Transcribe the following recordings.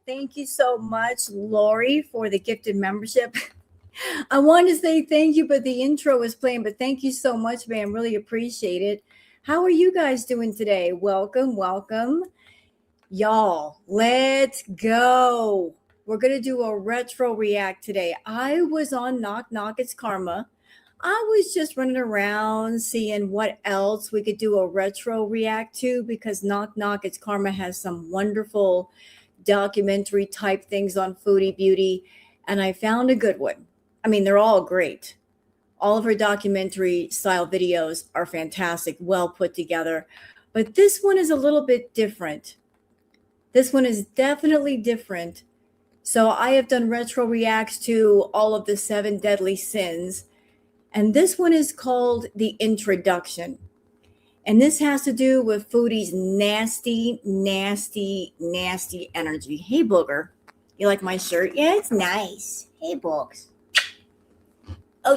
Thank you so much, Lori, for the gifted membership. I wanted to say thank you, but the intro was playing. But thank you so much, man. Really appreciate it. How are you guys doing today? Welcome, welcome. Y'all, let's go. We're going to do a retro react today. I was on Knock Knock It's Karma. I was just running around seeing what else we could do a retro react to because Knock Knock It's Karma has some wonderful documentary type things on Foodie Beauty, and I found a good one. I mean, they're all great. All of her documentary style videos are fantastic, well put together. But this one is a little bit different. This one is definitely different. So I have done retro reacts to all of the 7 deadly sins. And this one is called The Introduction. And this has to do with Foodie's nasty, nasty, nasty energy. Hey, Booger. You like my shirt? Yeah, it's nice. Hey, Boogs. Oh,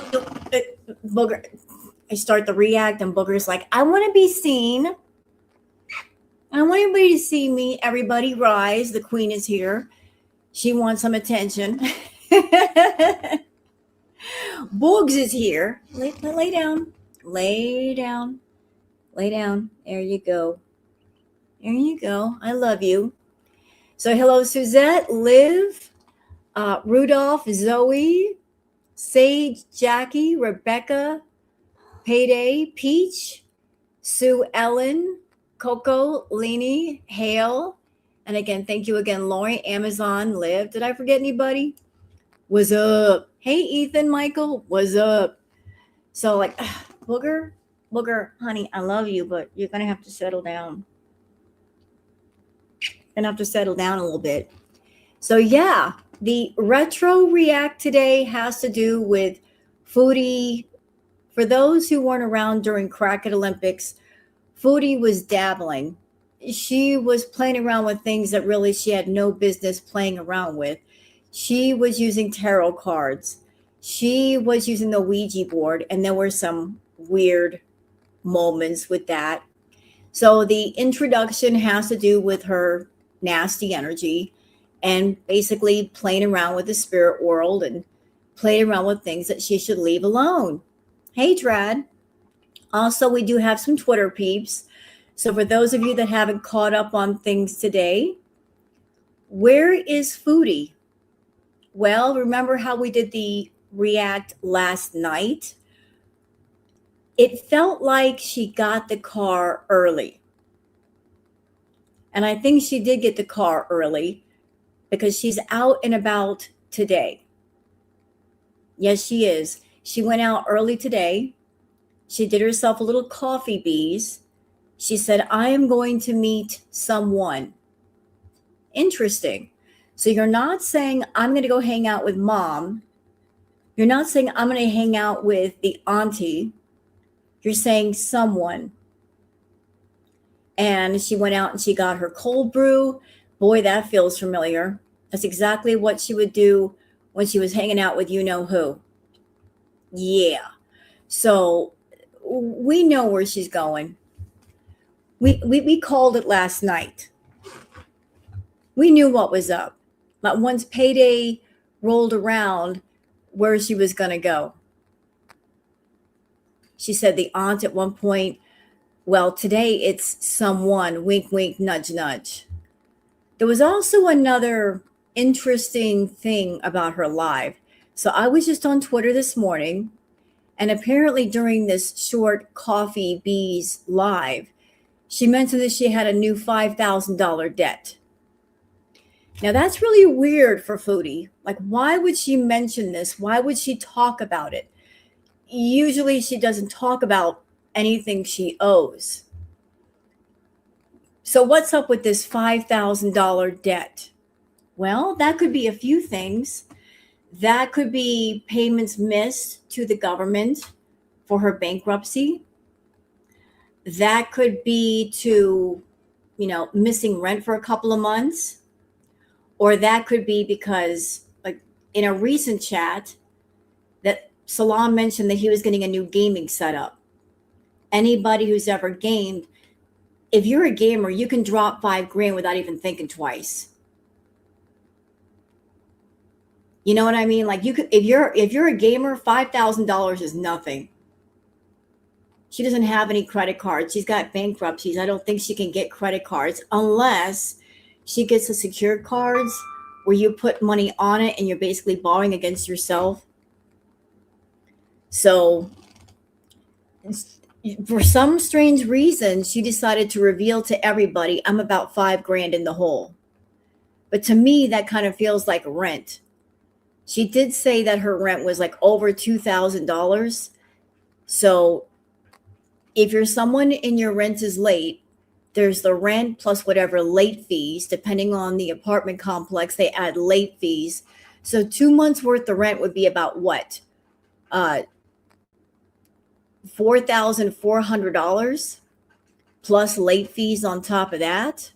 Booger. I start the react and Booger's like, I want to be seen. I want everybody to see me. Everybody rise. The queen is here. She wants some attention. Boogs is here. Lay down. Lay down. Lay down. There you go. There you go. I love you. So hello, Suzette, Liv, Rudolph, Zoe, Sage, Jackie, Rebecca, Payday, Peach, Sue Ellen, Coco, Leanie, Hale. And again, thank you again, Lori, Amazon, Liv. Did I forget anybody? What's up? Hey, Ethan, Michael, what's up? So like, Booger, honey, I love you, but you're going to have to settle down. Going to have to settle down a little bit. So yeah, the retro react today has to do with Foodie. For those who weren't around during Cracked Olympics, Foodie was dabbling. She was playing around with things that really she had no business playing around with. She was using tarot cards. She was using the Ouija board, and there were some weird moments with that. So the introduction has to do with her nasty energy and basically playing around with the spirit world and playing around with things that she should leave alone. Hey, Trad. Also, we do have some Twitter peeps. So for those of you that haven't caught up on things today, where is Foodie? Well, remember how we did the react last night? It felt like she got the car early. And I think she did get the car early because she's out and about today. Yes, she is. She went out early today. She did herself a little coffee bees. She said, I am going to meet someone. Interesting. So you're not saying, I'm going to go hang out with mom. You're not saying, I'm going to hang out with the auntie. You're saying someone. And she went out and she got her cold brew. Boy, that feels familiar. That's exactly what she would do when she was hanging out with you-know-who. Yeah. So we know where she's going. We called it last night. We knew what was up. But once payday rolled around, where she was going to go. She said the aunt at one point, well, today it's someone, wink, wink, nudge, nudge. There was also another interesting thing about her live. So I was just on Twitter this morning, and apparently during this short Coffee Bees live, she mentioned that she had a new $5,000 debt. Now that's really weird for Foodie. Like, why would she mention this? Why would she talk about it? Usually she doesn't talk about anything she owes. So what's up with this $5,000 debt? Well, that could be a few things. That could be payments missed to the government for her bankruptcy. That could be to, missing rent for a couple of months. Or that could be because, like, in a recent chat, that Salam mentioned that he was getting a new gaming setup. Anybody who's ever gamed, if you're a gamer, you can drop $5,000 without even thinking twice. You know what I mean? Like you could, if you're a gamer, $5,000 is nothing. She doesn't have any credit cards. She's got bankruptcies. I don't think she can get credit cards unless she gets the secured cards where you put money on it and you're basically borrowing against yourself. So for some strange reason, she decided to reveal to everybody, I'm about $5,000 in the hole. But to me, that kind of feels like rent. She did say that her rent was like over $2,000. So if you're someone and your rent is late, there's the rent plus whatever late fees, depending on the apartment complex, they add late fees. So 2 months worth of rent would be about what? $4,400 plus late fees on top of that.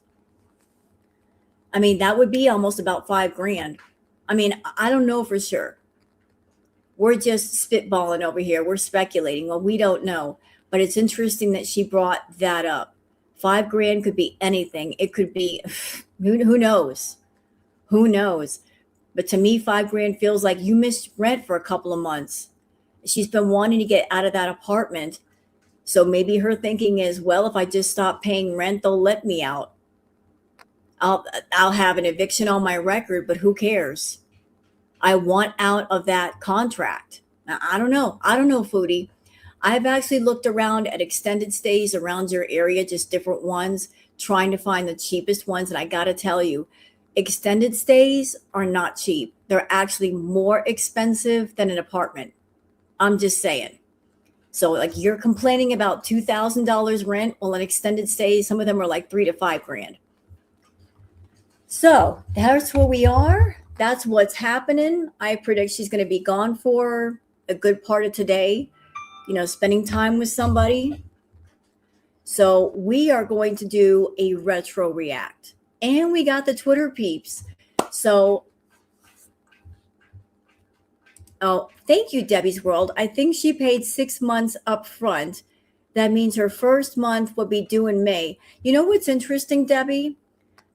I mean, that would be almost about $5,000. I mean, I don't know for sure. We're just spitballing over here. We're speculating. Well, we don't know. But it's interesting that she brought that up. $5,000 could be anything. It could be, who knows? Who knows? But to me, $5,000 feels like you missed rent for a couple of months. She's been wanting to get out of that apartment. So maybe her thinking is, well, if I just stop paying rent, they'll let me out. I'll have an eviction on my record, but who cares? I want out of that contract. Now, I don't know. I don't know, Foodie. I've actually looked around at extended stays around your area, just different ones, trying to find the cheapest ones. And I got to tell you, extended stays are not cheap. They're actually more expensive than an apartment. I'm just saying. So like you're complaining about $2,000 rent. Well, an extended stay, some of them are like $3,000 to $5,000. So that's where we are. That's what's happening. I predict she's going to be gone for a good part of today, spending time with somebody. So we are going to do a retro react. And we got the Twitter peeps. So, oh, thank you, Debbie's World. I think she paid 6 months up front. That means her first month will be due in May. You know what's interesting, Debbie?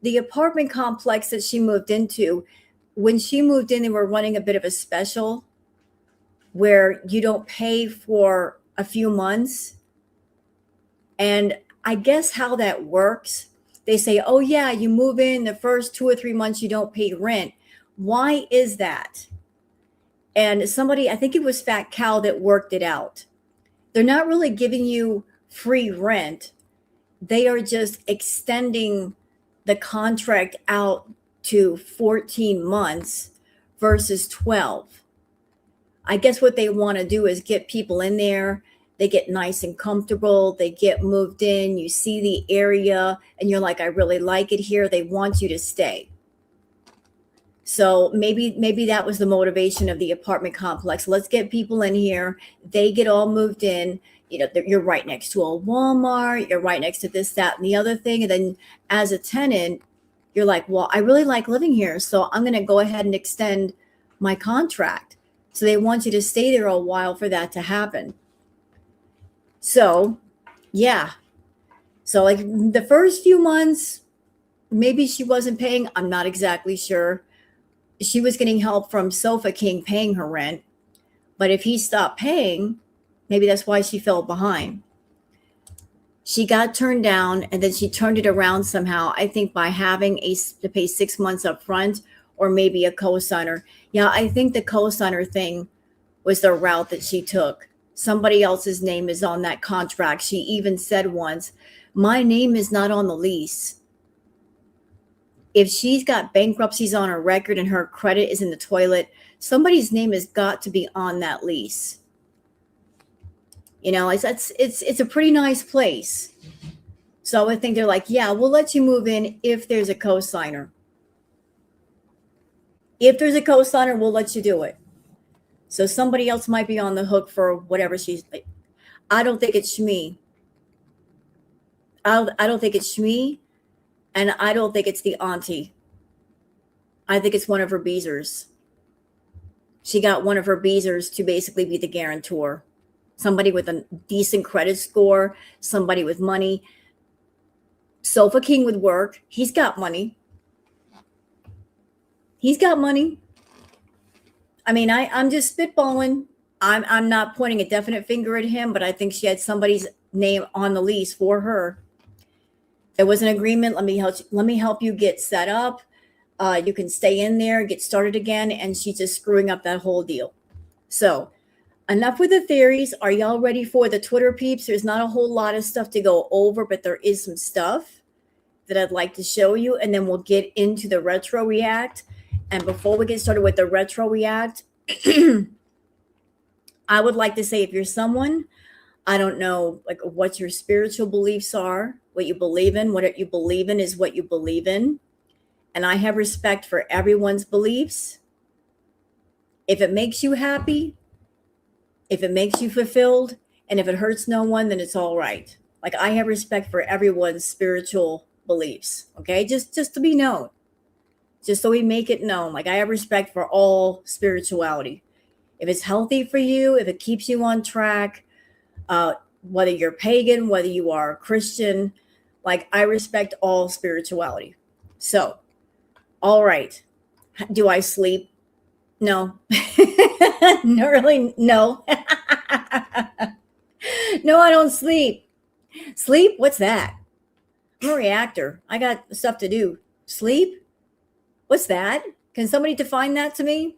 The apartment complex that she moved into, when she moved in, they were running a bit of a special where you don't pay for a few months. And I guess how that works, they say, oh yeah, you move in the first 2 or 3 months, you don't pay rent. Why is that? And somebody, I think it was Fat Cow that worked it out. They're not really giving you free rent. They are just extending the contract out to 14 months versus 12. I guess what they want to do is get people in there. They get nice and comfortable. They get moved in. You see the area and you're like, I really like it here. They want you to stay. So maybe that was the motivation of the apartment complex. Let's get people in here. They get all moved in. You're right next to a Walmart. You're right next to this, that, and the other thing. And then as a tenant, you're like, well, I really like living here. So I'm going to go ahead and extend my contract. So they want you to stay there a while for that to happen. So, yeah. So like the first few months, maybe she wasn't paying. I'm not exactly sure. She was getting help from Sofa King paying her rent. But if he stopped paying, maybe that's why she fell behind. She got turned down and then she turned it around somehow. I think by having to pay 6 months up front or maybe a co-signer. Yeah, I think the co-signer thing was the route that she took. Somebody else's name is on that contract. She even said once, my name is not on the lease. If she's got bankruptcies on her record and her credit is in the toilet, somebody's name has got to be on that lease. It's a pretty nice place. So I think they're like, yeah, we'll let you move in if there's a co-signer. If there's a co-signer, we'll let you do it. So somebody else might be on the hook for whatever she's like. I don't think it's Shmi. I don't think it's Shmi. And I don't think it's the auntie. I think it's one of her beezers. She got one of her beezers to basically be the guarantor. Somebody with a decent credit score, somebody with money. Sofa King would work. He's got money. He's got money. I mean, I'm just spitballing. I'm not pointing a definite finger at him, but I think she had somebody's name on the lease for her. There was an agreement. Let me help you get set up. You can stay in there, get started again, and she's just screwing up that whole deal. So enough with the theories. Are y'all ready for the Twitter peeps? There's not a whole lot of stuff to go over, but there is some stuff that I'd like to show you, and then we'll get into the retro react. And before we get started with the retro react, I would like to say, if you're someone, I don't know, like what your spiritual beliefs are, what you believe in, what you believe in is what you believe in. And I have respect for everyone's beliefs. If it makes you happy, if it makes you fulfilled, and if it hurts no one, then it's all right. Like, I have respect for everyone's spiritual beliefs. Okay. Just to be known, just so we make it known. Like, I have respect for all spirituality. If it's healthy for you, if it keeps you on track, whether you're pagan, whether you are Christian, like, I respect all spirituality. So, all right. Do I sleep? No. No, really, no. No, I don't sleep. Sleep? What's that? I'm a reactor. I got stuff to do. Sleep? What's that? Can somebody define that to me?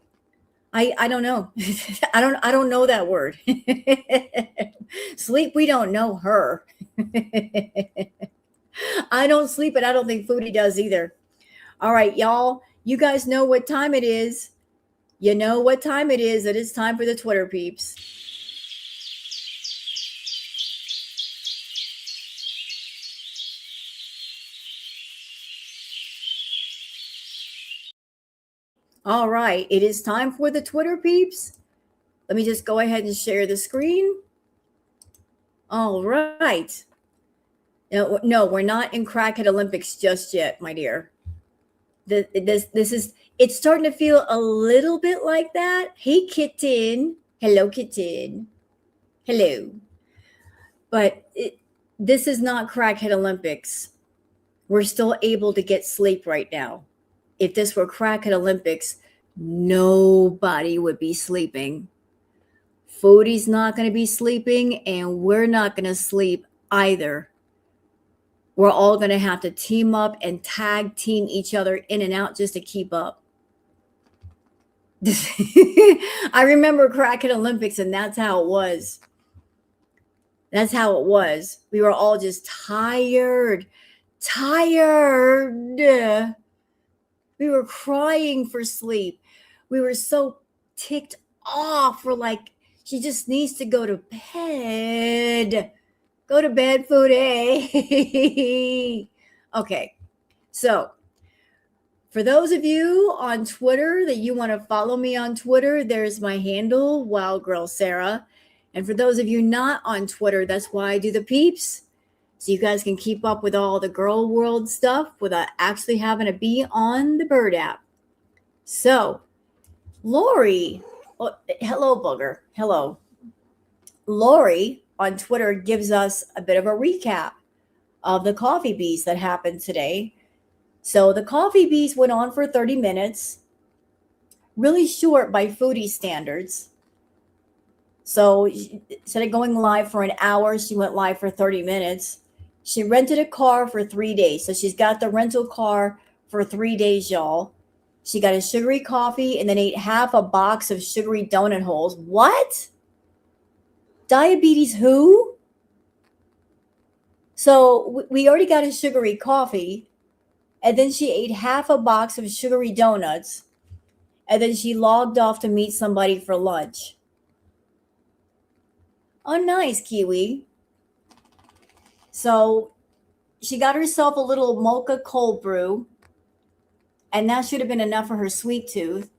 I don't know. I don't know that word. Sleep, we don't know her. I don't sleep, and I don't think Foodie does either. All right, y'all. You guys know what time it is. You know what time it is. It is time for the Twitter peeps. All right, it is time for the Twitter peeps. Let me just go ahead and share the screen. All right. No, we're not in Crackhead Olympics just yet, my dear. This is, it's starting to feel a little bit like that. Hey, kitten. Hello, kitten. Hello. But this is not Crackhead Olympics. We're still able to get sleep right now. If this were Crackhead Olympics, nobody would be sleeping. Foodie's not going to be sleeping, and we're not going to sleep either. We're all going to have to team up and tag team each other in and out just to keep up. I remember Crackhead Olympics, and that's how it was. That's how it was. We were all just tired. We were crying for sleep. We were so ticked off. We're like, she just needs to go to bed. Go to bed, Foodie. Okay. So, for those of you on Twitter that you want to follow me on Twitter, there's my handle, Wild Girl Sarah. And for those of you not on Twitter, that's why I do the peeps. So you guys can keep up with all the girl world stuff without actually having to be on the Bird app. So, Lori, hello, booger. Hello. Lori on Twitter gives us a bit of a recap of the coffee bees that happened today. So the coffee bees went on for 30 minutes, really short by Foodie standards. So instead of going live for an hour, she went live for 30 minutes. She rented a car for 3 days. So she's got the rental car for 3 days, y'all. She got a sugary coffee and then ate half a box of sugary donut holes. What? Diabetes who? So we already got a sugary coffee, and then she ate half a box of sugary donuts, and then she logged off to meet somebody for lunch. Oh, nice, Kiwi. So she got herself a little mocha cold brew, and that should have been enough for her sweet tooth.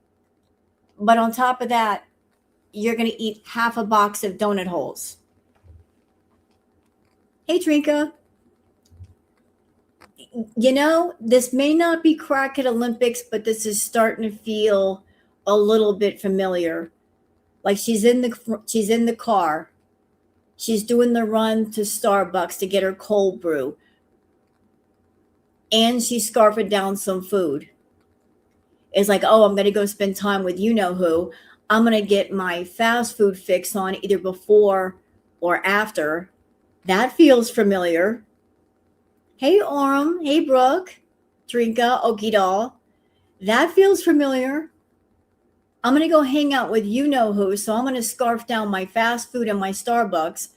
But on top of that, you're going to eat half a box of donut holes. Hey, Trinka. You know, this may not be Crackhead Olympics, but this is starting to feel a little bit familiar. Like she's in the car. She's doing the run to Starbucks to get her cold brew. And she's scarfing down some food. It's like, oh, I'm going to go spend time with you know who. I'm going to get my fast food fix on either before or after. That feels familiar. Hey, Orem. Hey, Brooke. Drinka. Okie doll. That feels familiar. I'm going to go hang out with you know who, so I'm going to scarf down my fast food and my Starbucks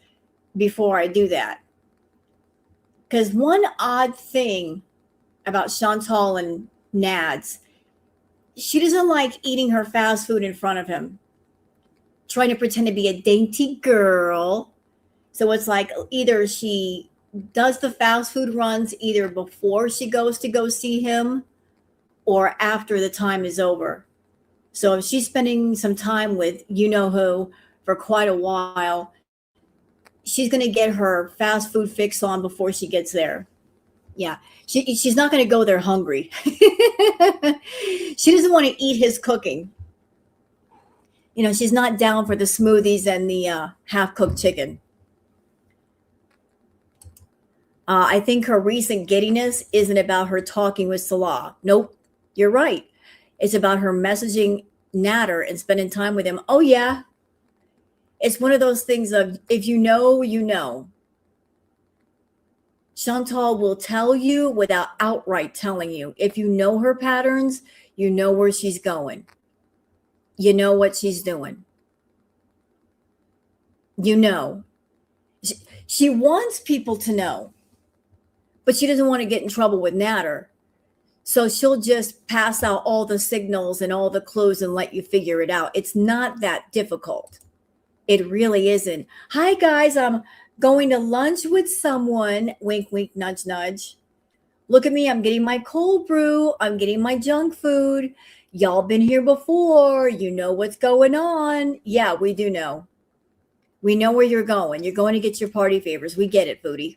before I do that. Because one odd thing about Chantal and Nads, she doesn't like eating her fast food in front of him, trying to pretend to be a dainty girl. So it's like either she does the fast food runs either before she goes to go see him or after the time is over. So if she's spending some time with you know who for quite a while, she's going to get her fast food fix on before she gets there. Yeah, she's not going to go there hungry. She doesn't want to eat his cooking. You know, she's not down for the smoothies and the half-cooked chicken. I think her recent giddiness isn't about her talking with Salah. Nope, you're right. It's about her messaging Nader and spending time with him. Oh, yeah. It's one of those things of if you know, you know. Chantal will tell you without outright telling you. If you know her patterns, you know where she's going. You know what she's doing. You know. She wants people to know, but she doesn't want to get in trouble with Nader. So she'll just pass out all the signals and all the clues and let you figure it out. It's not that difficult. It really isn't. Hi, guys. I'm going to lunch with someone. Wink, wink, nudge, nudge. Look at me. I'm getting my cold brew. I'm getting my junk food. Y'all been here before. You know what's going on. Yeah, we do know. We know where you're going. You're going to get your party favors. We get it, Foodie.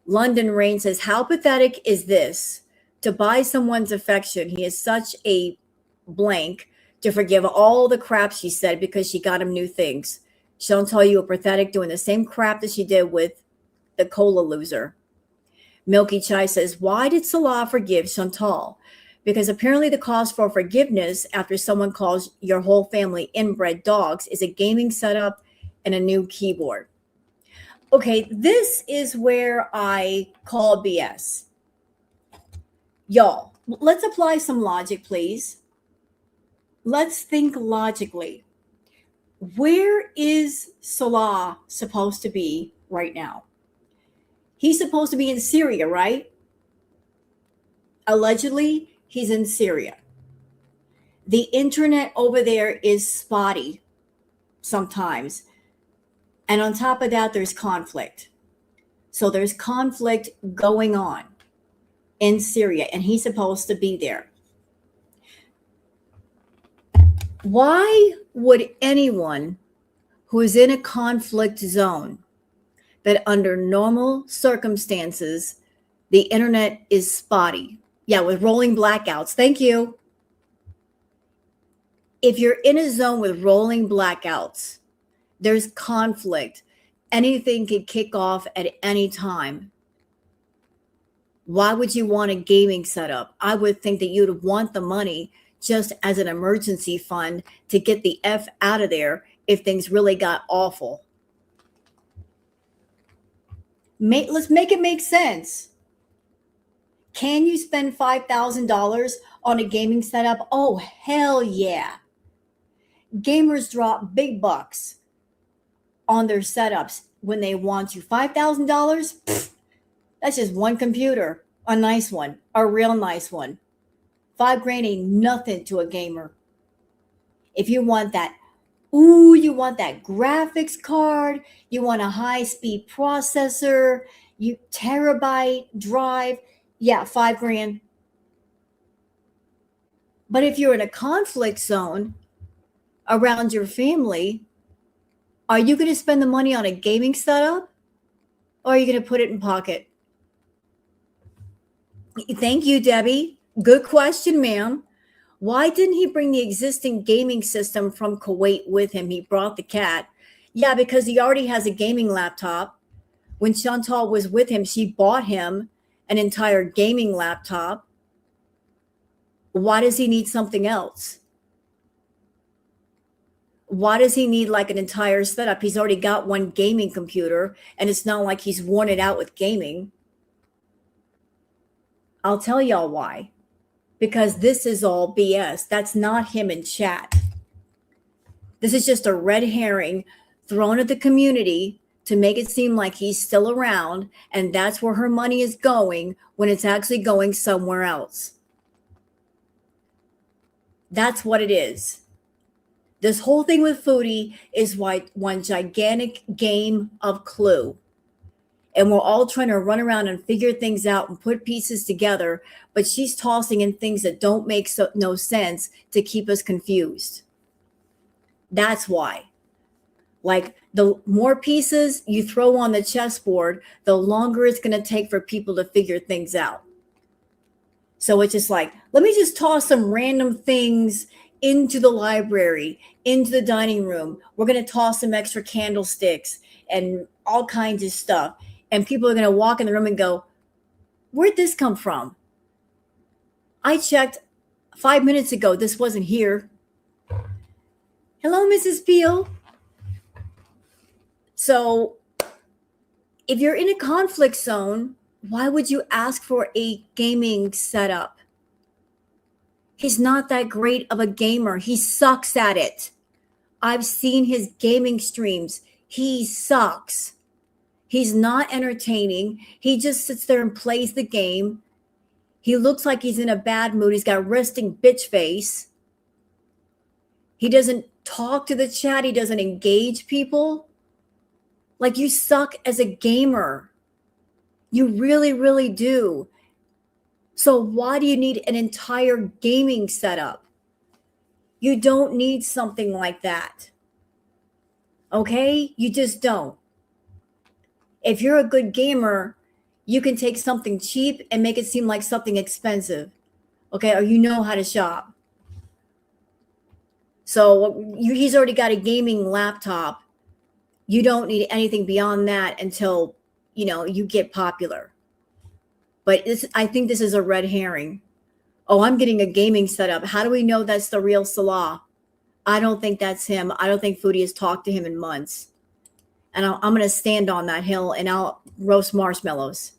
London Rain says, how pathetic is this? To buy someone's affection, he is such a blank to forgive all the crap she said because she got him new things. She'll tell you a pathetic doing the same crap that she did with the cola loser. Milky Chai says, why did Salah forgive Chantal? Because apparently the cause for forgiveness after someone calls your whole family inbred dogs is a gaming setup and a new keyboard. Okay, this is where I call BS. Y'all, let's apply some logic, please. Let's think logically. Where is Salah supposed to be right now? He's supposed to be in Syria, right? Allegedly, he's in Syria. The internet over there is spotty sometimes. And on top of that, there's conflict. So there's conflict going on in Syria, and he's supposed to be there. Why would anyone who is in a conflict zone that under normal circumstances, the internet is spotty? Yeah, with rolling blackouts. Thank you. If you're in a zone with rolling blackouts, there's conflict. Anything could kick off at any time. Why would you want a gaming setup? I would think that you'd want the money just as an emergency fund to get the F out of there if things really got awful. Let's make it make sense. Can you spend $5,000 on a gaming setup? Oh, hell yeah. Gamers drop big bucks on their setups when they want to. $5,000? That's just one computer, a nice one, a real nice one. $5,000 ain't nothing to a gamer. If you want that, you want that graphics card, you want a high-speed processor, you terabyte drive, yeah, $5,000. But if you're in a conflict zone around your family, are you going to spend the money on a gaming setup, or are you going to put it in pocket? Thank you, Debbie. Good question, ma'am. Why didn't he bring the existing gaming system from Kuwait with him? He brought the cat. Yeah, because he already has a gaming laptop. When Chantal was with him, she bought him an entire gaming laptop. Why does he need something else? Why does he need like an entire setup? He's already got one gaming computer, and it's not like he's worn it out with gaming. I'll tell y'all why. Because this is all BS. That's not him in chat. This is just a red herring thrown at the community to make it seem like he's still around, and that's where her money is going when it's actually going somewhere else. That's what it is. This whole thing with Foodie is one gigantic game of Clue. And we're all trying to run around and figure things out and put pieces together, but she's tossing in things that don't make no sense to keep us confused. That's why. Like, the more pieces you throw on the chessboard, the longer it's going to take for people to figure things out. So it's just like, let me just toss some random things into the library, into the dining room. We're going to toss some extra candlesticks and all kinds of stuff. And people are going to walk in the room and go, where'd this come from? I checked 5 minutes ago. This wasn't here. Hello, Mrs. Peel. So if you're in a conflict zone, why would you ask for a gaming setup? He's not that great of a gamer. He sucks at it. I've seen his gaming streams. He sucks. He's not entertaining. He just sits there and plays the game. He looks like he's in a bad mood. He's got resting bitch face. He doesn't talk to the chat. He doesn't engage people. Like, you suck as a gamer. You really, really do. So why do you need an entire gaming setup? You don't need something like that. Okay? You just don't. If you're a good gamer, you can take something cheap and make it seem like something expensive. Okay? Or you know how to shop. So he's already got a gaming laptop. You don't need anything beyond that until, you get popular. But I think this is a red herring. Oh, I'm getting a gaming setup. How do we know that's the real Salah? I don't think that's him. I don't think Foodie has talked to him in months. And I'm going to stand on that hill and I'll roast marshmallows.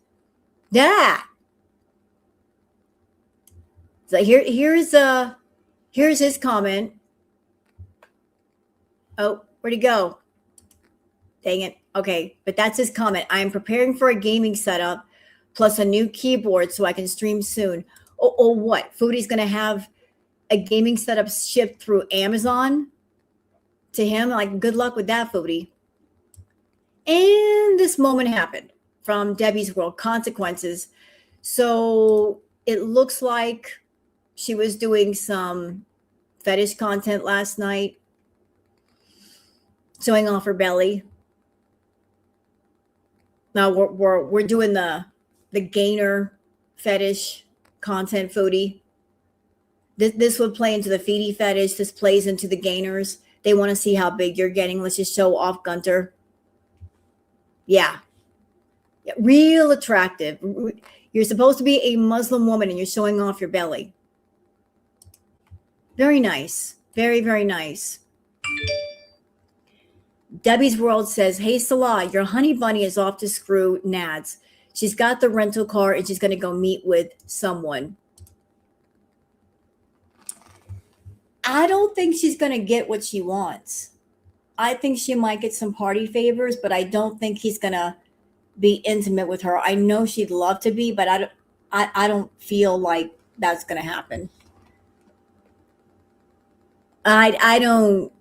Yeah. So here's his comment. Oh, where'd he go? Dang it. Okay, but that's his comment. I am preparing for a gaming setup plus a new keyboard so I can stream soon. Oh, what? Foodie's going to have a gaming setup shipped through Amazon to him? Like, good luck with that, Foodie. And this moment happened from Debbie's World Consequences. So it looks like she was doing some fetish content last night, showing off her belly. Now we're doing the gainer fetish content, Foodie. This would play into the feety fetish. This plays into the gainers. They want to see how big you're getting. Let's just show off Gunter. Yeah. Real attractive. You're supposed to be a Muslim woman and you're showing off your belly. Very nice. Very, very nice. Debbie's World says, hey, Salah, your honey bunny is off to screw Nads. She's got the rental car and she's going to go meet with someone. I don't think she's going to get what she wants. I think she might get some party favors, but I don't think he's going to be intimate with her. I know she'd love to be, but I don't feel like that's going to happen. I don't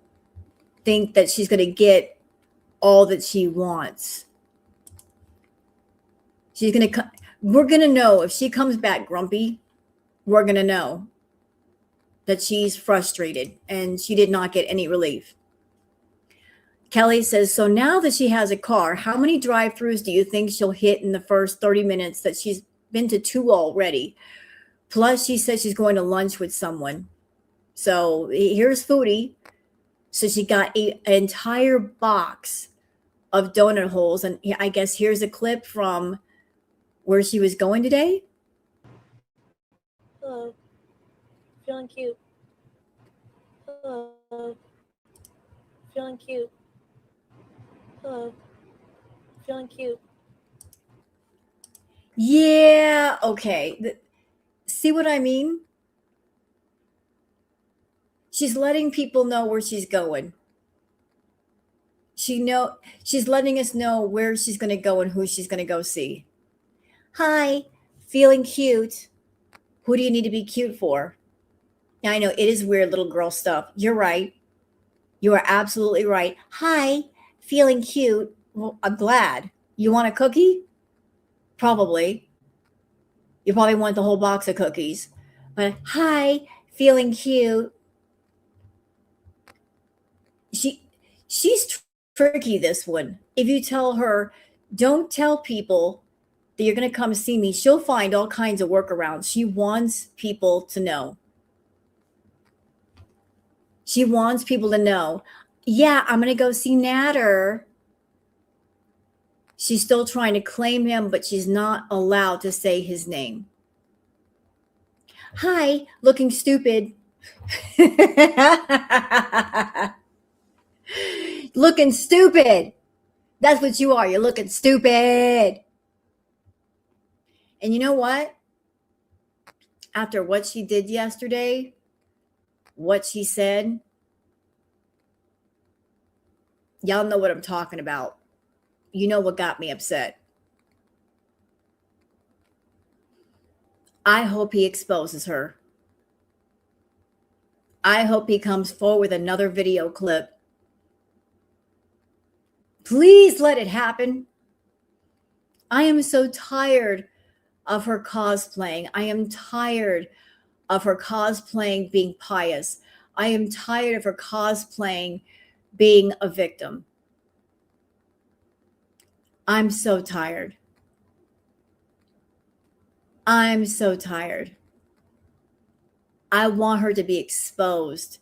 think that she's going to get all that she wants. She's going to we're going to know if she comes back grumpy, we're going to know that she's frustrated and she did not get any relief. Kelly says, so now that she has a car, how many drive-thrus do you think she'll hit in the first 30 minutes that she's been to 2 already? Plus, she says she's going to lunch with someone. So here's Foodie. So she got an entire box of donut holes. And I guess here's a clip from where she was going today. Hello. Feeling cute. Hello. Feeling cute. Hello. Feeling cute. Yeah, okay. See what I mean? She's letting people know where she's going. She's letting us know where she's going to go and who she's going to go see. Hi, feeling cute. Who do you need to be cute for? Now, I know it is weird little girl stuff. You're right. You are absolutely right. Hi, feeling cute. Well, I'm glad. You want a cookie? Probably. You probably want the whole box of cookies. But hi, feeling cute. She's tricky, this one. If you tell her, don't tell people that you're going to come see me, she'll find all kinds of workarounds. She wants people to know. She wants people to know, yeah, I'm going to go see Natter. She's still trying to claim him, but she's not allowed to say his name. Hi, looking stupid. Looking stupid. That's what you are. You're looking stupid. And you know what? After what she did yesterday, what she said, y'all know what I'm talking about. You know what got me upset. I hope he exposes her. I hope he comes forward with another video clip. Please let it happen. I am so tired of her cosplaying. I am tired of her cosplaying being pious. I am tired of her cosplaying being a victim. I'm so tired. I'm so tired. I want her to be exposed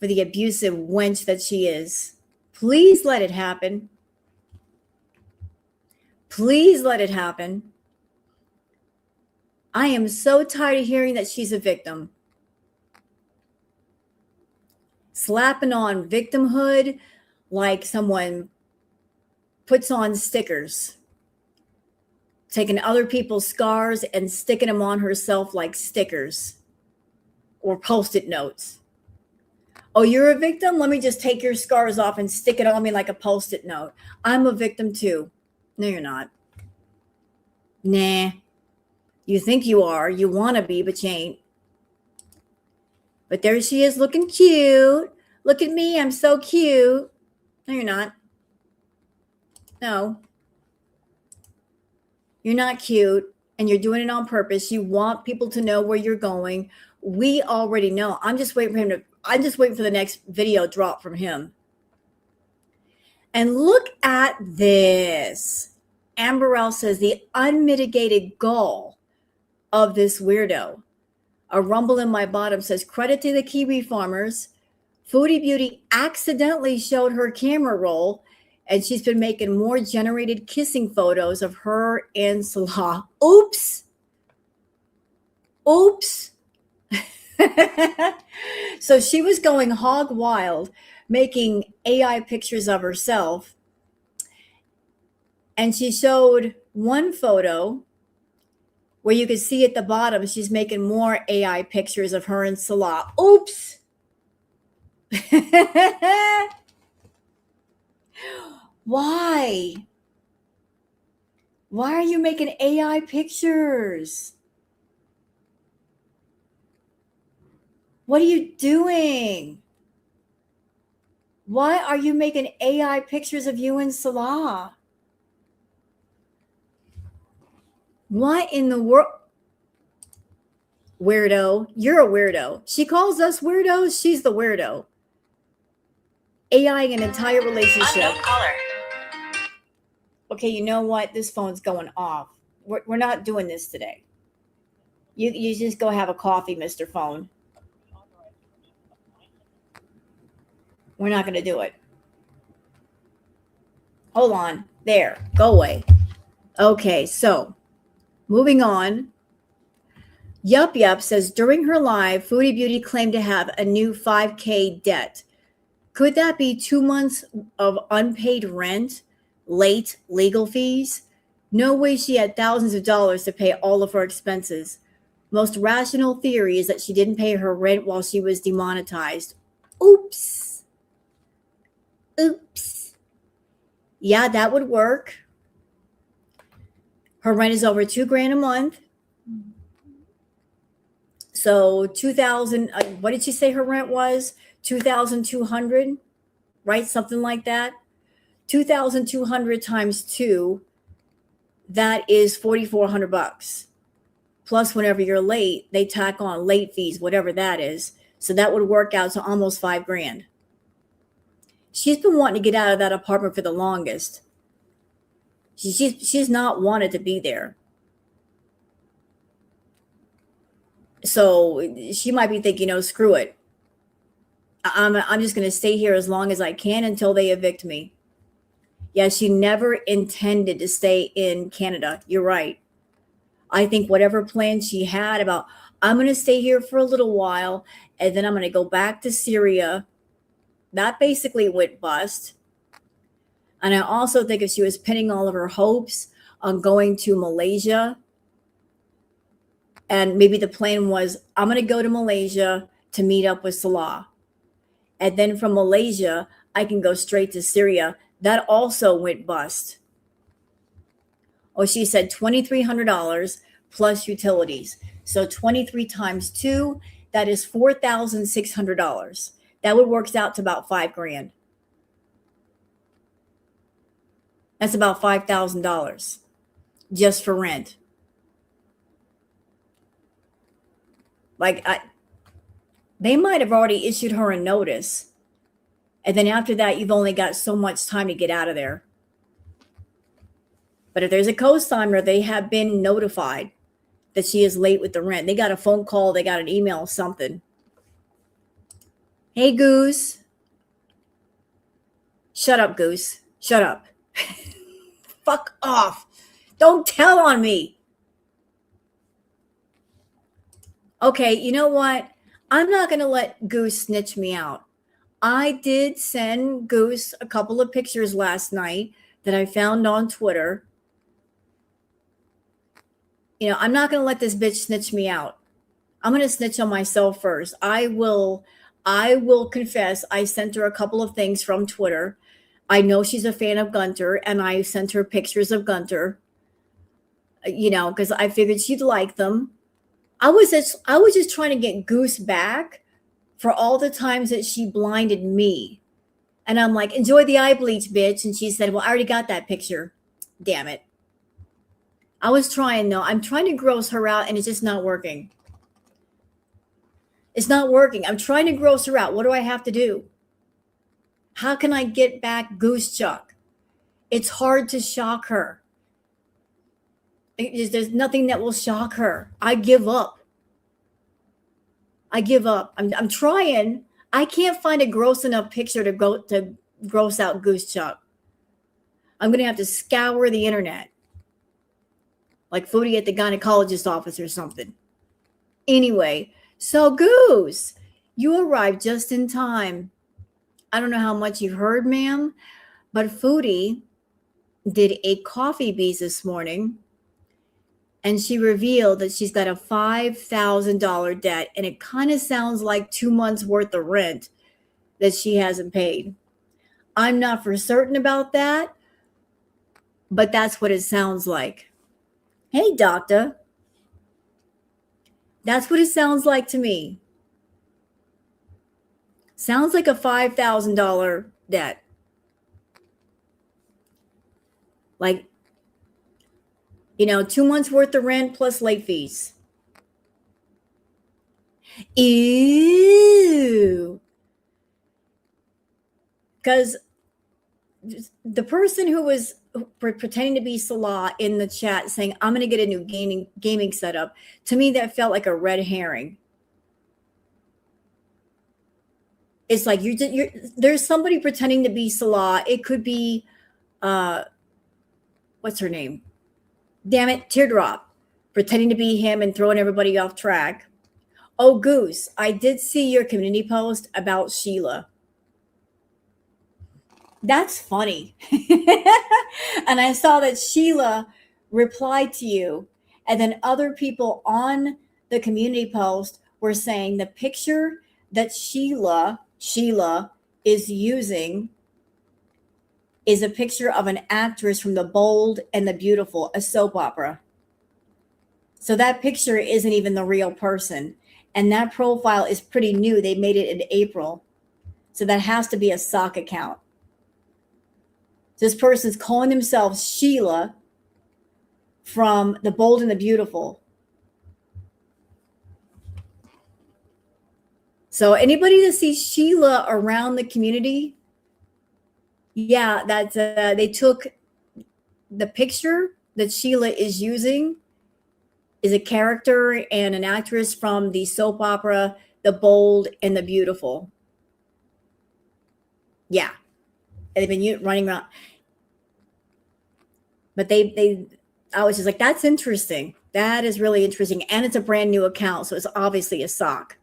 for the abusive wench that she is. Please let it happen. Please let it happen. I am so tired of hearing that she's a victim. Slapping on victimhood like someone puts on stickers. Taking other people's scars and sticking them on herself like stickers or Post-it notes. Oh, you're a victim? Let me just take your scars off and stick it on me like a Post-it note. I'm a victim too. No, you're not. Nah. You think you are. You want to be, but you ain't. But there she is looking cute. Look at me. I'm so cute. No, you're not. No. You're not cute, and you're doing it on purpose. You want people to know where you're going. We already know. I'm just waiting for the next video drop from him. And look at this. Amberelle says the unmitigated gall of this weirdo. A rumble in my bottom says, credit to the Kiwi farmers. Foodie Beauty accidentally showed her camera roll, and she's been making more generated kissing photos of her and Salah. Oops. Oops. So she was going hog wild, making AI pictures of herself. And she showed one photo where you could see at the bottom, she's making more AI pictures of her and Salah. Oops. Why? Why are you making AI pictures? What are you doing? Why are you making AI pictures of you and Salah? What in the world? Weirdo. You're a weirdo. She calls us weirdos. She's the weirdo. AI an entire relationship. Unknown caller. Okay, you know what? This phone's going off. We're not doing this today. You just go have a coffee, Mr. Phone. We're not going to do it. Hold on. There. Go away. Okay, so moving on. Yup says, during her live, Foodie Beauty claimed to have a new 5K debt. Could that be 2 months of unpaid rent, late legal fees? No way she had thousands of dollars to pay all of her expenses. Most rational theory is that she didn't pay her rent while she was demonetized. Oops. Oops. Yeah, that would work. Her rent is over $2,000 a month. So 2,000, what did she say her rent was? 2,200, right? Something like that. 2,200 times 2, that is $4,400. Plus, whenever you're late, they tack on late fees, whatever that is. So that would work out to almost $5,000. She's been wanting to get out of that apartment for the longest. She's not wanted to be there. So she might be thinking, oh, screw it. I'm just going to stay here as long as I can until they evict me. Yeah, she never intended to stay in Canada. You're right. I think whatever plan she had about, I'm going to stay here for a little while, and then I'm going to go back to Syria, that basically went bust. And I also think if she was pinning all of her hopes on going to Malaysia, and maybe the plan was, I'm going to go to Malaysia to meet up with Salah. And then from Malaysia, I can go straight to Syria. That also went bust. Oh, she said $2,300 plus utilities. So 23 times 2, that is $4,600. That would work out to about $5,000. That's about $5,000 just for rent. Like, they might have already issued her a notice. And then after that, you've only got so much time to get out of there. But if there's a co-signer, they have been notified that she is late with the rent. They got a phone call, they got an email, something. Hey, Goose. Shut up, Goose. Shut up. Fuck off. Don't tell on me. Okay, you know what? I'm not going to let Goose snitch me out. I did send Goose a couple of pictures last night that I found on Twitter. You know, I'm not going to let this bitch snitch me out. I'm going to snitch on myself first. I will confess I sent her a couple of things from Twitter. I know she's a fan of Gunter, and I sent her pictures of Gunter, you know, because I figured she'd like them. I was just trying to get Goose back for all the times that she blinded me. And I'm like, enjoy the eye bleach, bitch. And she said, well, I already got that picture. Damn it. I was trying, though. I'm trying to gross her out, and it's just not working. It's not working. I'm trying to gross her out. What do I have to do? How can I get back Goose Chuck? It's hard to shock her. There's nothing that will shock her. I give up. I'm trying. I can't find a gross enough picture to gross out Goose Chuck. I'm going to have to scour the internet. Like Foodie at the gynecologist office or something. Anyway, so Goose, you arrived just in time. I don't know how much you've heard, ma'am, but Foodie did a coffee bees this morning, and she revealed that she's got a $5,000 debt, and it kind of sounds like 2 months worth of rent that she hasn't paid. I'm not for certain about that, but that's what it sounds like. Hey, doctor. That's what it sounds like to me. Sounds like a $5,000 debt. Like, 2 months worth of rent plus late fees. Ew. Because the person who was pretending to be Salah in the chat saying, I'm going to get a new gaming setup, to me, that felt like a red herring. It's like there's somebody pretending to be Salah. It could be, what's her name? Damn it, Teardrop, pretending to be him and throwing everybody off track. Oh, Goose, I did see your community post about Sheila. That's funny. And I saw that Sheila replied to you, and then other people on the community post were saying the picture that Sheila is using is a picture of an actress from The Bold and the Beautiful, a soap opera. So that picture isn't even the real person. And that profile is pretty new. They made it in April. So that has to be a sock account. This person's calling themselves Sheila from The Bold and the Beautiful. So anybody that sees Sheila around the community, yeah, that's they took the picture that Sheila is using is a character and an actress from the soap opera The Bold and the Beautiful. Yeah, they've been running around, but I was just like, that's interesting. That is really interesting, and it's a brand new account, so it's obviously a sock.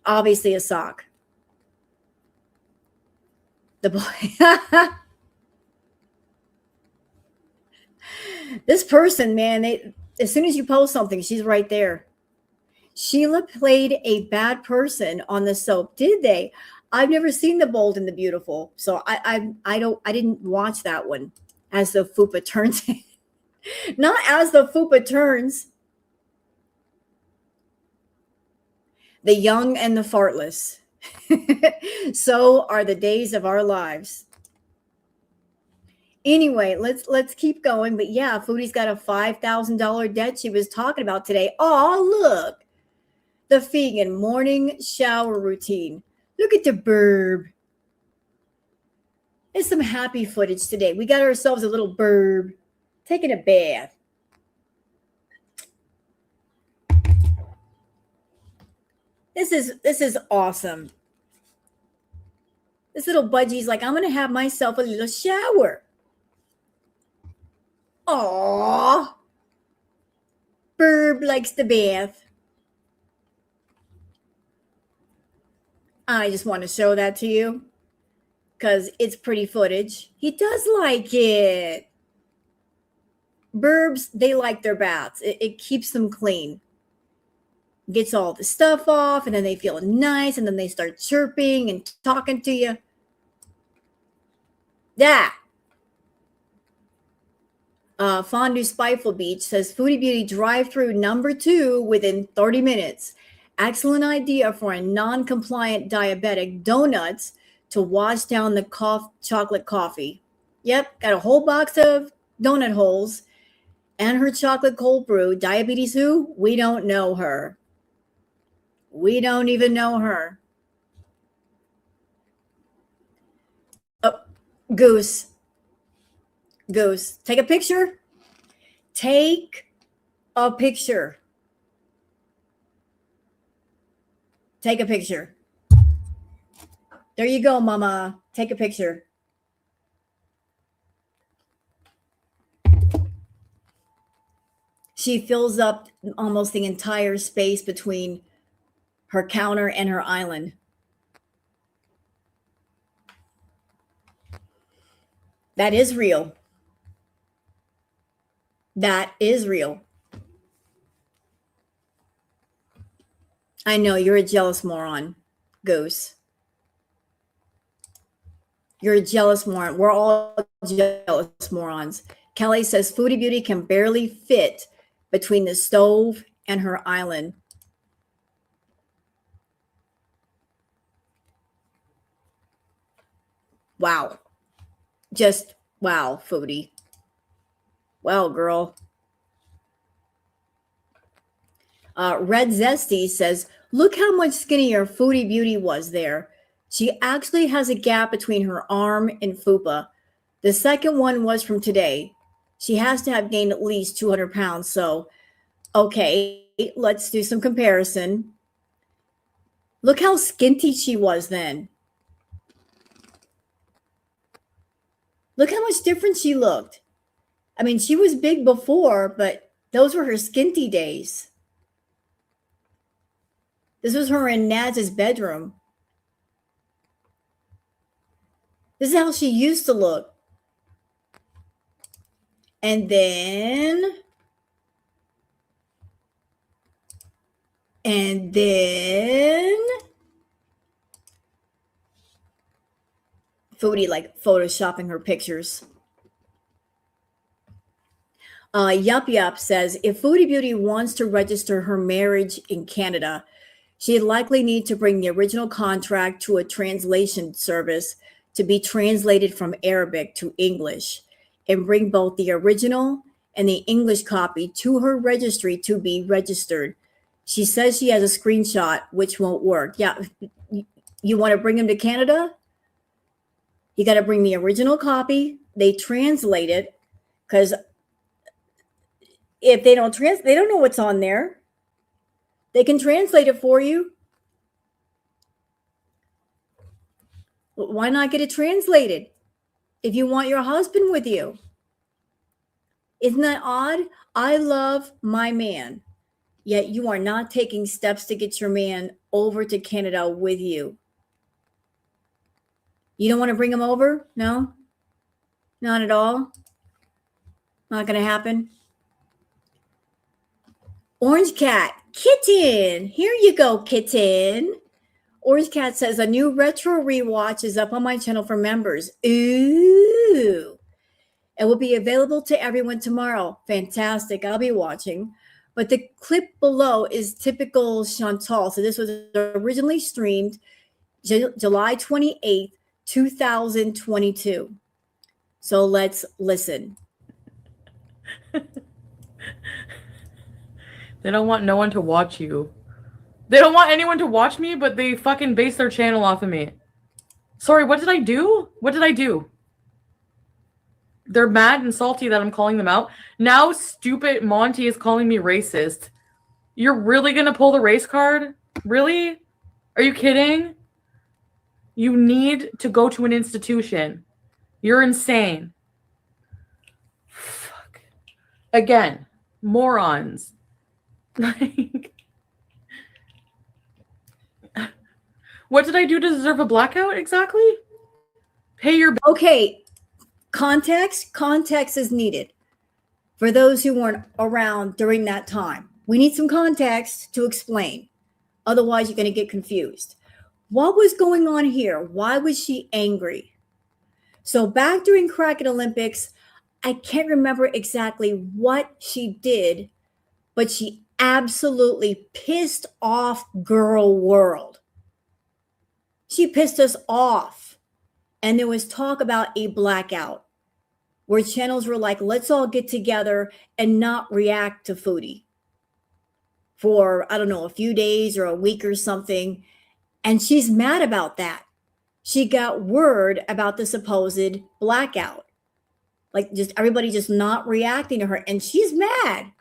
Obviously a sock. The boy. This person, man, as soon as you post something, she's right there. Sheila played a bad person on the soap. Did they? I've never seen The Bold and the Beautiful, so I didn't watch that one. As the fupa turns, not as the fupa turns. The young and the fartless. So are the days of our lives. Anyway, let's keep going. But yeah, Foodie's got a $5,000 debt she was talking about today. Oh, look. The vegan morning shower routine. Look at the burb. It's some happy footage today. We got ourselves a little burb taking a bath. This is awesome. This little budgie's like, I'm gonna have myself a little shower. Aww. Burb likes the bath. I just want to show that to you because it's pretty footage. He does like it. Burbs, they like their baths. It keeps them clean. Gets all the stuff off, and then they feel nice, and then they start chirping and talking to you. Yeah. Fondue Spiteful Beach says Foodie Beauty drive-through number 2 within 30 minutes. Excellent idea for a non-compliant diabetic. Donuts to wash down the chocolate coffee. Yep, got a whole box of donut holes and her chocolate cold brew. Diabetes who? We don't know her. We don't even know her. Oh, Goose. Goose, take a picture. Take a picture. Take a picture. There you go, mama. Take a picture. She fills up almost the entire space between her counter and her island. That is real. That is real. I know you're a jealous moron, Goose. You're a jealous moron. We're all jealous morons. Kelly says Foodie Beauty can barely fit between the stove and her island. Wow. Just wow, Foodie. Well, girl. Red Zesty says, look how much skinnier Foodie Beauty was there. She actually has a gap between her arm and fupa. The second one was from today. She has to have gained at least 200 pounds. So, okay, let's do some comparison. Look how skinty she was then. Look how much different she looked. I mean, she was big before, but those were her skinty days. This was her in Naz's bedroom. This is how she used to look. And then Foodie like photoshopping her pictures. Yup says, if Foodie Beauty wants to register her marriage in Canada, she'd likely need to bring the original contract to a translation service to be translated from Arabic to English, and bring both the original and the English copy to her registry to be registered. She says she has a screenshot, which won't work. Yeah, you want to bring them to Canada? You got to bring the original copy. They translate it, because if they don't they don't know what's on there. They can translate it for you. Why not get it translated if you want your husband with you? Isn't that odd? I love my man, yet you are not taking steps to get your man over to Canada with you. You don't want to bring him over? No? Not at all? Not going to happen? Orange Cat, kitten. Here you go, kitten. Orange Cat says, a new retro rewatch is up on my channel for members. Ooh. It will be available to everyone tomorrow. Fantastic. I'll be watching. But the clip below is typical Chantal. So this was originally streamed July 28th, 2022. So let's listen. They don't want no one to watch you. They don't want anyone to watch me, but they fucking base their channel off of me. Sorry, what did I do? What did I do? They're mad and salty that I'm calling them out. Now stupid Monty is calling me racist. You're really gonna pull the race card? Really? Are you kidding? You need to go to an institution. You're insane. Fuck. Again, morons. Like, what did I do to deserve a blackout exactly? Pay your... Okay. Context is needed for those who weren't around during that time. We need some context to explain. Otherwise, you're going to get confused. What was going on here? Why was she angry? So back during Kraken Olympics, I can't remember exactly what she did, but she absolutely pissed off Girl World. She pissed us off. And there was talk about a blackout where channels were like, let's all get together and not react to Foodie for, I don't know, a few days or a week or something. And she's mad about that. She got word about the supposed blackout. Like just everybody just not reacting to her. And she's mad.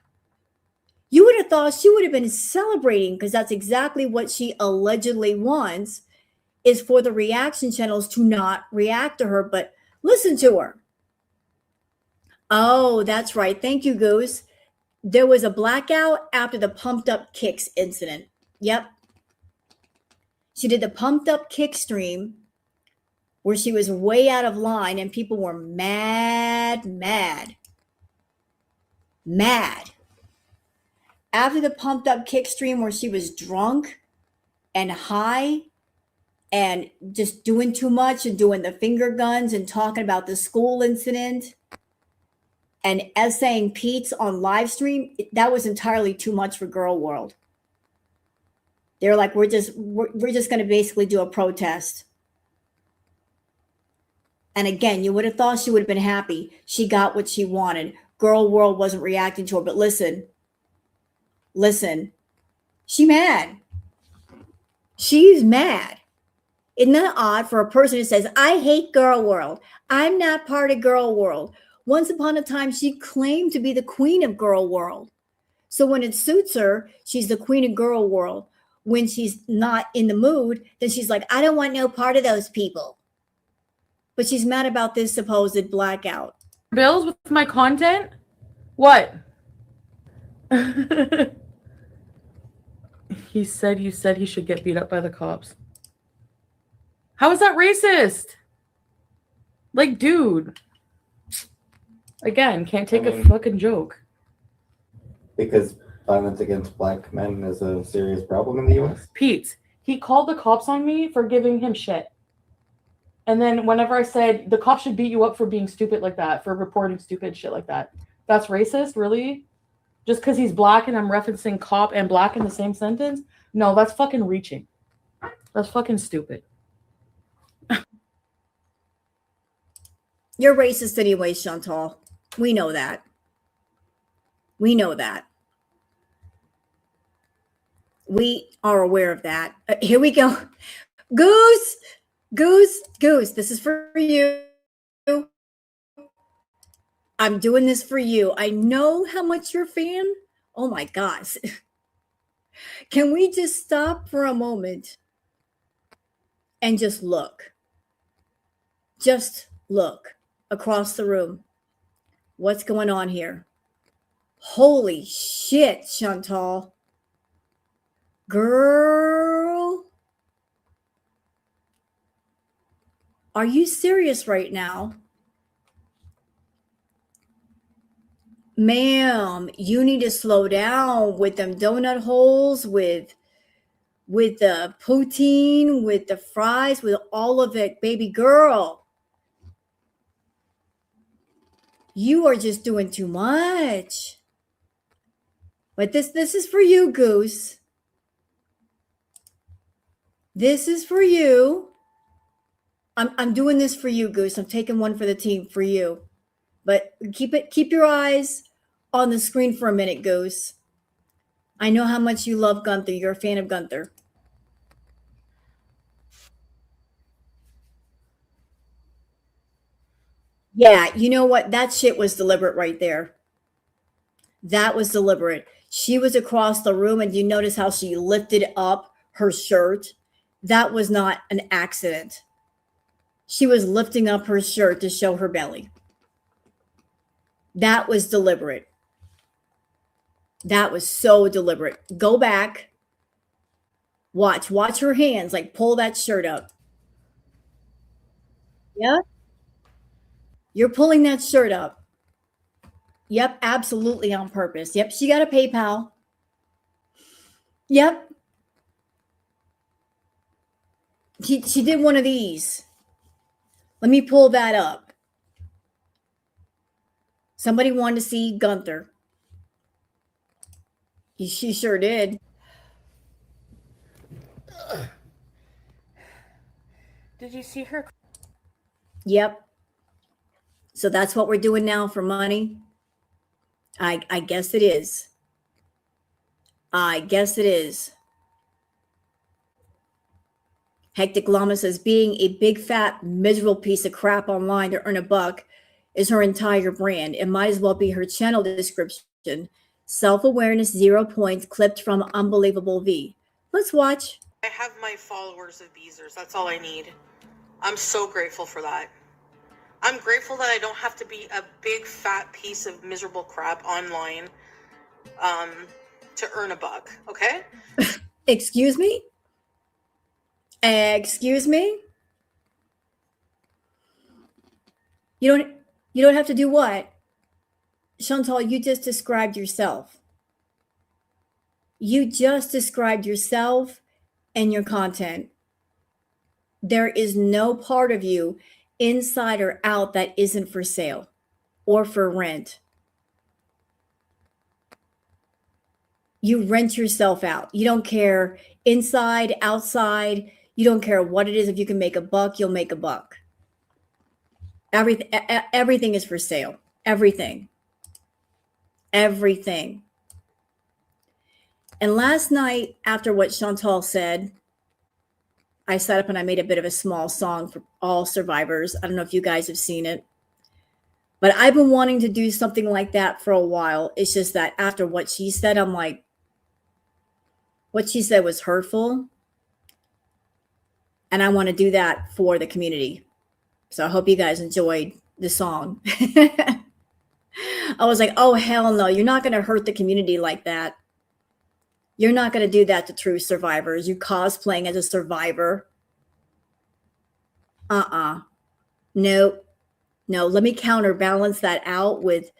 You would have thought she would have been celebrating, because that's exactly what she allegedly wants, is for the reaction channels to not react to her, but listen to her. Oh, that's right. Thank you, Goose. There was a blackout after the pumped up kicks incident. Yep. She did the pumped up kick stream where she was way out of line and people were mad. After the pumped up kick stream where she was drunk and high and just doing too much and doing the finger guns and talking about the school incident and essaying Peeps on live stream, that was entirely too much for Girl World. They're like, we're just going to basically do a protest. And again, you would have thought she would have been happy. She got what she wanted. Girl World wasn't reacting to her, but listen, she mad. She's mad. Isn't that odd for a person who says, I hate Girl World. I'm not part of Girl World. Once upon a time, she claimed to be the queen of Girl World. So when it suits her, she's the queen of Girl World. When she's not in the mood, then she's like, I don't want no part of those people. But she's mad about this supposed blackout. Bills with my content? What? You said he should get beat up by the cops. How is that racist? Like, dude. Again, can't take I a mean- fucking joke. Because violence against black men is a serious problem in the U.S. Pete, he called the cops on me for giving him shit. And then whenever I said the cops should beat you up for being stupid like that, for reporting stupid shit like that, that's racist, really? Just because he's black and I'm referencing cop and black in the same sentence? No, that's fucking reaching. That's fucking stupid. You're racist anyway, Chantal. We know that. We know that. We are aware of that. Here we go. Goose, this is for you. I'm doing this for you. I know how much you're a fan. Oh my gosh. Can we just stop for a moment and just look? Just look across the room. What's going on here? Holy shit, Chantal. Girl. Are you serious right now? Ma'am, you need to slow down with them donut holes, with the poutine, with the fries, with all of it, baby girl. You are just doing too much. But this is for you, Goose. This is for you. I'm doing this for you, Goose. I'm taking one for the team for you. But keep your eyes on the screen for a minute, Goose. I know how much you love Gunther. You're a fan of Gunther. Yeah, you know what? That shit was deliberate right there. That was deliberate. She was across the room, and you notice how she lifted up her shirt? That was not an accident. She was lifting up her shirt to show her belly. That was deliberate. That was so deliberate. Go back. Watch her hands, like pull that shirt up. Yeah. You're pulling that shirt up. Yep, absolutely on purpose. Yep, she got a PayPal. Yep. She did one of these. Let me pull that up. Somebody wanted to see Gunther. She sure did. Did you see her? Yep. So that's what we're doing now for money. I guess it is. I guess it is. Hectic Llama says being a big fat miserable piece of crap online to earn a buck is her entire brand. It might as well be her channel description. Self-awareness, 0 points, clipped from Unbelievable V. Let's watch. I have my followers of Beezers. That's all I need. I'm so grateful for that. I'm grateful that I don't have to be a big fat piece of miserable crap online to earn a buck. Okay? Excuse me? Excuse me? You don't have to do what? Chantal, you just described yourself. You just described yourself and your content. There is no part of you, inside or out, that isn't for sale or for rent. You rent yourself out. You don't care inside, outside. You don't care what it is. If you can make a buck, you'll make a buck. Everything is for sale. Everything. Everything. And last night, after what Chantal said, I sat up and I made a bit of a small song for all survivors. I don't know if you guys have seen it, but I've been wanting to do something like that for a while. It's just that after what she said, I'm like, what she said was hurtful. And I want to do that for the community. So I hope you guys enjoyed the song. I was like, oh, hell no. You're not going to hurt the community like that. You're not going to do that to true survivors. You cosplaying as a survivor. Nope. No, let me counterbalance that out with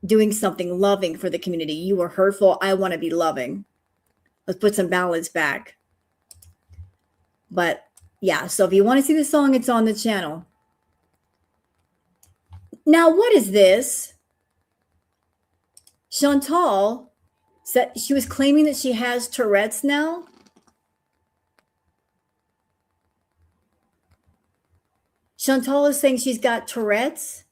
doing something loving for the community. You were hurtful. I want to be loving. Let's put some balance back. But yeah, so if you want to see the song, it's on the channel. Now, what is this? Chantal said she was claiming that she has Tourette's now. Chantal is saying she's got Tourette's.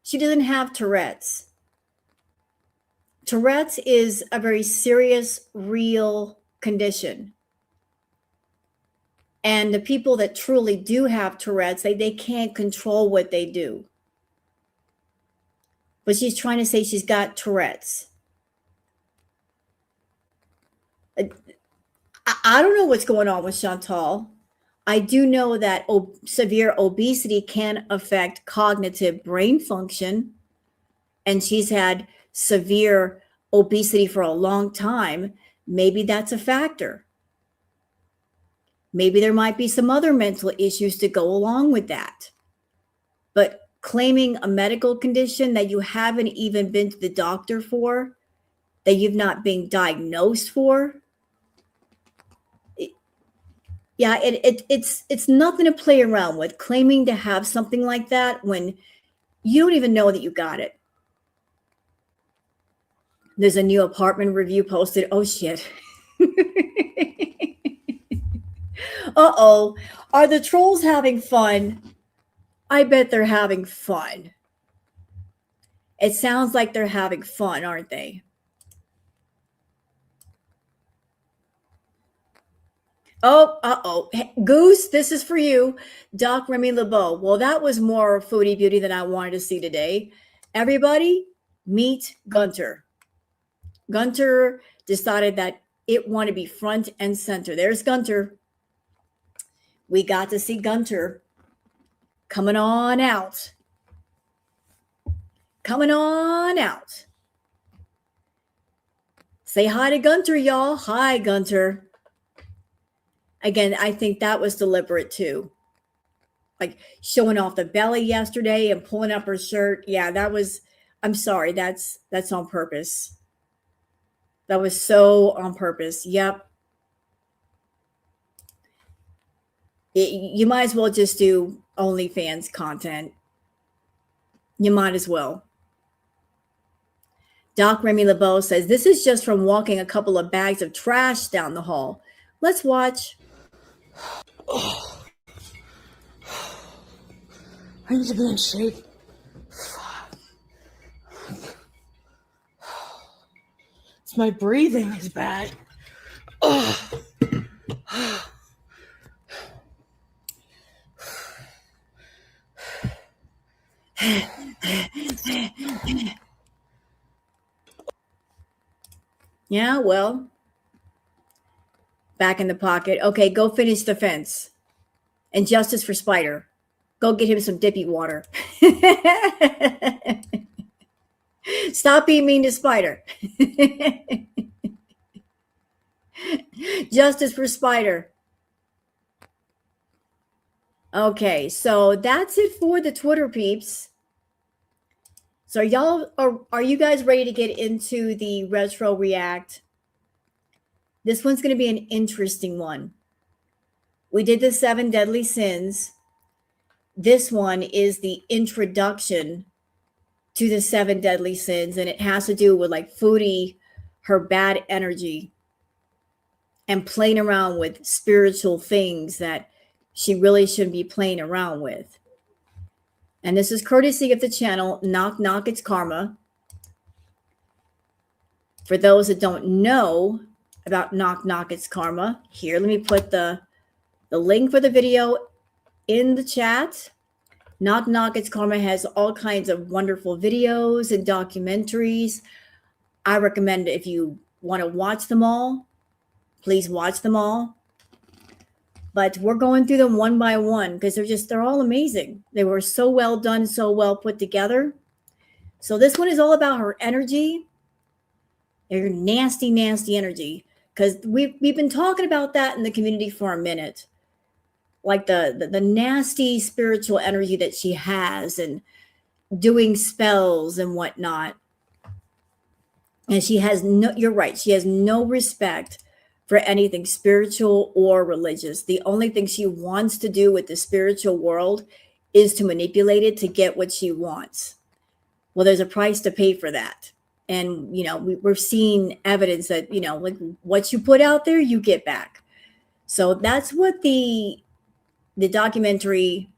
She doesn't have Tourette's. Tourette's is a very serious, real condition. And the people that truly do have Tourette's, they can't control what they do. But she's trying to say she's got Tourette's. I don't know what's going on with Chantal. I do know that severe obesity can affect cognitive brain function. And she's had severe obesity for a long time. Maybe that's a factor. Maybe there might be some other mental issues to go along with that. But claiming a medical condition that you haven't even been to the doctor for, that you've not been diagnosed for, it's nothing to play around with. Claiming to have something like that when you don't even know that you got it. There's a new apartment review posted. Oh shit. Uh-oh. Are the trolls having fun? I bet they're having fun. It sounds like they're having fun, aren't they? Oh, uh-oh. Hey, Goose, this is for you. Doc Remy LeBeau. Well, that was more foodie beauty than I wanted to see today. Everybody, meet Gunter. Gunter decided that it wanted to be front and center. There's Gunter. We got to see Gunter coming on out. Coming on out. Say hi to Gunter, y'all. Hi, Gunter. Again, I think that was deliberate too. Like showing off the belly yesterday and pulling up her shirt. Yeah, that was, I'm sorry, that's on purpose. That was so on purpose. Yep. You might as well just do OnlyFans content. You might as well. Doc Remy LeBeau says, this is just from walking a couple of bags of trash down the hall. Let's watch. Oh. I need to be in shape. It's my breathing is bad. Oh. Yeah, well, back in the pocket. Okay, go finish the fence. And justice for Spider. Go get him some dippy water. Stop being mean to Spider. Justice for Spider. Okay, so that's it for the Twitter peeps. So y'all, are you guys ready to get into the retro react? This one's going to be an interesting one. We did the 7 deadly sins. This one is the introduction to the 7 deadly sins, and it has to do with like Foodie, her bad energy, and playing around with spiritual things that she really shouldn't be playing around with. And this is courtesy of the channel Knock Knock It's Karma. For those that don't know about Knock Knock It's Karma, here, let me put the link for the video in the chat. Knock Knock It's Karma has all kinds of wonderful videos and documentaries. I recommend if you want to watch them all, please watch them all. But we're going through them one by one because they're all amazing. They were so well done, so well put together. So this one is all about her energy, her nasty, nasty energy. Because we've been talking about that in the community for a minute. like the nasty spiritual energy that she has, and doing spells and whatnot. And she has no, you're right, she has no respect for anything spiritual or religious. The only thing she wants to do with the spiritual world is to manipulate it to get what she wants. Well, there's a price to pay for that. And, we're seeing evidence that, like what you put out there, you get back. So that's what the documentary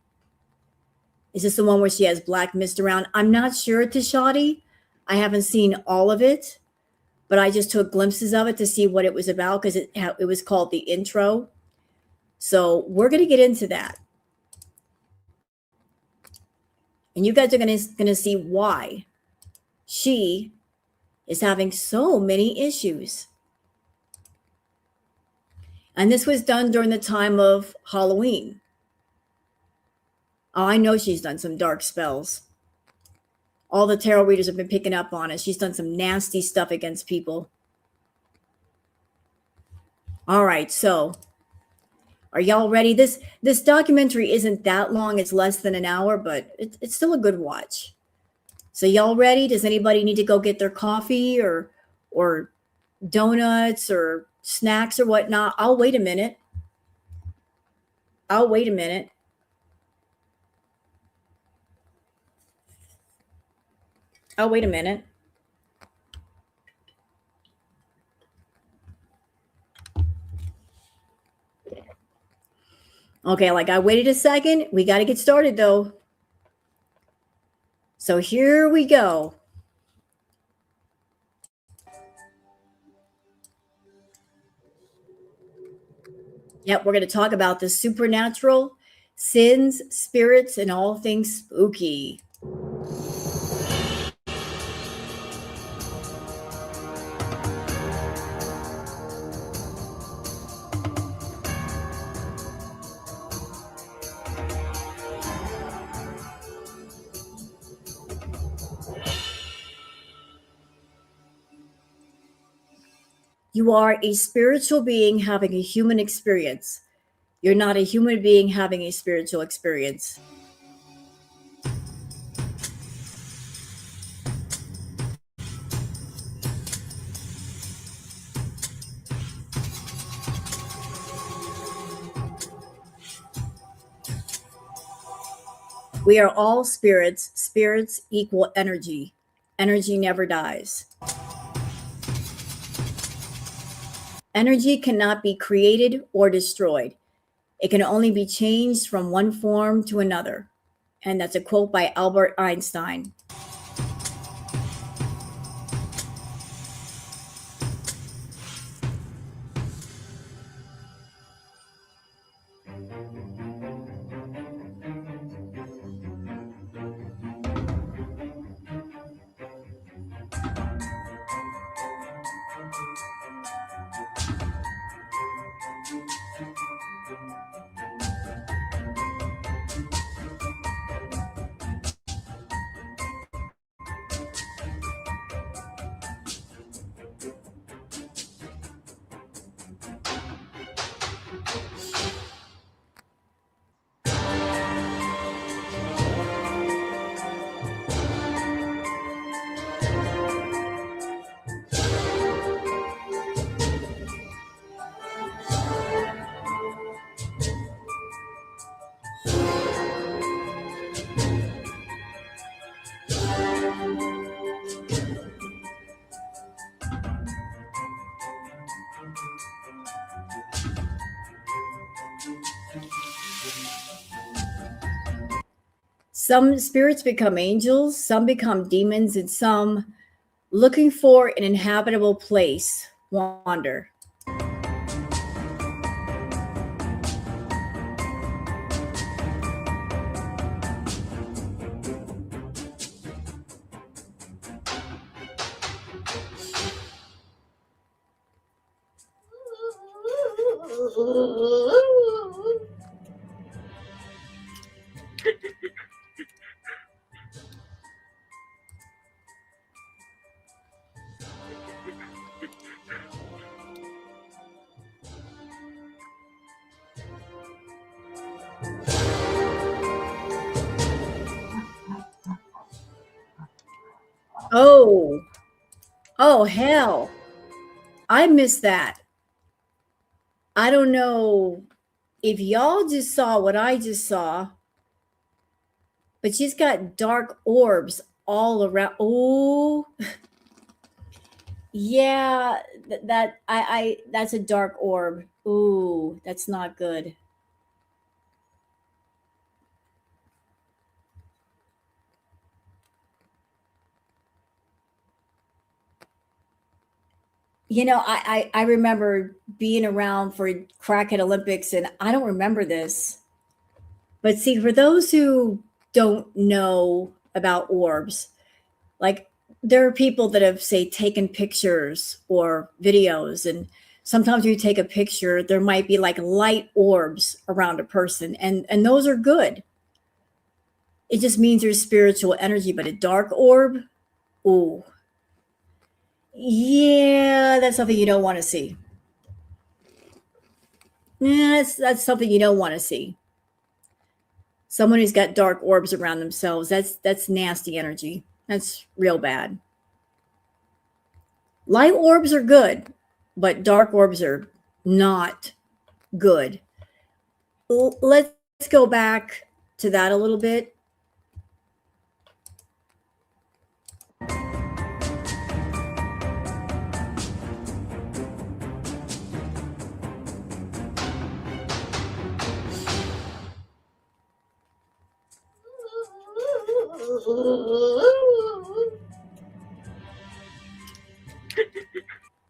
is. This the one where she has black mist around? I'm not sure, Tashadi. I haven't seen all of it, but I just took glimpses of it to see what it was about, because it was called the intro. So we're going to get into that. And you guys are going to see why she is having so many issues. And this was done during the time of Halloween. Oh, I know she's done some dark spells. All the tarot readers have been picking up on it. She's done some nasty stuff against people. All right, so are y'all ready? This documentary isn't that long. It's less than an hour, but it's still a good watch. So y'all ready? Does anybody need to go get their coffee or donuts or snacks or whatnot? I'll wait a minute. Okay, like I waited a second. We got to get started though. So here we go. Yep, we're going to talk about the supernatural, sins, spirits, and all things spooky. You are a spiritual being having a human experience. You're not a human being having a spiritual experience. We are all spirits. Spirits equal energy. Energy never dies. Energy cannot be created or destroyed. It can only be changed from one form to another. And that's a quote by Albert Einstein. Some spirits become angels, some become demons, and some, looking for an inhabitable place, wander. Oh, oh, hell. I missed that. I don't know if y'all just saw what I just saw, but she's got dark orbs all around. Oh, yeah, that's a dark orb. Ooh, that's not good. You know, I remember being around for Crackhead Olympics, and I don't remember this. But see, for those who don't know about orbs, like there are people that have, say, taken pictures or videos, and sometimes you take a picture, there might be like light orbs around a person, and those are good. It just means there's spiritual energy, but a dark orb, ooh, yeah, that's something you don't want to see. Yeah, that's something you don't want to see. Someone who's got dark orbs around themselves, that's nasty energy. That's real bad. Light orbs are good, but dark orbs are not good. Let's go back to that a little bit.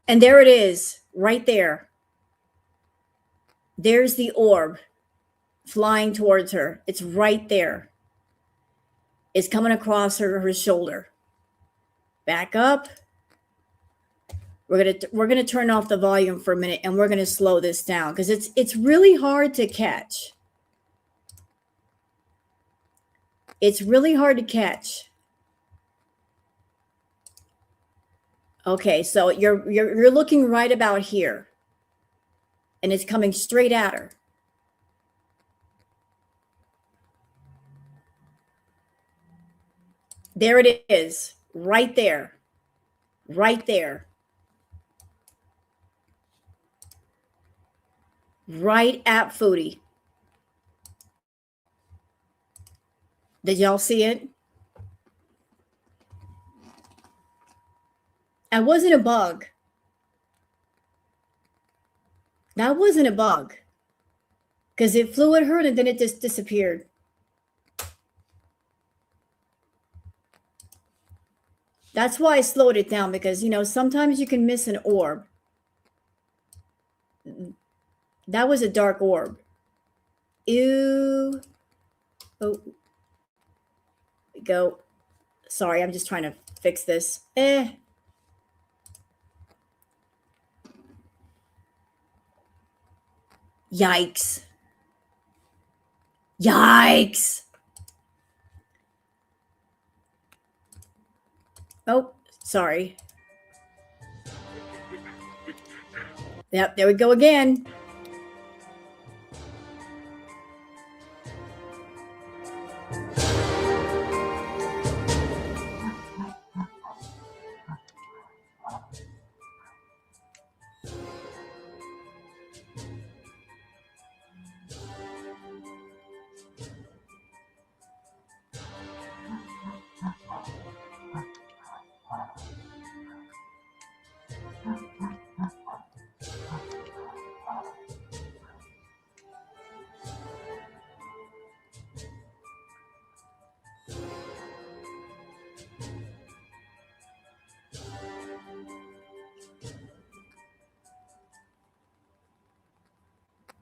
And there it is, right there. There's the orb flying towards her. It's right there. It's coming across her shoulder. Back up. We're gonna turn off the volume for a minute, and we're gonna slow this down because it's really hard to catch. It's really hard to catch. Okay, so you're looking right about here, and it's coming straight at her. There it is, right there, right there, right at Foodie. Did y'all see it? That wasn't a bug. That wasn't a bug. Because it flew at her and then it just disappeared. That's why I slowed it down, because, you know, sometimes you can miss an orb. That was a dark orb. Ew. Oh. Go. Sorry, I'm just trying to fix this. Yikes. Yikes. Oh, sorry. Yep, there we go again.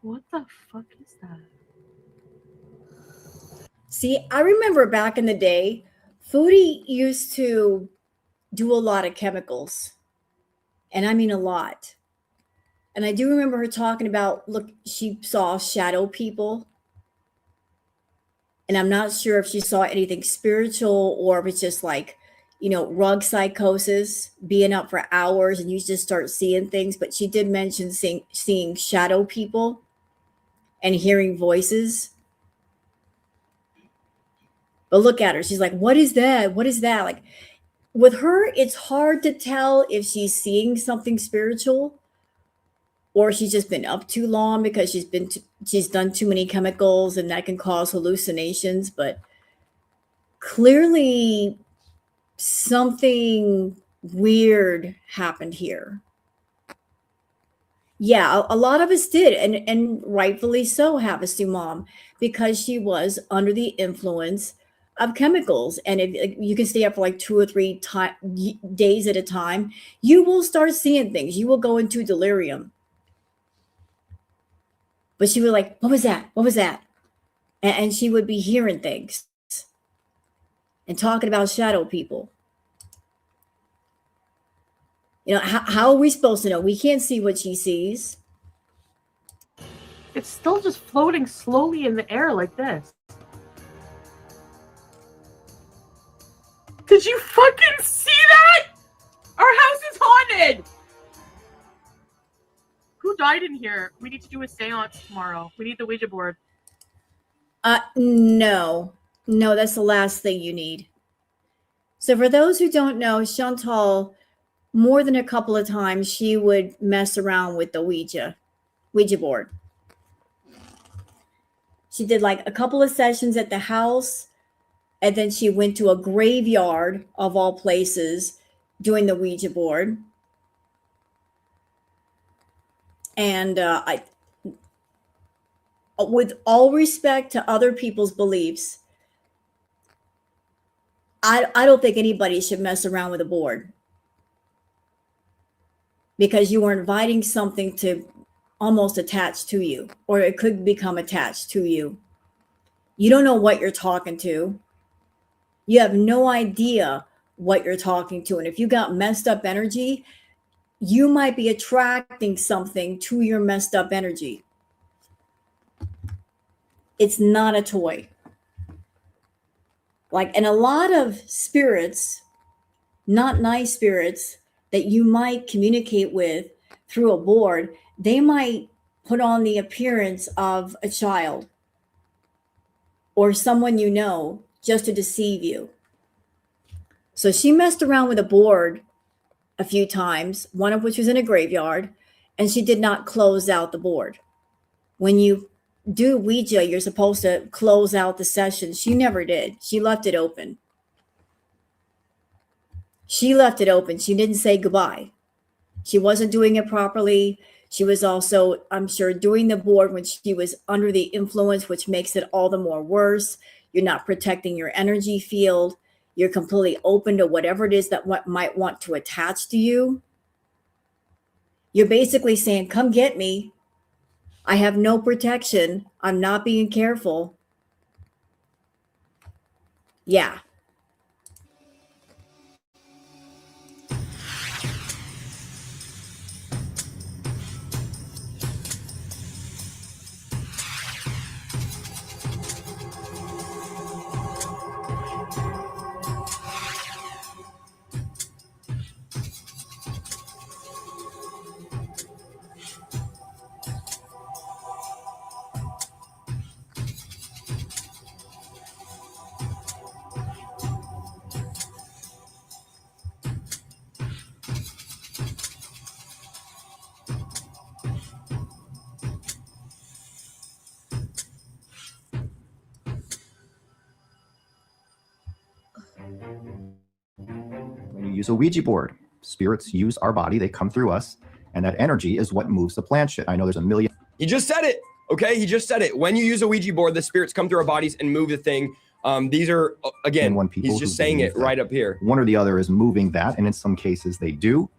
What the fuck is that? See, I remember back in the day, Foodie used to do a lot of chemicals. And I mean a lot. And I do remember her talking about, look, she saw shadow people. And I'm not sure if she saw anything spiritual or if it's just like, you know, rug psychosis, being up for hours and you just start seeing things. But she did mention seeing shadow people and hearing voices. But look at her. She's like, what is that? What is that? Like with her, it's hard to tell if she's seeing something spiritual or she's just been up too long because she's done too many chemicals and that can cause hallucinations. But clearly something weird happened here. Yeah, a lot of us did, and rightfully so, have a Sue Mom, because she was under the influence of chemicals. And if you can stay up for like 2 or 3 days at a time, you will start seeing things. You will go into delirium. But she was like, "What was that? What was that?" And she would be hearing things and talking about shadow people. You know, how are we supposed to know? We can't see what she sees. It's still just floating slowly in the air like this. Did you fucking see that? Our house is haunted! Who died in here? We need to do a seance tomorrow. We need the Ouija board. No, that's the last thing you need. So for those who don't know, Chantal, more than a couple of times, she would mess around with the Ouija board. She did like a couple of sessions at the house, and then she went to a graveyard of all places doing the Ouija board. And I, with all respect to other people's beliefs, I don't think anybody should mess around with a board, because you are inviting something to almost attach to you, or it could become attached to you. You don't know what you're talking to. You have no idea what you're talking to. And if you got messed up energy, you might be attracting something to your messed up energy. It's not a toy. Like, and a lot of spirits, not nice spirits, that you might communicate with through a board, they might put on the appearance of a child or someone you know just to deceive you. So she messed around with a board a few times, one of which was in a graveyard, and she did not close out the board. When you do Ouija, you're supposed to close out the session. She never did. She left it open. She left it open. She didn't say goodbye. She wasn't doing it properly. She was also, I'm sure, doing the board when she was under the influence, which makes it all the more worse. You're not protecting your energy field. You're completely open to whatever it is that what might want to attach to you. You're basically saying, come get me. I have no protection. I'm not being careful. Yeah. When you use a Ouija board, spirits use our body, they come through us, and that energy is what moves the planchette. I know there's a million. He just said it. Okay, he just said it. When you use a Ouija board, the spirits come through our bodies and move the thing. These are, again, he's just saying it right up here. One or the other is moving that, and in some cases they do,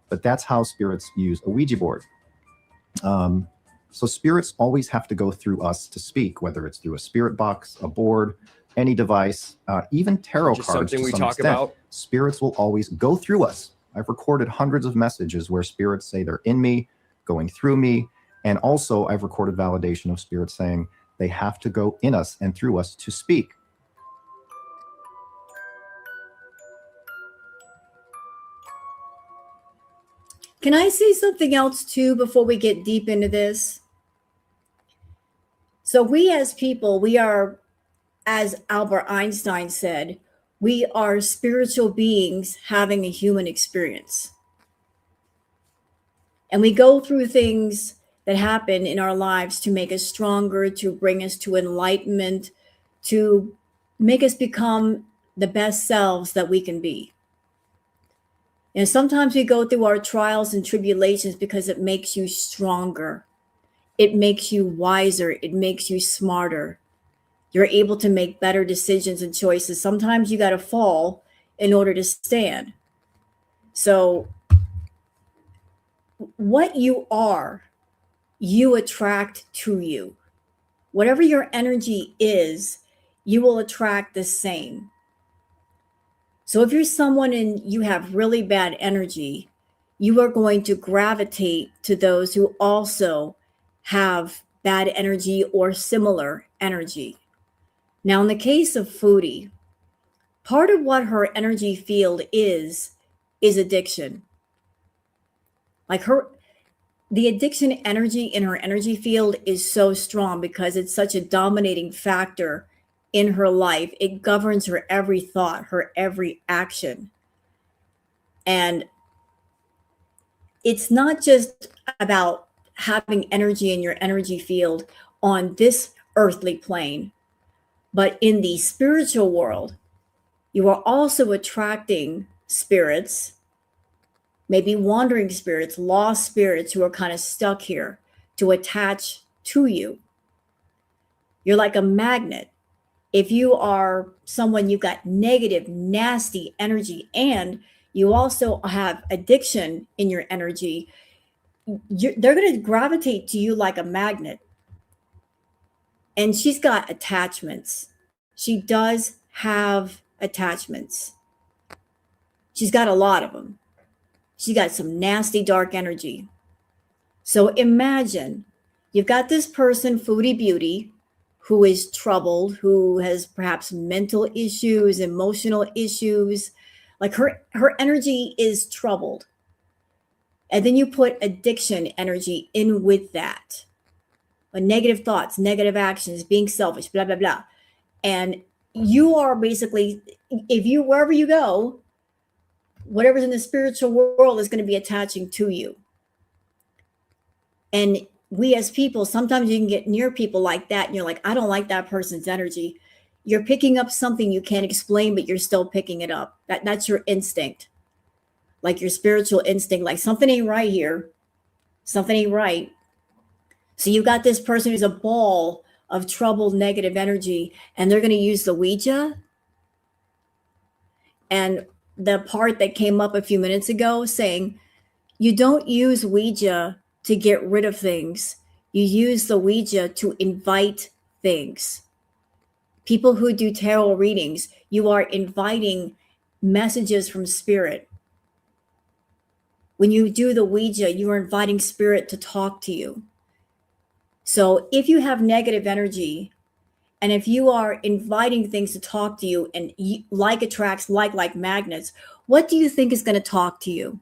but that's how spirits use a Ouija board. So spirits always have to go through us to speak, whether it's through a spirit box, a board, any device, even tarot Just cards. something we to some talk extent. about. Spirits will always go through us. I've recorded hundreds of messages where spirits say they're in me, going through me. And also I've recorded validation of spirits saying they have to go in us and through us to speak. Can I say something else too before we get deep into this? So we as people, we are as Albert Einstein said, we are spiritual beings having a human experience. And we go through things that happen in our lives to make us stronger, to bring us to enlightenment, to make us become the best selves that we can be. And sometimes we go through our trials and tribulations because it makes you stronger. It makes you wiser. It makes you smarter. You're able to make better decisions and choices. Sometimes you got to fall in order to stand. So what you are, you attract to you. Whatever your energy is, you will attract the same. So if you're someone and you have really bad energy, you are going to gravitate to those who also have bad energy or similar energy. Now, in the case of Foodie, part of what her energy field is addiction. Like the addiction energy in her energy field is so strong because it's such a dominating factor in her life. It governs her every thought, her every action. And it's not just about having energy in your energy field on this earthly plane, but in the spiritual world, you are also attracting spirits, maybe wandering spirits, lost spirits who are kind of stuck here to attach to you. You're like a magnet. If you are someone, you've got negative, nasty energy, and you also have addiction in your energy, they're going to gravitate to you like a magnet. And she's got attachments. She does have attachments. She's got a lot of them. She's got some nasty, dark energy. So imagine you've got this person, Foodie Beauty, who is troubled, who has perhaps mental issues, emotional issues. Like her energy is troubled. And then you put addiction energy in with that. Negative thoughts, negative actions, being selfish, blah, blah, blah. And you are basically, wherever you go, whatever's in the spiritual world is going to be attaching to you. And we as people, sometimes you can get near people like that and you're like, I don't like that person's energy. You're picking up something you can't explain, but you're still picking it up. That's your instinct, like your spiritual instinct, like something ain't right here. Something ain't right. So you've got this person who's a ball of troubled negative energy, and they're going to use the Ouija. And the part that came up a few minutes ago saying, you don't use Ouija to get rid of things. You use the Ouija to invite things. People who do tarot readings, you are inviting messages from spirit. When you do the Ouija, you are inviting spirit to talk to you. So if you have negative energy, and if you are inviting things to talk to you, and like attracts like magnets, what do you think is going to talk to you?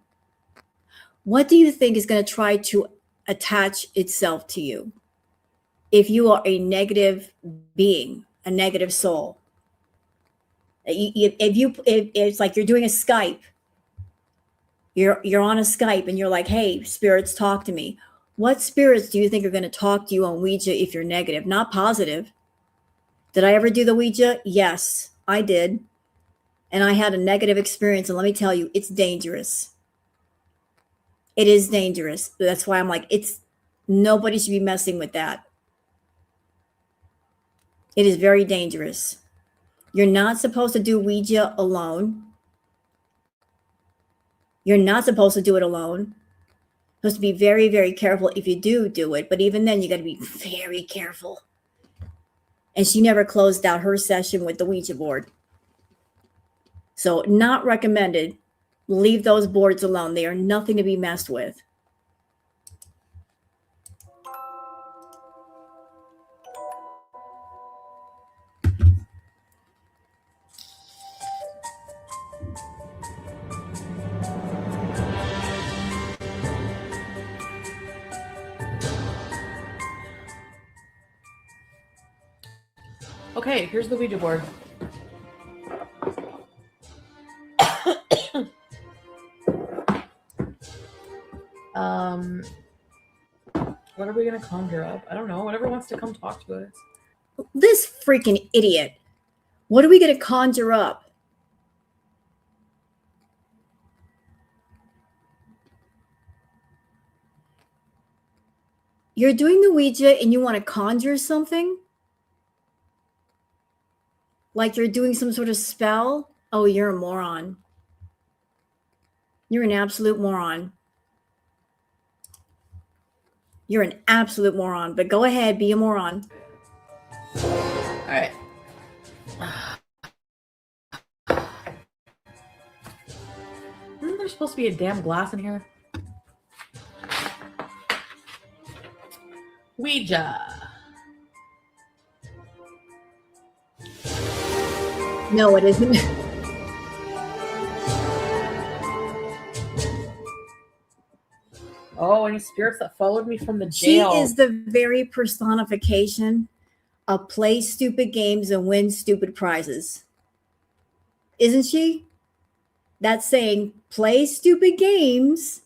What do you think is going to try to attach itself to you? If you are a negative being, a negative soul, if it's like you're doing a Skype, you're on a Skype and you're like, hey, spirits, talk to me. What spirits do you think are going to talk to you on Ouija if you're negative, not positive? Did I ever do the Ouija? Yes, I did. And I had a negative experience. And let me tell you, it's dangerous. It is dangerous. That's why I'm like, nobody should be messing with that. It is very dangerous. You're not supposed to do Ouija alone. You're not supposed to do it alone. You're supposed to be very, very careful if you do it. But even then, you got to be very careful. And she never closed out her session with the Ouija board. So not recommended. Leave those boards alone. They are nothing to be messed with. Okay, here's the Ouija board. What are we gonna conjure up? I don't know. Whatever wants to come talk to us. This freaking idiot. What are we going to conjure up? You're doing the Ouija and you want to conjure something? Like you're doing some sort of spell? Oh, you're a moron. You're an absolute moron. You're an absolute moron, but go ahead, be a moron. All right. Isn't there supposed to be a damn glass in here? Ouija. No, it isn't. Oh, any spirits that followed me from the jail. She is the very personification of play stupid games and win stupid prizes. Isn't she? That's saying play stupid games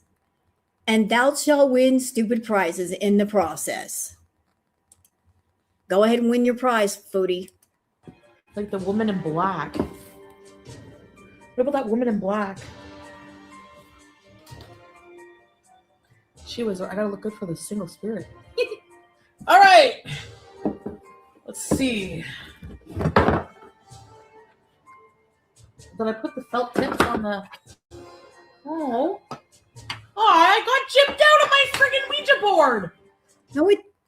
and thou shalt win stupid prizes in the process. Go ahead and win your prize, Foodie. Like the woman in black. What about that woman in black? She was, I gotta look good for the single spirit. All right. Let's see. Did I put the felt tips on the... Oh, I got chipped out of my friggin' Ouija board.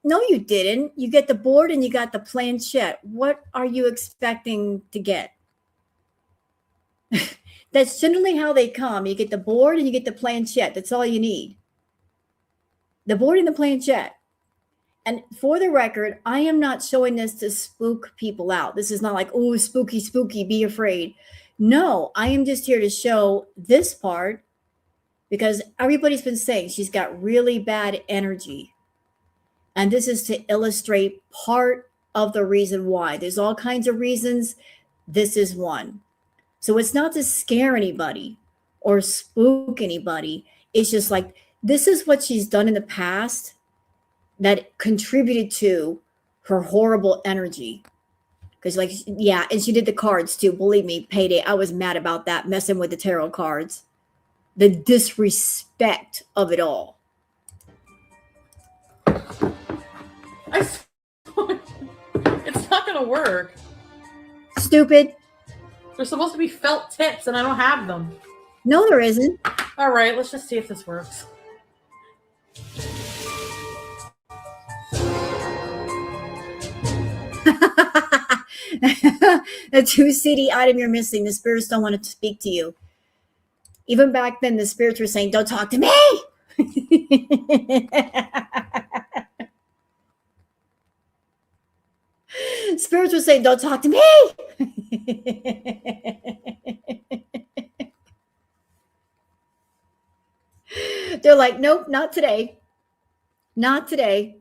No, you didn't. You get the board and you got the planchette. What are you expecting to get? That's generally how they come. You get the board and you get the planchette. That's all you need. The board and the planchette. And for the record, I am not showing this to spook people out. This is not like, oh, spooky, spooky, be afraid. No, I am just here to show this part because everybody's been saying she's got really bad energy. And this is to illustrate part of the reason why. There's all kinds of reasons. This is one. So it's not to scare anybody or spook anybody. It's just like, this is what she's done in the past that contributed to her horrible energy. Because like, yeah, and she did the cards too. Believe me, payday. I was mad about that, messing with the tarot cards. The disrespect of it all. It's not gonna work. Stupid. There's supposed to be felt tips and I don't have them. No, there isn't. All right, let's just see if this works. The 2 CD item you're missing. The spirits don't want to speak to you. Even back then, the spirits were saying, don't talk to me. Spirits were saying, don't talk to me. They're like, nope, not today. Not today.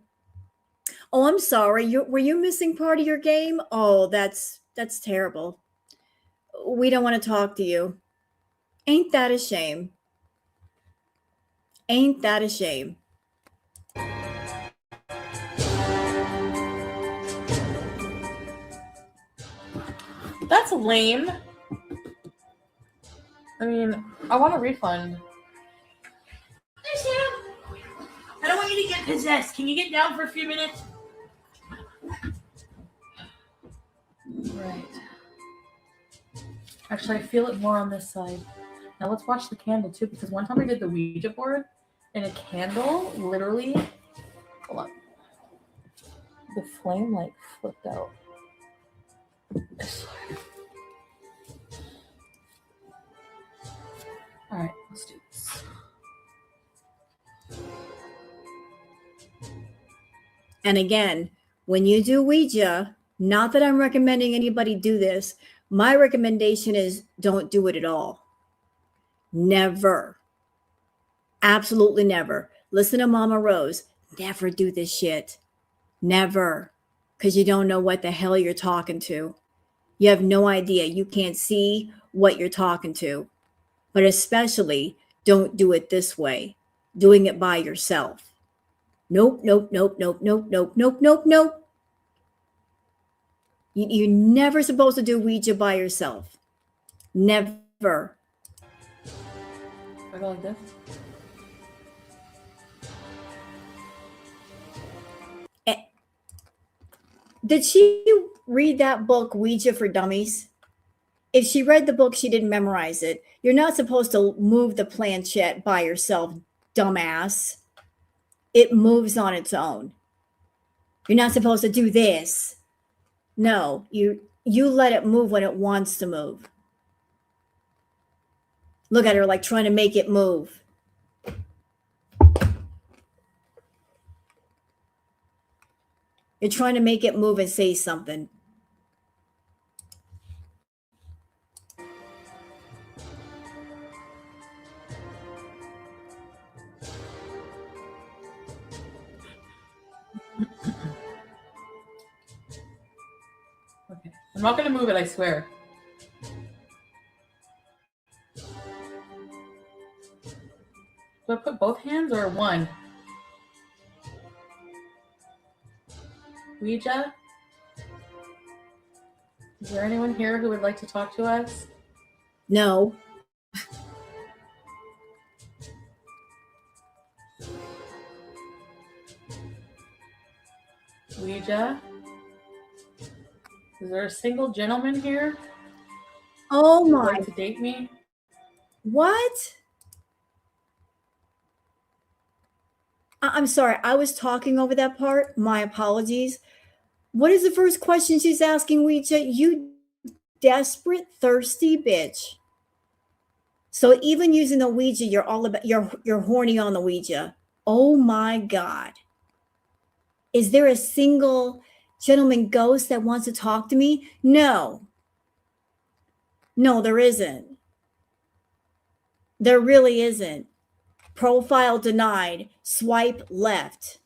Oh, I'm sorry. Were you missing part of your game? Oh, that's terrible. We don't want to talk to you. Ain't that a shame? Ain't that a shame? That's lame. I mean, I want a refund. Hey, Sam. I don't want you to get possessed. Can you get down for a few minutes? Right. Actually, I feel it more on this side. Now let's watch the candle too, because one time I did the Ouija board and a candle literally, hold on, the flame like flipped out. This way. All right, let's do this. And again, when you do Ouija, not that I'm recommending anybody do this, my recommendation is don't do it at all. Never. Absolutely never. Listen to Mama Rose. Never do this shit. Never. because you don't know what the hell you're talking to. You have no idea. You can't see what you're talking to. But especially don't do it this way, doing it by yourself. Nope, nope, nope, nope, nope, nope, nope, nope, nope. You're never supposed to do Ouija by yourself. Never. I go like this. Did she read that book, Ouija for Dummies? If she read the book, she didn't memorize it. You're not supposed to move the planchette by yourself, dumbass. It moves on its own. You're not supposed to do this. No, you let it move when it wants to move. Look at her like trying to make it move. You're trying to make it move and say something. Okay. I'm not gonna move it, I swear. Do I put both hands or one? Ouija? Is there anyone here who would like to talk to us? No. Ouija? Is there a single gentleman here Oh who would my. like to date me? What? I'm sorry. I was talking over that part. My apologies. What is the first question she's asking, Ouija? You desperate, thirsty bitch. So even using the Ouija, you're all about you're horny on the Ouija. Oh my God. Is there a single gentleman ghost that wants to talk to me? No. No, there isn't. There really isn't. Profile denied. Swipe left.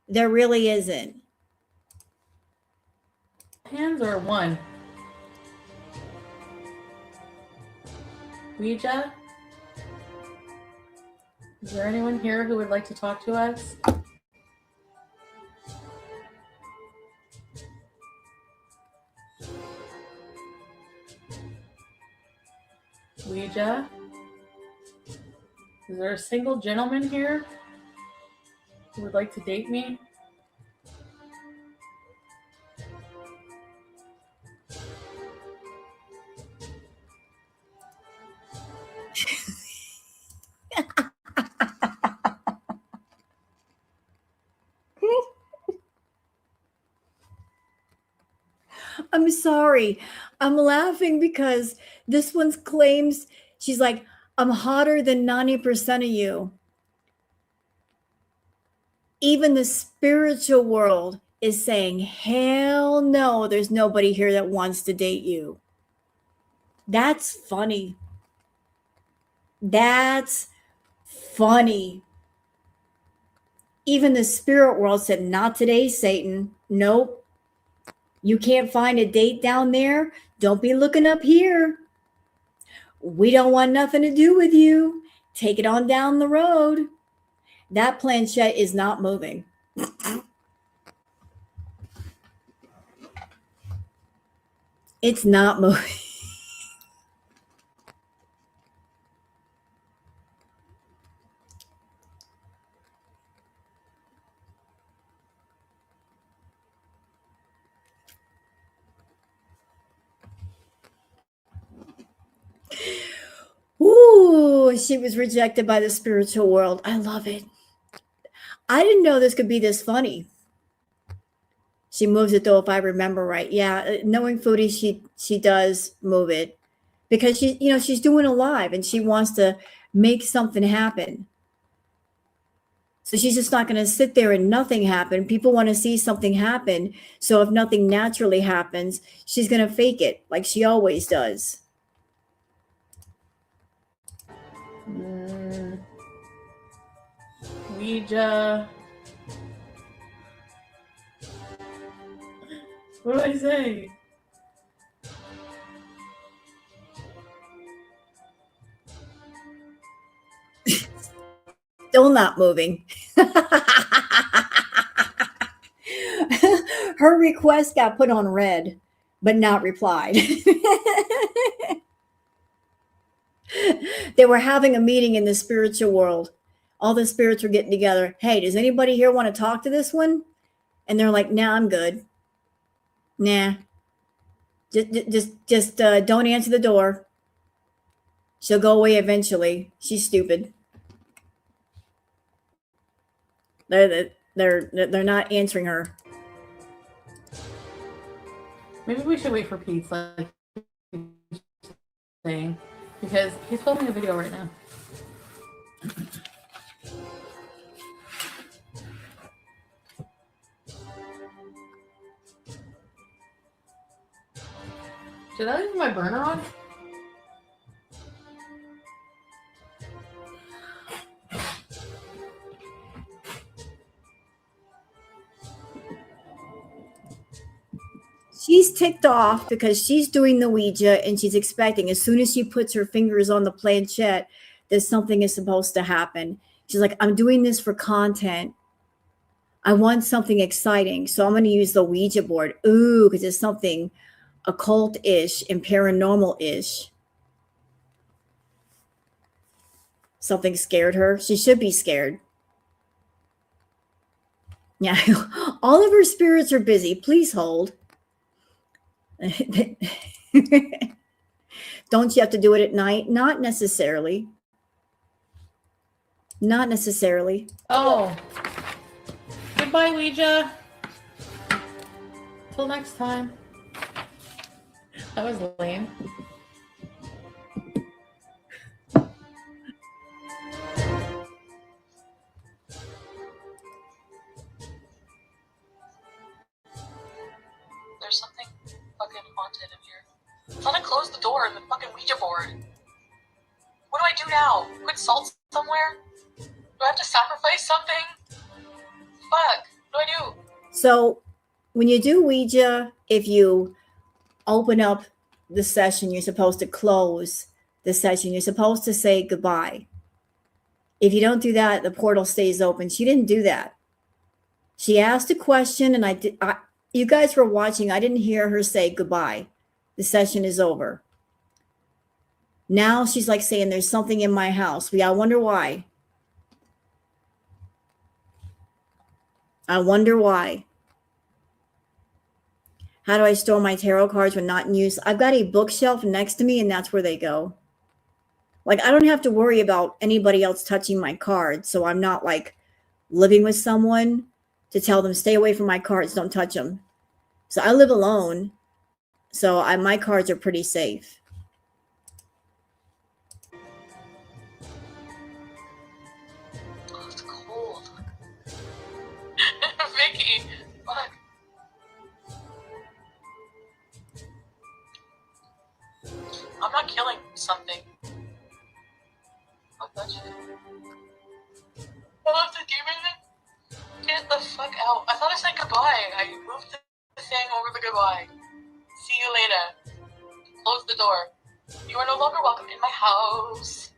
There really isn't. Hands or one? Ouija? Is there anyone here who would like to talk to us? Ouija? Is there a single gentleman here who would like to date me? I'm sorry. I'm laughing because this one claims she's like, I'm hotter than 90% of you. Even the spiritual world is saying, hell no, there's nobody here that wants to date you. That's funny. That's funny. Even the spirit world said, not today, Satan. Nope. You can't find a date down there. Don't be looking up here. We don't want nothing to do with you. Take it on down the road. That planchette is not moving. It's not moving. Ooh, she was rejected by the spiritual world. I love it. I didn't know this could be this funny. She moves it though, if I remember right. Yeah, knowing Foodie, she does move it because she's doing a live and she wants to make something happen. So she's just not going to sit there and nothing happen. People want to see something happen. So if nothing naturally happens, she's going to fake it like she always does. Ouija. What did I say? Still not moving. Her request got put on red, but not replied. They were having a meeting in the spiritual world. All the spirits were getting together. Hey, does anybody here want to talk to this one? And they're like, nah, I'm good. Nah. Just don't answer the door. She'll go away eventually. She's stupid. They're not answering her. Maybe we should wait for Pete's like thing because he's filming a video right now. Should I leave my burner on? She's ticked off because she's doing the Ouija and she's expecting as soon as she puts her fingers on the planchette that something is supposed to happen. She's like, I'm doing this for content. I want something exciting. So I'm going to use the Ouija board. Ooh, because it's something occult-ish and paranormal-ish. Something scared her. She should be scared. Yeah, all of her spirits are busy. Please hold. Don't you have to do it at night? Not necessarily. Not necessarily. Oh. Goodbye, Ouija. Till next time. That was lame. There's something fucking haunted in here. I thought I closed the door and the fucking Ouija board. What do I do now? Put salt somewhere? Do I have to sacrifice something? Fuck. What do I do? So when you do Ouija, if you open up the session, you're supposed to close the session. You're supposed to say goodbye. If you don't do that, the portal stays open. She didn't do that. She asked a question and you guys were watching. I didn't hear her say goodbye. The session is over. Now she's like saying there's something in my house. I wonder why. I wonder why. How do I store my tarot cards when not in use? I've got a bookshelf next to me and that's where they go. Like, I don't have to worry about anybody else touching my cards. So I'm not like living with someone to tell them, stay away from my cards, don't touch them. So I live alone. So my cards are pretty safe. Oh, it's cold. Vicky, fuck. I'm not killing something. Fuck that shit. Oh, the demon? Get the fuck out. I thought I said goodbye. I moved the thing over the goodbye. See you later. Close the door. You are no longer welcome in my house.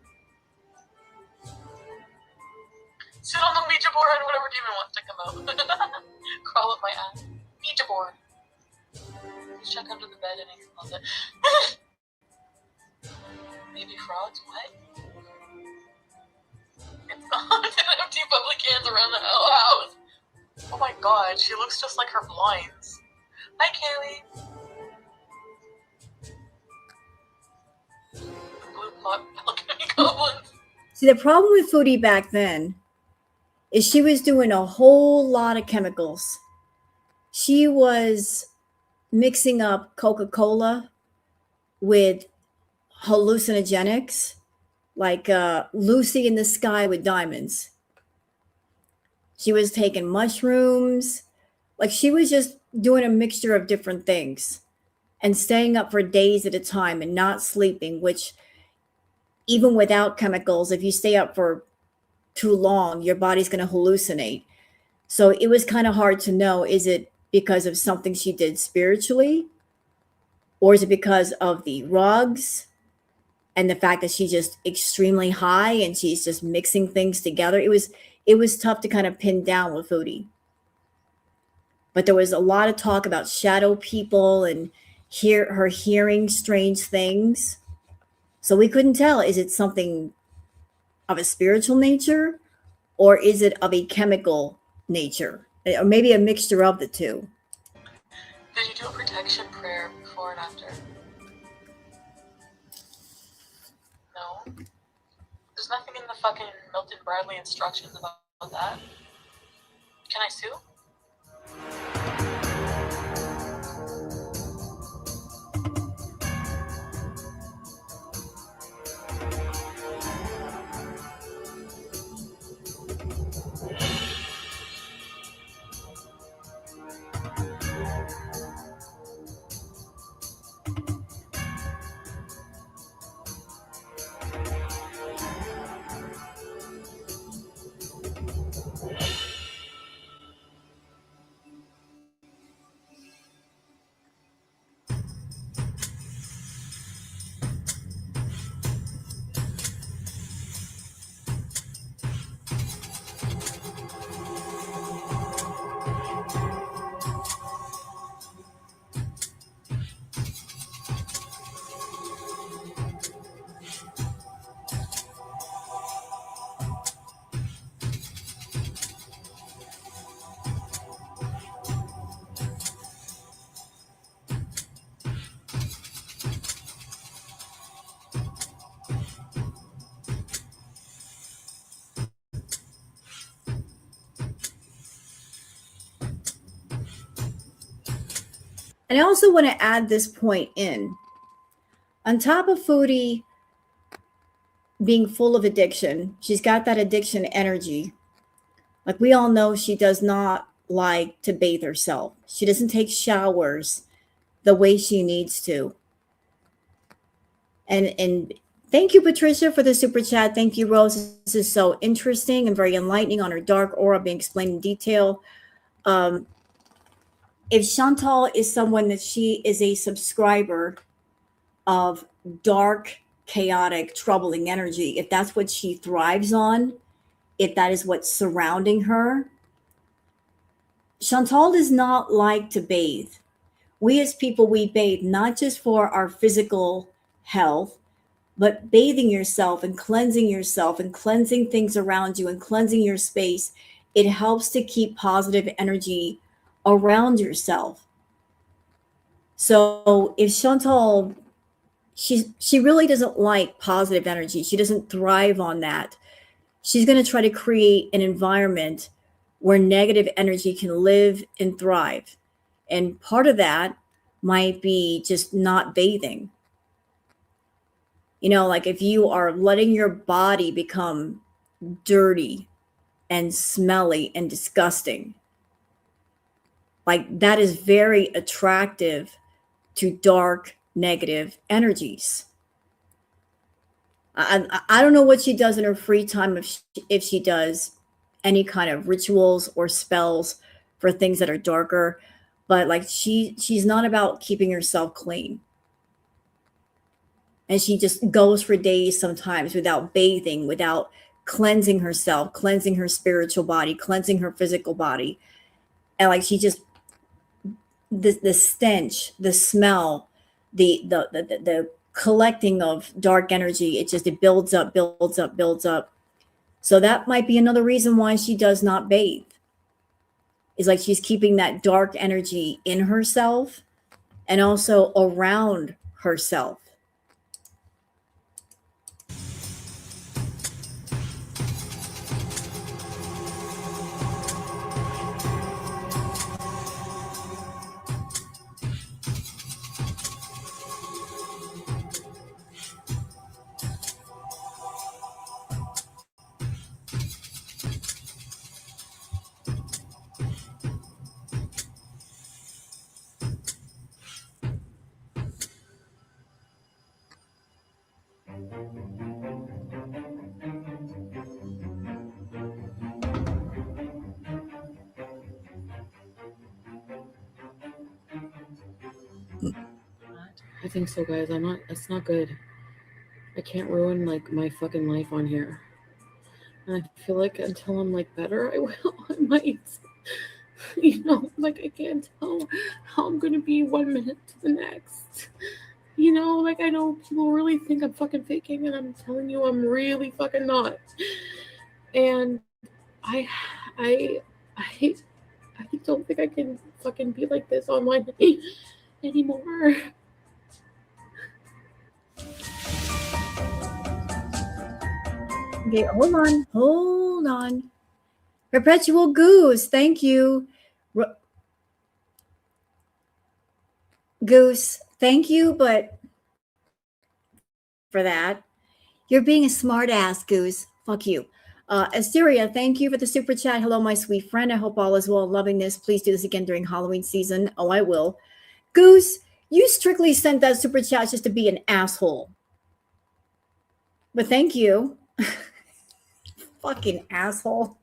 Sit on the Ouija board and whatever demon wants to come out. Crawl up my ass. Ouija board. Please check under the bed and expose it. Maybe frogs? What? It's haunted empty public cans around the house. Oh my god, she looks just like her blinds. Hi, Kaylee. Blue pot balcony goblins. See, the problem with Foodie back then is she was doing a whole lot of chemicals. She was mixing up Coca-Cola with hallucinogenics, like Lucy in the Sky with Diamonds. She was taking mushrooms. Like, she was just doing a mixture of different things and staying up for days at a time and not sleeping, which even without chemicals, if you stay up for too long, your body's going to hallucinate. So it was kind of hard to know, is it because of something she did spiritually? Or is it because of the rugs and the fact that she's just extremely high and she's just mixing things together? It was tough to kind of pin down with Foodie. But there was a lot of talk about shadow people and her hearing strange things. So we couldn't tell, is it something of a spiritual nature or is it of a chemical nature? Or maybe a mixture of the two. Did you do a protection prayer before and after? No? There's nothing in the fucking Milton Bradley instructions about that. Can I sue? And I also want to add this point in. On top of Foodie being full of addiction, she's got that addiction energy. Like we all know, she does not like to bathe herself. She doesn't take showers the way she needs to. And thank you, Patricia, for the super chat. Thank you, Rose. This is so interesting and very enlightening on her dark aura being explained in detail. If Chantal is someone that she is a subscriber of dark, chaotic, troubling energy, if that's what she thrives on, if that is what's surrounding her, Chantal does not like to bathe. We as people, we bathe not just for our physical health, but bathing yourself and cleansing things around you and cleansing your space. It helps to keep positive energy around yourself. So if Chantal, she really doesn't like positive energy, she doesn't thrive on that, she's going to try to create an environment where negative energy can live and thrive. And part of that might be just not bathing. You know, like if you are letting your body become dirty and smelly and disgusting, like that is very attractive to dark, negative energies. I don't know what she does in her free time, if she does any kind of rituals or spells for things that are darker, but like she's not about keeping herself clean. And she just goes for days sometimes without bathing, without cleansing herself, cleansing her spiritual body, cleansing her physical body. And like she just, the stench, the smell, the collecting of dark energy, it builds up. So that might be another reason why she does not bathe. It's like she's keeping that dark energy in herself and also around herself. I think so, guys. It's not good. I can't ruin like my fucking life on here. And I feel like until I'm like better, I will. I might. You know, like I can't tell how I'm gonna be 1 minute to the next. You know, like I know people really think I'm fucking faking, and I'm telling you, I'm really fucking not. And I don't think I can fucking be like this online anymore. Okay, hold on. Perpetual Goose, thank you. Goose, thank you, but for that, you're being a smart ass, Goose. Fuck you. Asteria, thank you for the super chat. Hello, my sweet friend. I hope all is well. Loving this. Please do this again during Halloween season. Oh, I will. Goose, you strictly sent that super chat just to be an asshole. But thank you. Fucking asshole.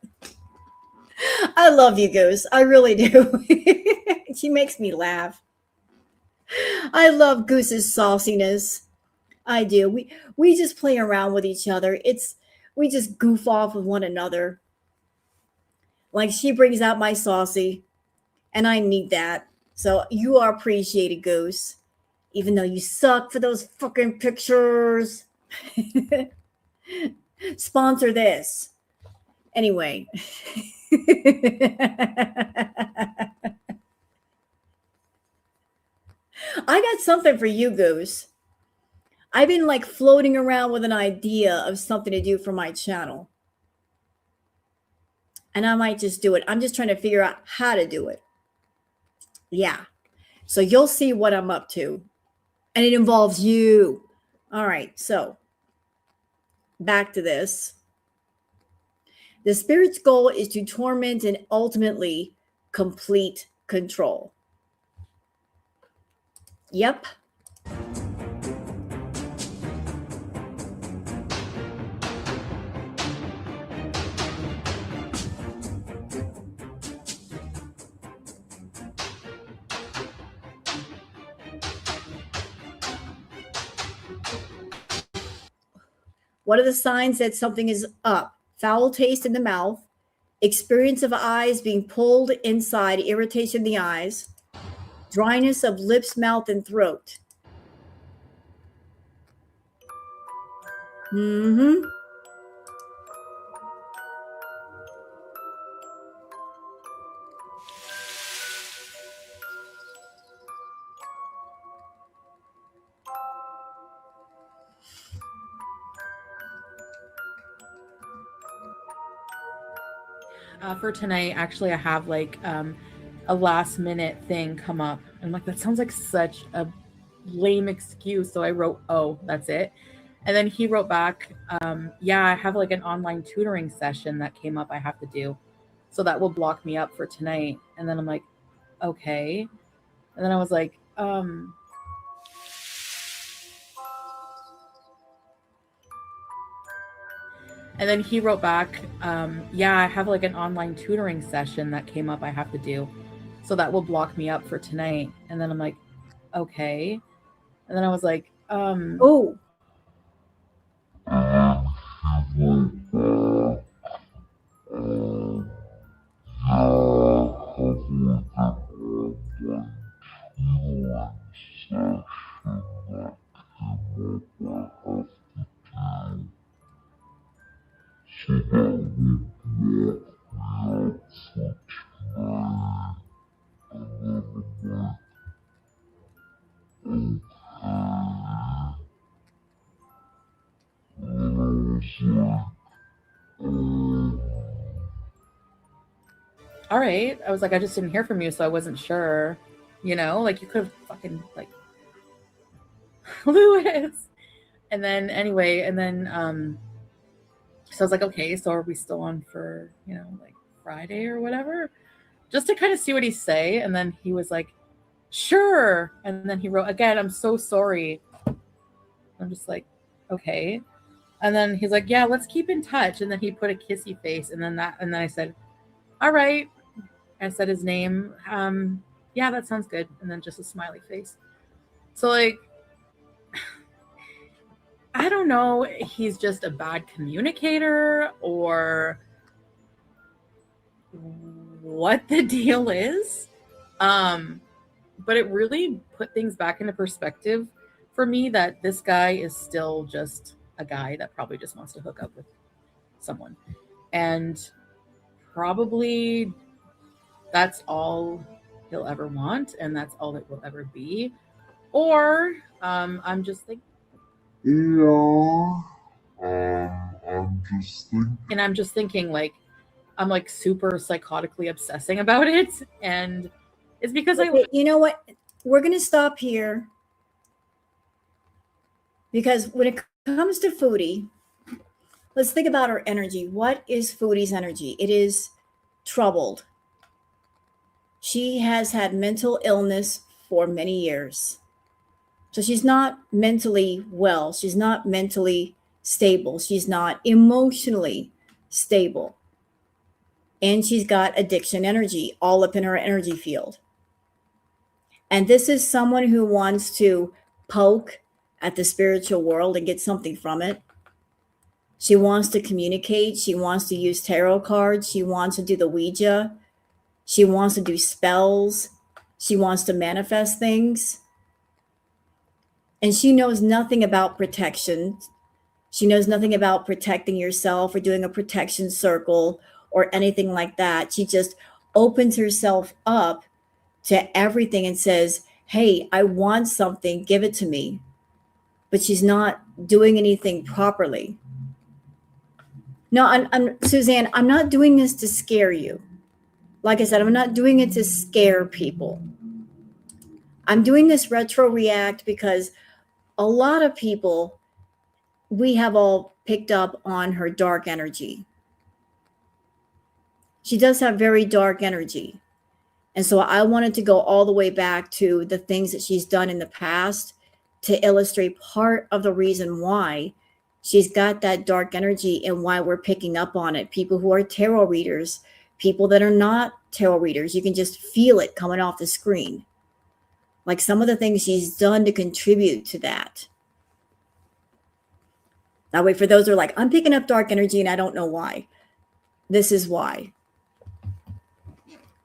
I love you, Goose. I really do. She makes me laugh. I love Goose's sauciness. I do. We just play around with each other. We just goof off with one another. Like she brings out my saucy, and I need that. So you are appreciated, Goose. Even though you suck for those fucking pictures. Sponsor this. Anyway. I got something for you, Goose. I've been like floating around with an idea of something to do for my channel. And I might just do it. I'm just trying to figure out how to do it. Yeah. So you'll see what I'm up to. And it involves you. All right. So back to this. The spirit's goal is to torment and ultimately complete control. Yep. What are the signs that something is up? Foul taste in the mouth, experience of eyes being pulled inside, irritation in the eyes, dryness of lips, mouth, and throat. Mm-hmm. For tonight, actually, I have like a last minute thing come up. I'm like, that sounds like such a lame excuse. So I wrote, oh, that's it. And then he wrote back, yeah, I have like an online tutoring session that came up I have to do. So that will block me up for tonight. And then I'm like, okay. And then I was like, and then he wrote back, yeah, I have like an online tutoring session that came up I have to do. So that will block me up for tonight. And then I'm like, okay. And then I was like, oh. all right. I was like, I just didn't hear from you, so I wasn't sure. You know, like you could have fucking like Lewis. And then anyway, and then so I was like, okay, so are we still on for, you know, like Friday or whatever? Just to kind of see what he'd say. And then he was like, sure. And then he wrote again, I'm so sorry. I'm just like, okay. And then he's like, yeah, let's keep in touch. And then he put a kissy face. And then I said, all right. I said his name. Yeah, that sounds good. And then just a smiley face. So like, I don't know, he's just a bad communicator or what the deal is. But it really put things back into perspective for me that this guy is still just a guy that probably just wants to hook up with someone. And probably that's all he'll ever want, and that's all it will ever be. Or I'm just thinking. Yeah. I'm just thinking. And I'm just thinking, like, I'm like super psychotically obsessing about it. And it's because you know what? We're going to stop here. Because when it comes to Foodie, let's think about her energy. What is Foodie's energy? It is troubled. She has had mental illness for many years. So she's not mentally well. She's not mentally stable. She's not emotionally stable. And she's got addiction energy all up in her energy field. And this is someone who wants to poke at the spiritual world and get something from it. She wants to communicate. She wants to use tarot cards. She wants to do the Ouija. She wants to do spells. She wants to manifest things. And she knows nothing about protection. She knows nothing about protecting yourself or doing a protection circle or anything like that. She just opens herself up to everything and says, hey, I want something, give it to me. But she's not doing anything properly. No, I'm Suzanne, I'm not doing this to scare you. Like I said, I'm not doing it to scare people. I'm doing this retro react because a lot of people, we have all picked up on her dark energy. She does have very dark energy. And so I wanted to go all the way back to the things that she's done in the past to illustrate part of the reason why she's got that dark energy and why we're picking up on it. People who are tarot readers, people that are not tarot readers, you can just feel it coming off the screen. Like some of the things she's done to contribute to that. That way, for those who are like, I'm picking up dark energy and I don't know why. This is why.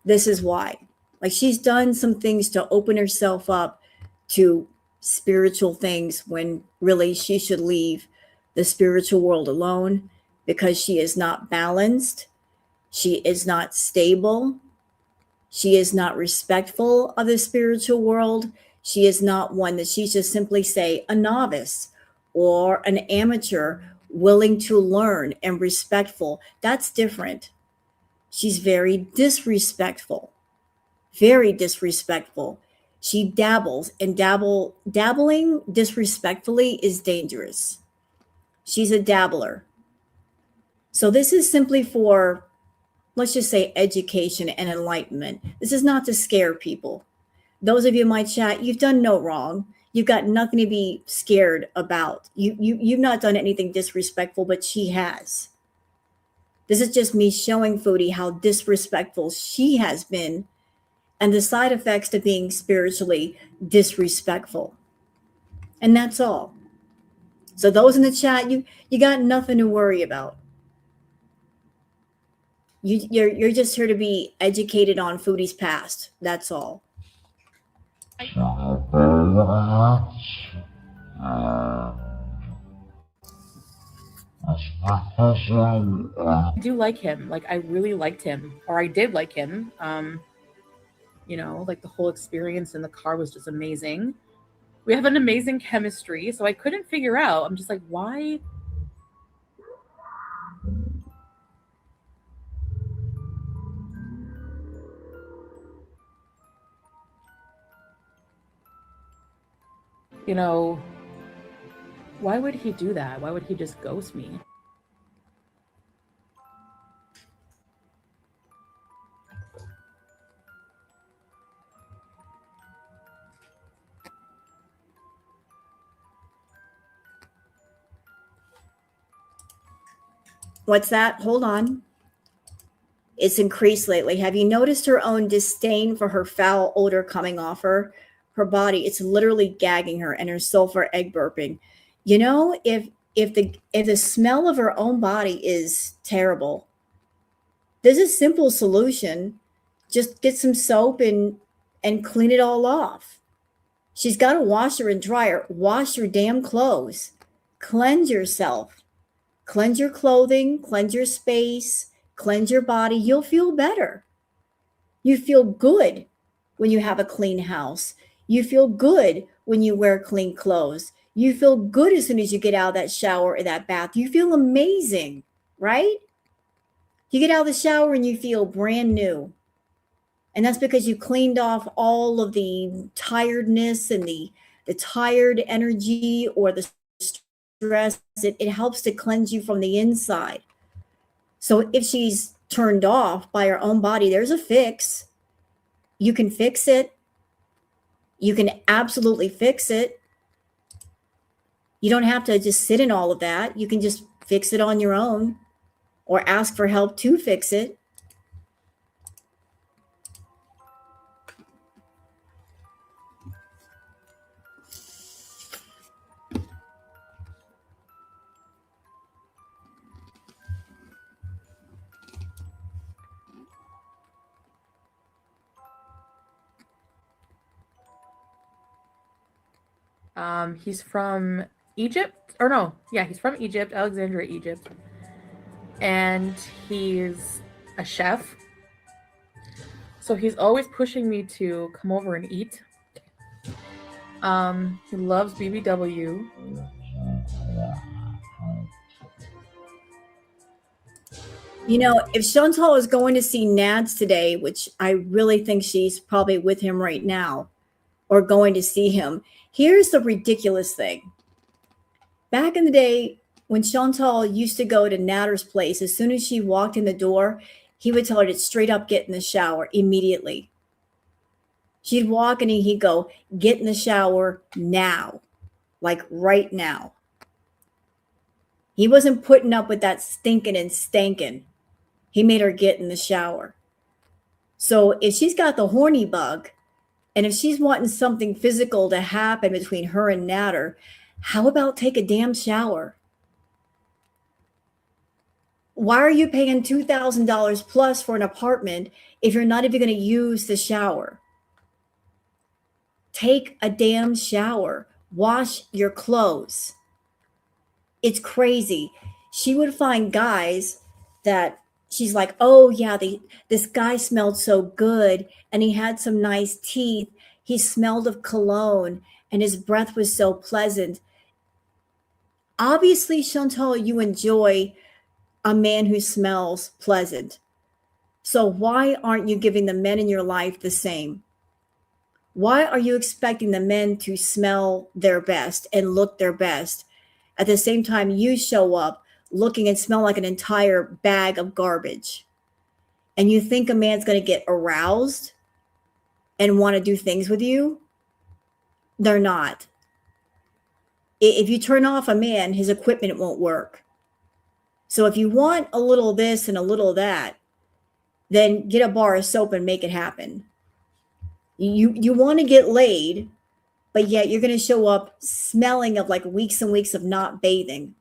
This is why. Like she's done some things to open herself up to spiritual things when really she should leave the spiritual world alone because she is not balanced. She is not stable. She is not respectful of the spiritual world. She is not one that she should simply say a novice or an amateur willing to learn and respectful. That's different. She's very disrespectful, very disrespectful. She dabbles, and dabbling disrespectfully is dangerous. She's a dabbler. So this is simply for, let's just say, education and enlightenment. This is not to scare people. Those of you in my chat, you've done no wrong. You've got nothing to be scared about. You've not done anything disrespectful, but she has. This is just me showing Foodie how disrespectful she has been and the side effects to being spiritually disrespectful. And that's all. So those in the chat, you got nothing to worry about. You're just here to be educated on Foodie's past. That's all. I do like him. Like I really liked him, or I did like him. You know, like the whole experience in the car was just amazing. We have an amazing chemistry, so I couldn't figure out. I'm just like, why? You know, why would he do that? Why would he just ghost me? What's that? Hold on. It's increased lately. Have you noticed her own disdain for her foul odor coming off her body? It's literally gagging her and her sulfur egg burping. You know, if the smell of her own body is terrible, there's a simple solution. Just get some soap and clean it all off. She's got a washer and dryer. Wash your damn clothes. Cleanse yourself. Cleanse your clothing, cleanse your space, cleanse your body. You'll feel better. You feel good when you have a clean house. You feel good when you wear clean clothes. You feel good as soon as you get out of that shower or that bath. You feel amazing, right? You get out of the shower and you feel brand new. And that's because you cleaned off all of the tiredness and the tired energy or the stress. It helps to cleanse you from the inside. So if she's turned off by her own body, there's a fix. You can fix it. You can absolutely fix it. You don't have to just sit in all of that. You can just fix it on your own or ask for help to fix it. He's from Egypt, or no, yeah, he's from Egypt, Alexandria, Egypt, and he's a chef. So he's always pushing me to come over and eat. He loves BBW. You know, if Chantal is going to see Nads today, which I really think she's probably with him right now, or going to see him, here's the ridiculous thing. Back in the day, when Chantal used to go to Natter's place, as soon as she walked in the door, he would tell her to straight up get in the shower immediately. She'd walk and he'd go, get in the shower now, like right now. He wasn't putting up with that stinking and stankin'. He made her get in the shower. So if she's got the horny bug, and if she's wanting something physical to happen between her and Natter, how about take a damn shower? Why are you paying $2,000 plus for an apartment if you're not even going to use the shower? Take a damn shower. Wash your clothes. It's crazy. She would find guys that she's like, oh yeah, this guy smelled so good and he had some nice teeth. He smelled of cologne and his breath was so pleasant. Obviously, Chantal, you enjoy a man who smells pleasant. So why aren't you giving the men in your life the same? Why are you expecting the men to smell their best and look their best at the same time you show up looking and smell like an entire bag of garbage? And you think a man's going to get aroused and want to do things with you? They're not. If you turn off a man, his equipment won't work. So if you want a little this and a little that, then get a bar of soap and make it happen. You want to get laid, but yet you're going to show up smelling of like weeks and weeks of not bathing.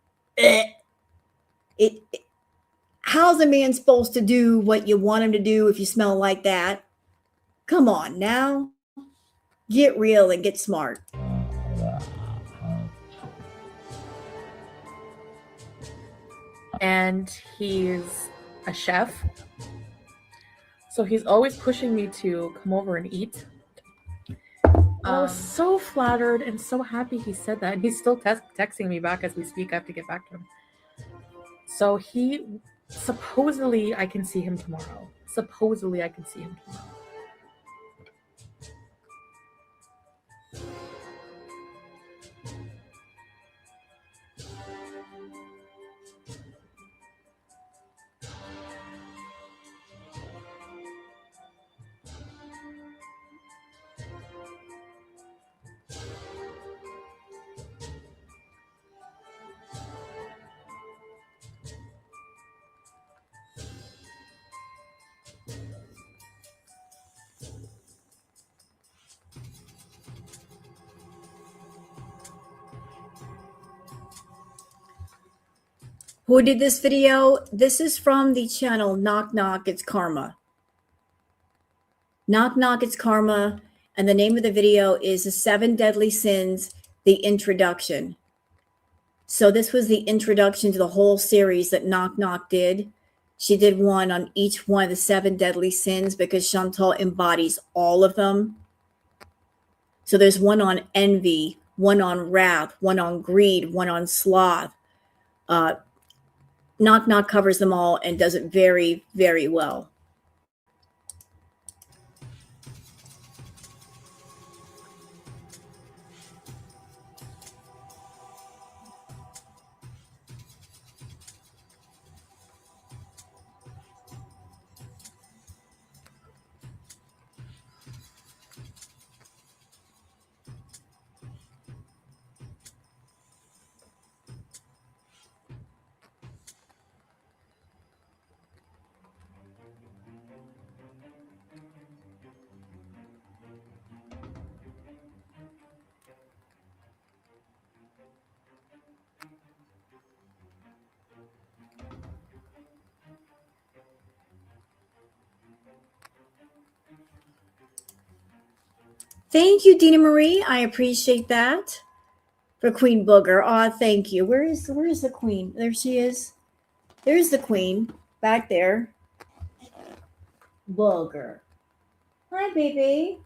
How's a man supposed to do what you want him to do if you smell like that? Come on now. Get real and get smart. And he's a chef. So he's always pushing me to come over and eat. I was so flattered and so happy he said that. And he's still texting me back as we speak. I have to get back to him. So supposedly I can see him tomorrow. Supposedly I can see him tomorrow. Who did this video? This is from the channel Knock Knock It's Karma. Knock Knock It's Karma. And the name of the video is The 7 Deadly Sins, the introduction. So this was the introduction to the whole series that Knock Knock did. She did one on each one of the 7 deadly sins because Chantal embodies all of them. So there's one on envy, one on wrath, one on greed, one on sloth. Knock Knock covers them all and does it very, very well. Thank you, Dina Marie. I appreciate that. For Queen Booger. Oh, thank you. Where is the queen? There she is. There's the queen back there. Booger. Hi, baby.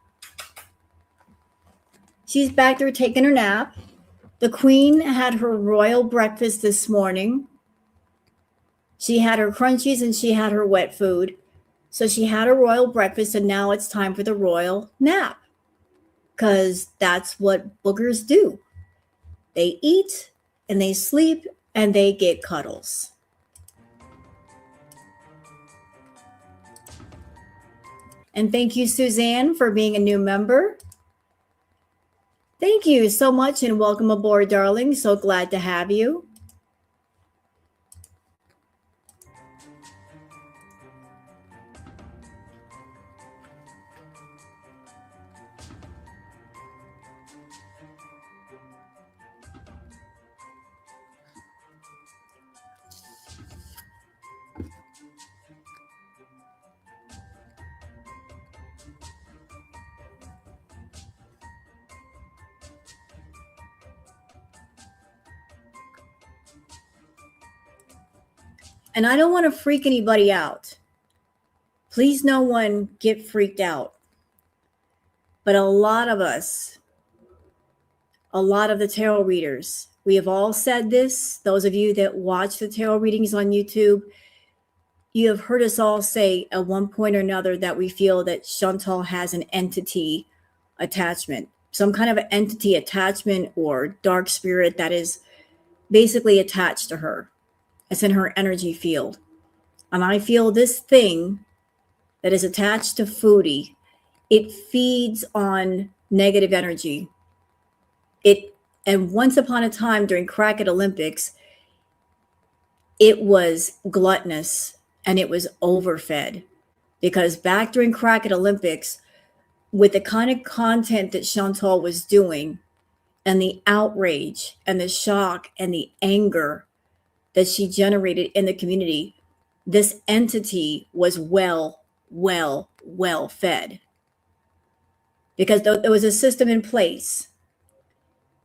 She's back there taking her nap. The queen had her royal breakfast this morning. She had her crunchies and she had her wet food. So she had her royal breakfast and now it's time for the royal nap. Because that's what boogers do. They eat and they sleep and they get cuddles. And thank you, Suzanne, for being a new member. Thank you so much and welcome aboard, darling. So glad to have you. And I don't want to freak anybody out. Please no one get freaked out. But a lot of us, a lot of the tarot readers, we have all said this. Those of you that watch the tarot readings on YouTube, you have heard us all say at one point or another that we feel that Chantal has an entity attachment, some kind of an entity attachment or dark spirit that is basically attached to her. It's in her energy field. And I feel this thing that is attached to Foodie, it feeds on negative energy. And once upon a time during Cracked Olympics, it was gluttonous and it was overfed. Because back during Cracked Olympics, with the kind of content that Chantal was doing and the outrage and the shock and the anger that she generated in the community, this entity was well fed. Because there was a system in place.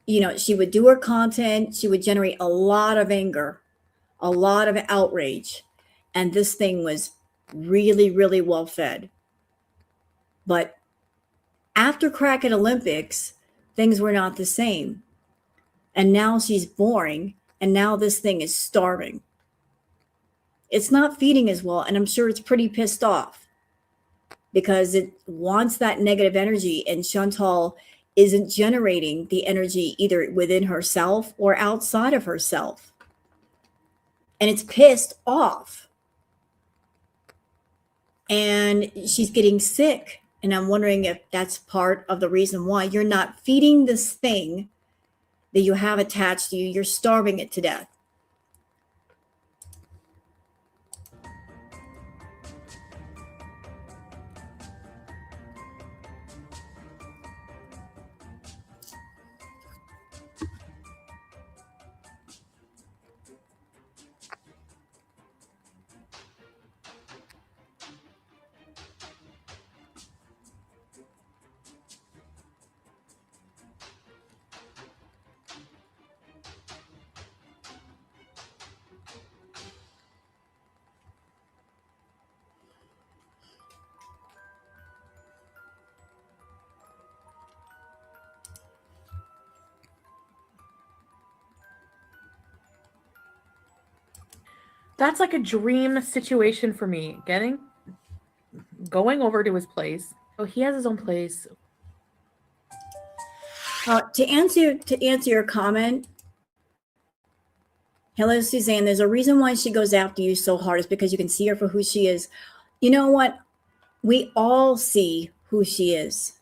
You know, she would do her content, she would generate a lot of anger, a lot of outrage, and this thing was really well fed. But after Cracked Olympics, things were not the same. And now she's boring, and now this thing is starving. It's not feeding as well, and I'm sure it's pretty pissed off because it wants that negative energy, and Chantal isn't generating the energy either within herself or outside of herself. And it's pissed off. And she's getting sick. And I'm wondering if that's part of the reason why you're not feeding this thing that you have attached to you. You're starving it to death. That's like a dream situation for me. Going over to his place. Oh, he has his own place. To answer your comment, hello, Suzanne. There's a reason why she goes after you so hard. Is because you can see her for who she is. You know what? We all see who she is.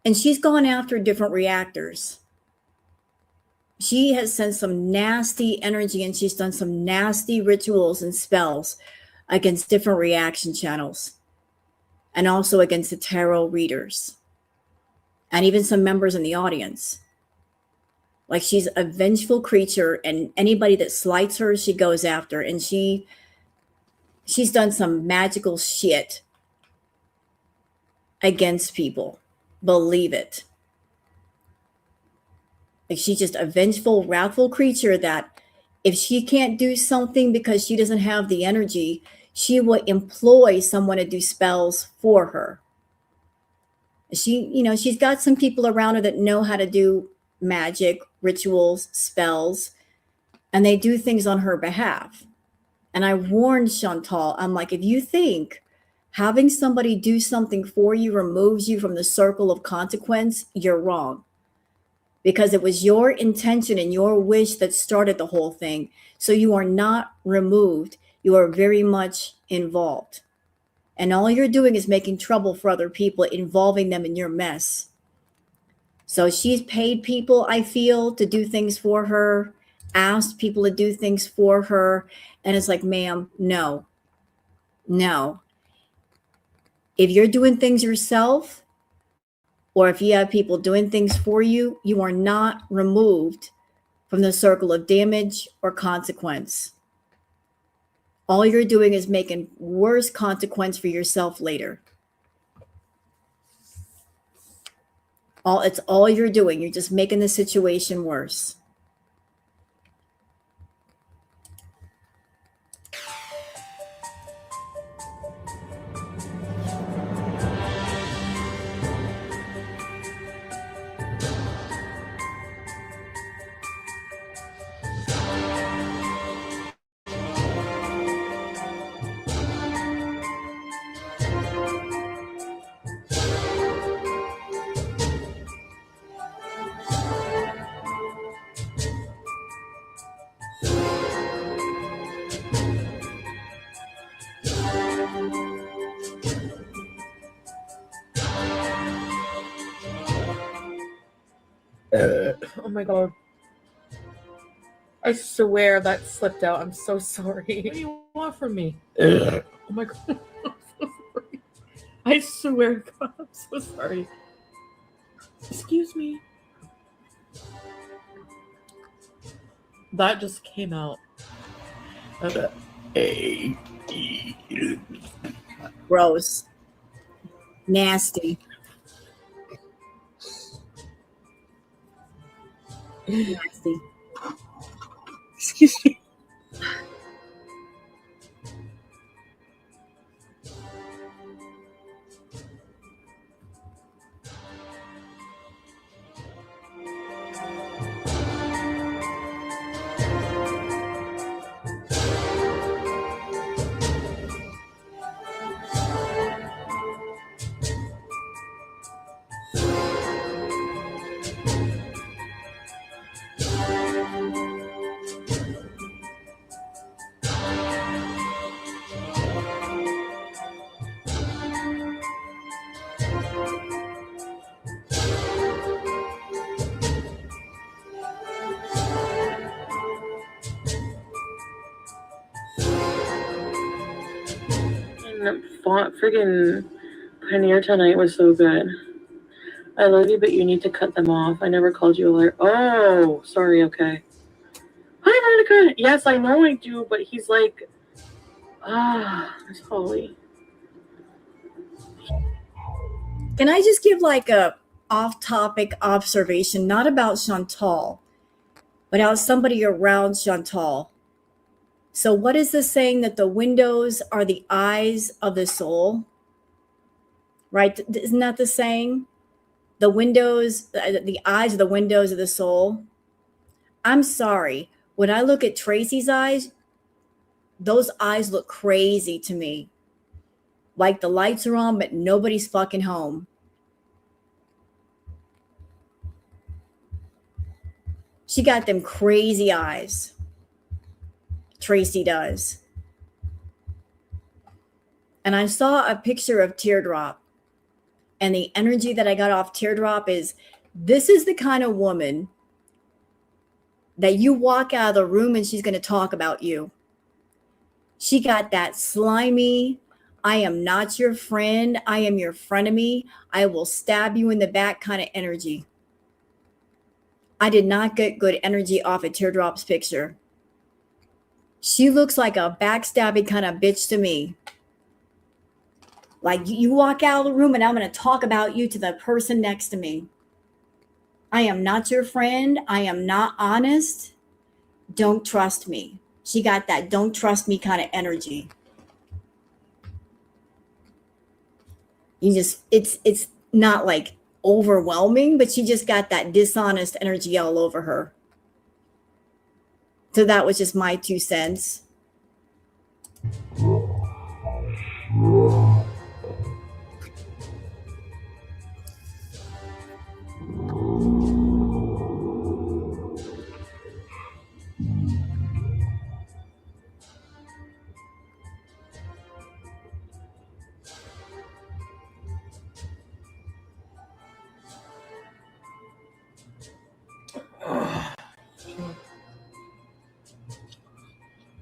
And she's gone after different reactors. She has sent some nasty energy and she's done some nasty rituals and spells against different reaction channels and also against the tarot readers and even some members in the audience. Like, she's a vengeful creature, and anybody that slights her, she goes after. And she's done some magical shit against people. Believe it. Like, she's just a vengeful, wrathful creature that if she can't do something because she doesn't have the energy, she will employ someone to do spells for her. She's got some people around her that know how to do magic, rituals, spells, and they do things on her behalf. And I warned Chantal, I'm like, if you think having somebody do something for you removes you from the circle of consequence, you're wrong. Because it was your intention and your wish that started the whole thing. So you are not removed. You are very much involved. And all you're doing is making trouble for other people, involving them in your mess. So she's paid people, I feel, to do things for her, asked people to do things for her. And it's like, ma'am, no. If you're doing things yourself, or if you have people doing things for you, you are not removed from the circle of damage or consequence. All you're doing is making worse consequence for yourself later. It's all you're doing. You're just making the situation worse. Oh my god. I swear that slipped out. I'm so sorry. What do you want from me? Oh my god. I'm so sorry. I swear to God, I'm so sorry. Excuse me. That just came out. Gross. Nasty. Nasty. Excuse me. Freaking Pioneer tonight was so good. I love you, but you need to cut them off. I never called you a liar. Oh, sorry, okay. Hi, Monica. Yes, I know I do, but he's like, it's Holly. Can I just give like a off-topic observation, not about Chantal, but about somebody around Chantal? So what is this saying, that the windows are the eyes of the soul? Right? Isn't that the saying? The windows, the eyes are the windows of the soul. I'm sorry. When I look at Tracy's eyes, those eyes look crazy to me. Like the lights are on, but nobody's fucking home. She got them crazy eyes. Tracy does. And I saw a picture of Teardrop. And the energy that I got off Teardrop is, this is the kind of woman that you walk out of the room and she's going to talk about you. She got that slimy, I am not your friend, I am your frenemy, I will stab you in the back kind of energy. I did not get good energy off of Teardrop's picture. She looks like a backstabbing kind of bitch to me. Like, you walk out of the room and I'm going to talk about you to the person next to me. I am not your friend. I am not honest. Don't trust me. She got that don't trust me kind of energy. It's not like overwhelming, but she just got that dishonest energy all over her. So that was just my 2 cents.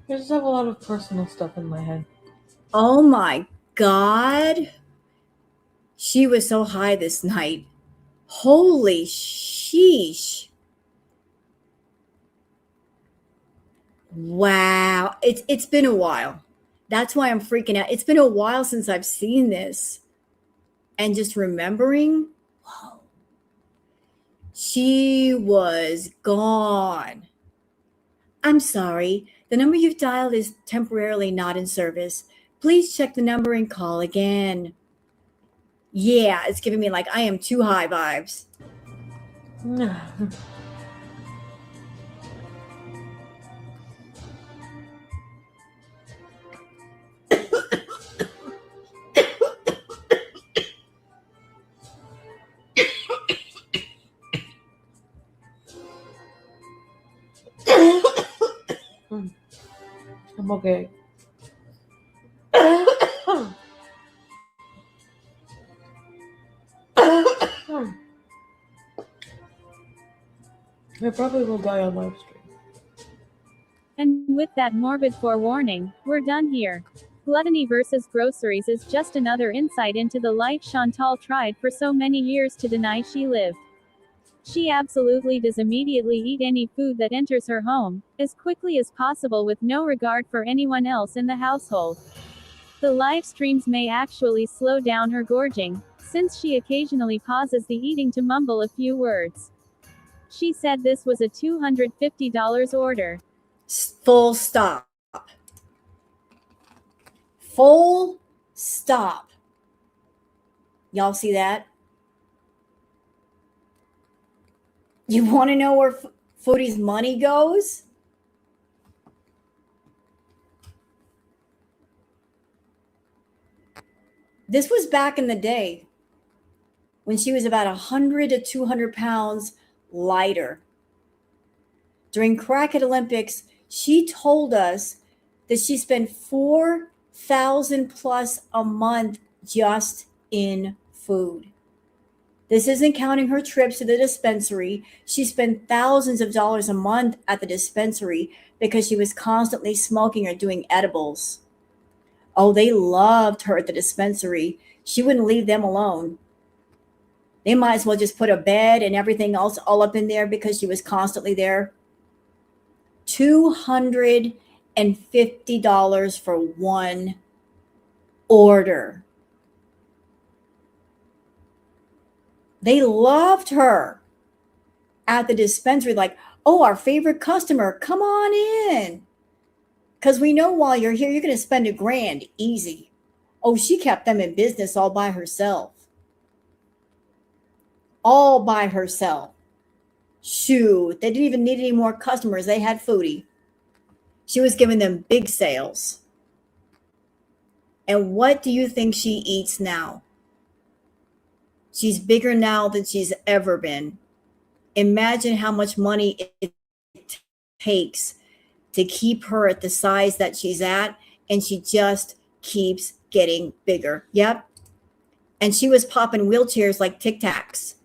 I just have a lot of personal stuff in my head. Oh my God. She was so high this night. Holy sheesh. Wow. It's been a while. That's why I'm freaking out. It's been a while since I've seen this. And just remembering, whoa. She was gone. I'm sorry. The number you've dialed is temporarily not in service. Please check the number and call again. Yeah, it's giving me like I am too high vibes. I'm okay. I probably will die on live stream. And with that morbid forewarning, we're done here. Gluttony versus groceries is just another insight into the life Chantal tried for so many years to deny she lived. She absolutely does immediately eat any food that enters her home, as quickly as possible with no regard for anyone else in the household. The live streams may actually slow down her gorging, since she occasionally pauses the eating to mumble a few words. She said this was a $250 order. Full stop. Full stop. Y'all see that? You want to know where Foodie's money goes? This was back in the day when she was about 100 to 200 pounds lighter. During Crackhead Olympics, she told us that she spent $4,000 plus a month just in food. This isn't counting her trips to the dispensary. She spent thousands of dollars a month at the dispensary because she was constantly smoking or doing edibles. Oh, they loved her at the dispensary. She wouldn't leave them alone. They might as well just put a bed and everything else all up in there because she was constantly there. $250 for one order. They loved her at the dispensary, like, oh, our favorite customer, come on in. Because we know while you're here, you're going to spend $1,000 easy. Oh, she kept them in business all by herself. All by herself. Shoot, they didn't even need any more customers. They had Foodie. She was giving them big sales. And what do you think she eats now? She's bigger now than she's ever been. Imagine how much money it takes to keep her at the size that she's at, and she just keeps getting bigger. Yep. And she was popping wheelchairs like Tic Tacs.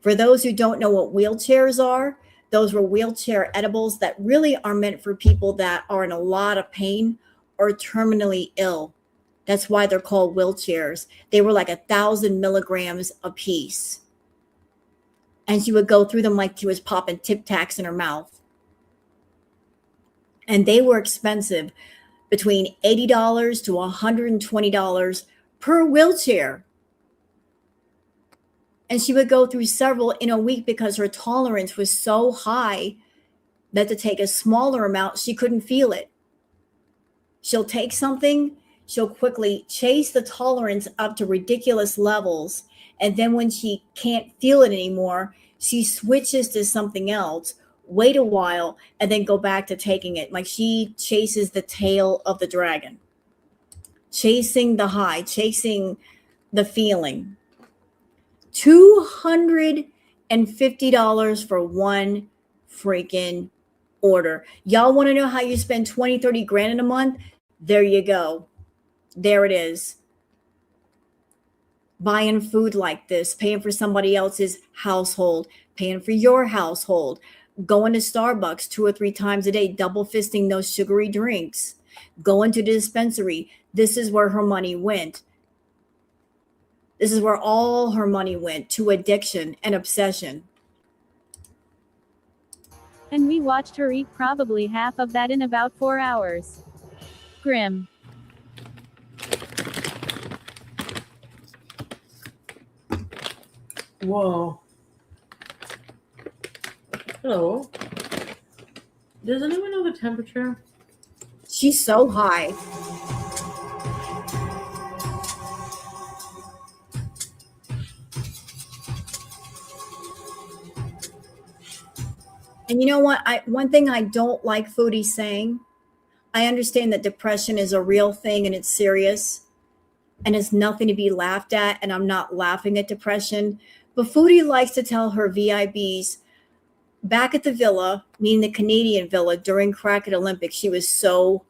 For those who don't know what wheelchairs are, those were wheelchair edibles that really are meant for people that are in a lot of pain or terminally ill. That's why they're called wheelchairs. They were like 1,000 milligrams a piece. And she would go through them like she was popping Tic Tacs in her mouth. And they were expensive, between $80 to $120 per wheelchair. And she would go through several in a week because her tolerance was so high that to take a smaller amount, she couldn't feel it. She'll take something, she'll quickly chase the tolerance up to ridiculous levels. And then when she can't feel it anymore, she switches to something else, wait a while, and then go back to taking it. Like she chases the tail of the dragon, chasing the high, chasing the feeling. $250 for one freaking order. Y'all want to know how you spend 20, 30 grand in a month? There you go. There it is. Buying food like this, paying for somebody else's household, paying for your household, going to Starbucks 2 or 3 times a day, double fisting those sugary drinks, going to the dispensary. This is where her money went. This is where all her money went, to addiction and obsession. And we watched her eat probably half of that in about 4 hours. Grim. Whoa. Hello. Does anyone know the temperature? She's so high. And you know what? One thing I don't like Foodie saying, I understand that depression is a real thing and it's serious and it's nothing to be laughed at, and I'm not laughing at depression. But Foodie likes to tell her VIBs back at the villa, meaning the Canadian villa, during Cracked Olympics, she was so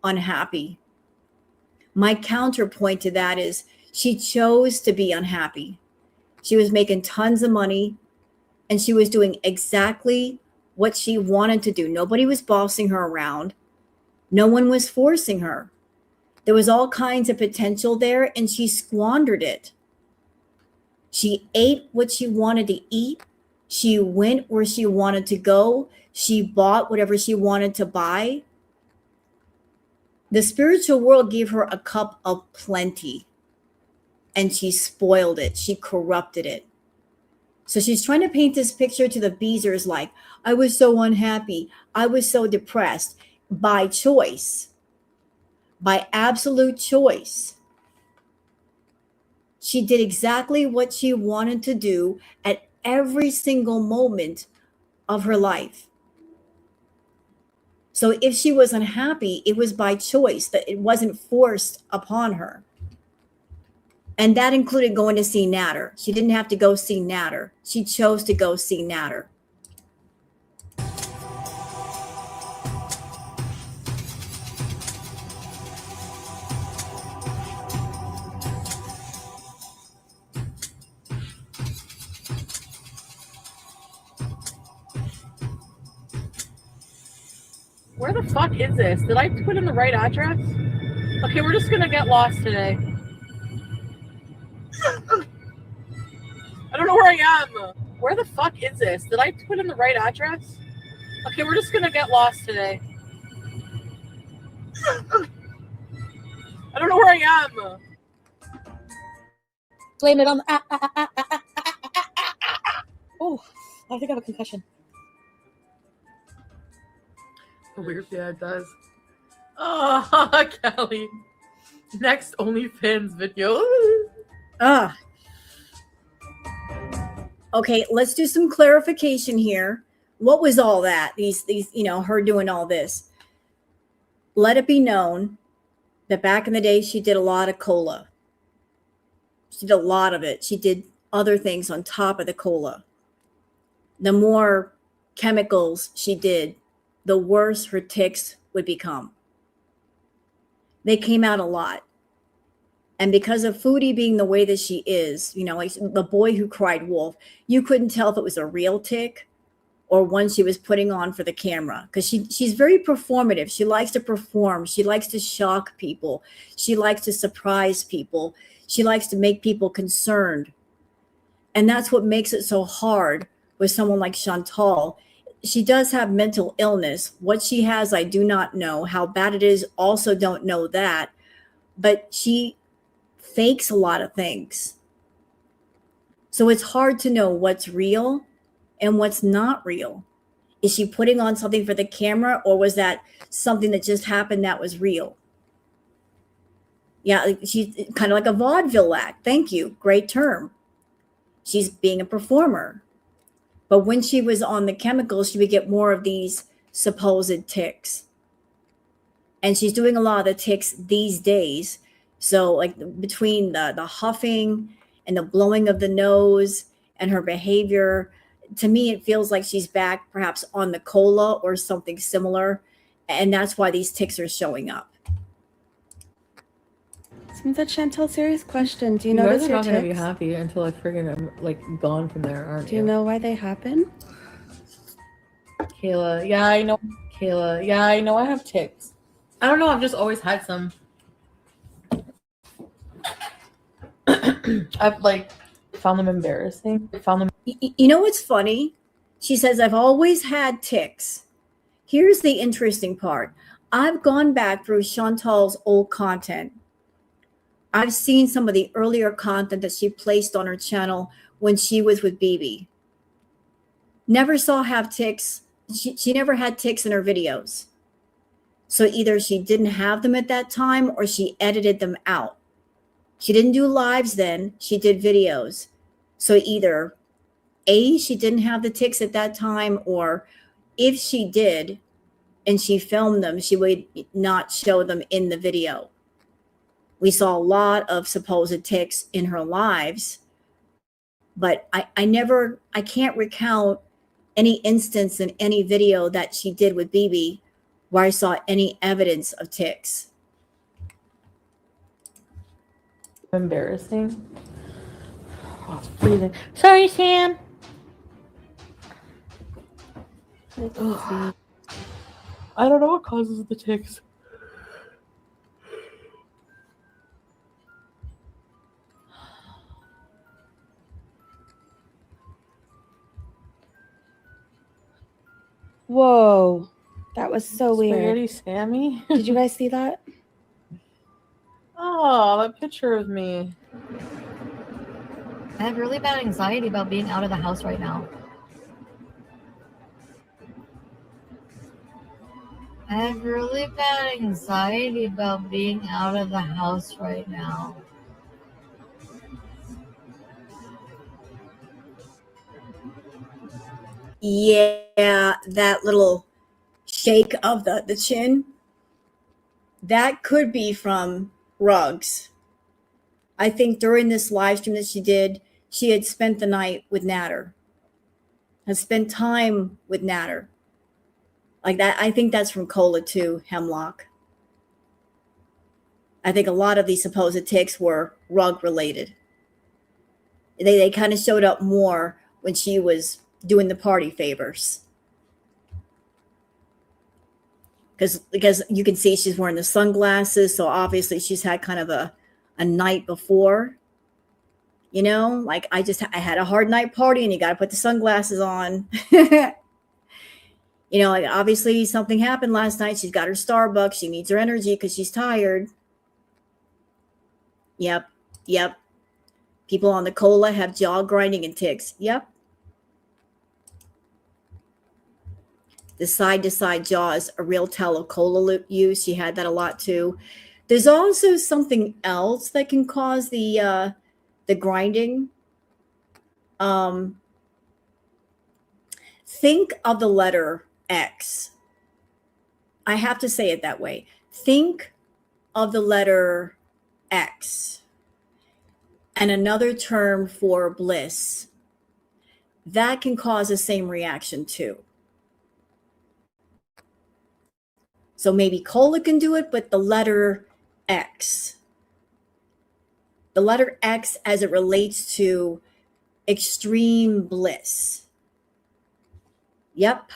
unhappy. My counterpoint to that is she chose to be unhappy. She was making tons of money and she was doing exactly what she wanted to do. Nobody was bossing her around. No one was forcing her. There was all kinds of potential there, and she squandered it. She ate what she wanted to eat. She went where she wanted to go. She bought whatever she wanted to buy. The spiritual world gave her a cup of plenty, and she spoiled it. She corrupted it. So she's trying to paint this picture to the Beezers like, I was so unhappy. I was so depressed by choice, by absolute choice. She did exactly what she wanted to do at every single moment of her life. So if she was unhappy, it was by choice, that it wasn't forced upon her. And that included going to see Natter. She didn't have to go see Natter. She chose to go see Natter. Where the fuck is this? Did I put in the right address? Okay, we're just gonna get lost today. I don't know where I am. Where the fuck is this? Did I put in the right address? Okay, we're just gonna get lost today. I don't know where I am. Blame it on the... Oh, I think I have a concussion. Weird, yeah, it does. Oh, Kelly. Next OnlyFans video. Okay, let's do some clarification here. What was all that? These, her doing all this. Let it be known that back in the day, she did a lot of cola. She did a lot of it. She did other things on top of the cola. The more chemicals she did, the worse her tics would become. They came out a lot. And because of Foodie being the way that she is, like the boy who cried wolf, you couldn't tell if it was a real tic or one she was putting on for the camera, because she's very performative. She likes to perform. She likes to shock people. She likes to surprise people. She likes to make people concerned. And that's what makes it so hard with someone like Chantal. She does have mental illness. What she has, I do not know. How bad it is, also don't know that. But she fakes a lot of things. So it's hard to know what's real and what's not real. Is she putting on something for the camera, or was that something that just happened that was real? Yeah, she's kind of like a vaudeville act. Thank you. Great term. She's being a performer. But when she was on the chemicals, she would get more of these supposed tics. And she's doing a lot of the tics these days. So like between the huffing and the blowing of the nose and her behavior, to me, it feels like she's back perhaps on the cola or something similar. And that's why these tics are showing up. That Chantal, serious question. Do you You notice guys are your not gonna be tics? happy until I friggin' am like gone from there, aren't you? Do you know why they happen? Kayla, yeah, I know. Kayla, yeah, I know I have tics. I don't know, I've just always had some. I've like found them embarrassing. You know what's funny? She says, I've always had tics. Here's the interesting part. I've gone back through Chantal's old content. I've seen some of the earlier content that she placed on her channel when she was with BB. Never saw have tics. She never had tics in her videos. So either she didn't have them at that time or she edited them out. She didn't do lives then. She did videos. So either A, she didn't have the tics at that time, or if she did and she filmed them, she would not show them in the video. We saw a lot of supposed tics in her lives, but I can't recount any instance in any video that she did with BB where I saw any evidence of tics. Embarrassing. Oh, it's freezing. Sorry, Sam. I don't know what causes the tics. Whoa, that was so Spaghetti weird. Sammy? Did you guys see that? Oh, that picture of me. I have really bad anxiety about being out of the house right now. I have really bad anxiety about being out of the house right now. Yeah, that little shake of the chin, that could be from rugs. I think during this live stream that she did, she had spent the night with Natter, has spent time with Natter. Like that, I think that's from Cola too, Hemlock. I think a lot of these supposed tics were rug related. They kind of showed up more when she was doing the party favors. Because you can see she's wearing the sunglasses, so obviously she's had kind of a night before. You know, like I had a hard night party and you got to put the sunglasses on. You know, like obviously something happened last night. She's got her Starbucks. She needs her energy because she's tired. Yep. People on the cola have jaw grinding and tics. Yep. The side-to-side jaw is a real tell of cola use. She had that a lot too. There's also something else that can cause the grinding. think of the letter X. I have to say it that way. Think of the letter X and another term for bliss. That can cause the same reaction too. So maybe cola can do it, but the letter X. The letter X as it relates to extreme bliss. Yep.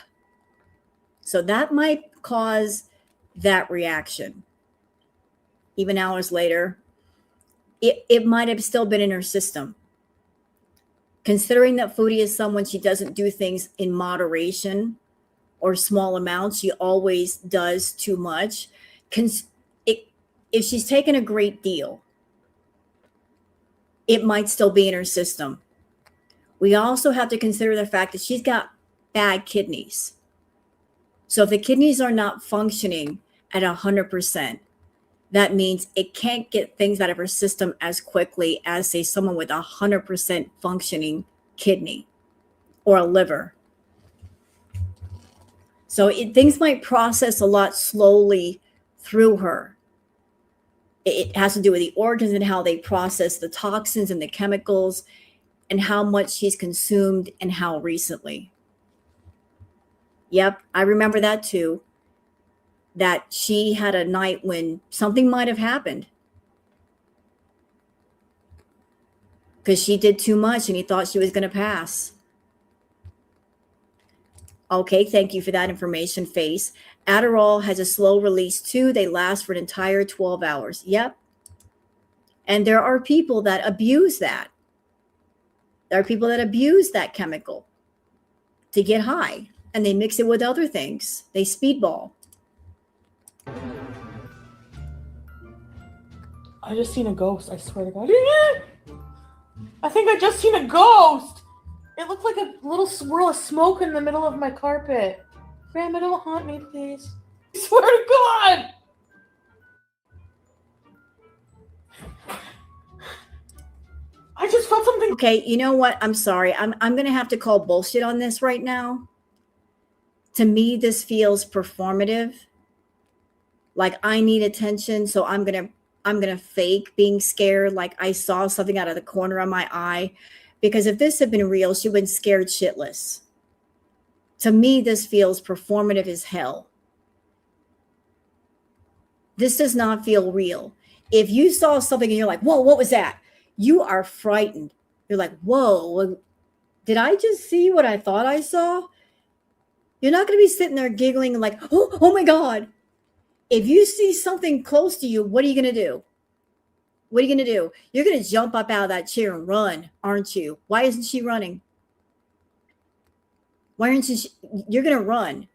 So that might cause that reaction. Even hours later, it might have still been in her system. Considering that Foodie is someone, she doesn't do things in moderation or small amounts. She always does too much. If she's taken a great deal, it might still be in her system. We also have to consider the fact that she's got bad kidneys. So if the kidneys are not functioning at 100%, that means it can't get things out of her system as quickly as, say, someone with 100% functioning kidney or a liver. So things might process a lot slowly through her. It has to do with the organs and how they process the toxins and the chemicals and how much she's consumed and how recently. Yep, I remember that too. That she had a night when something might have happened because she did too much and he thought she was going to pass. Okay, thank you for that information, Face. Adderall has a slow release too. They last for an entire 12 hours. Yep. And there are people that abuse that. There are people that abuse that chemical to get high, and they mix it with other things. They speedball. I just seen a ghost, I swear to God. I think I just seen a ghost! It looked like a little swirl of smoke in the middle of my carpet. Grandma, don't haunt me, please. I swear to God! I just felt something. Okay, you know what? I'm sorry. I'm going to have to call bullshit on this right now. To me, this feels performative. Like I need attention, so I'm going to fake being scared like I saw something out of the corner of my eye. Because if this had been real, she would have been scared shitless. To me, this feels performative as hell. This does not feel real. If you saw something and you're like, whoa, what was that? You are frightened. You're like, whoa, did I just see what I thought I saw? You're not going to be sitting there giggling like, oh my God. If you see something close to you, what are you going to do? What are you going to do? You're going to jump up out of that chair and run, aren't you? Why isn't she running? Why aren't you? You're going to run.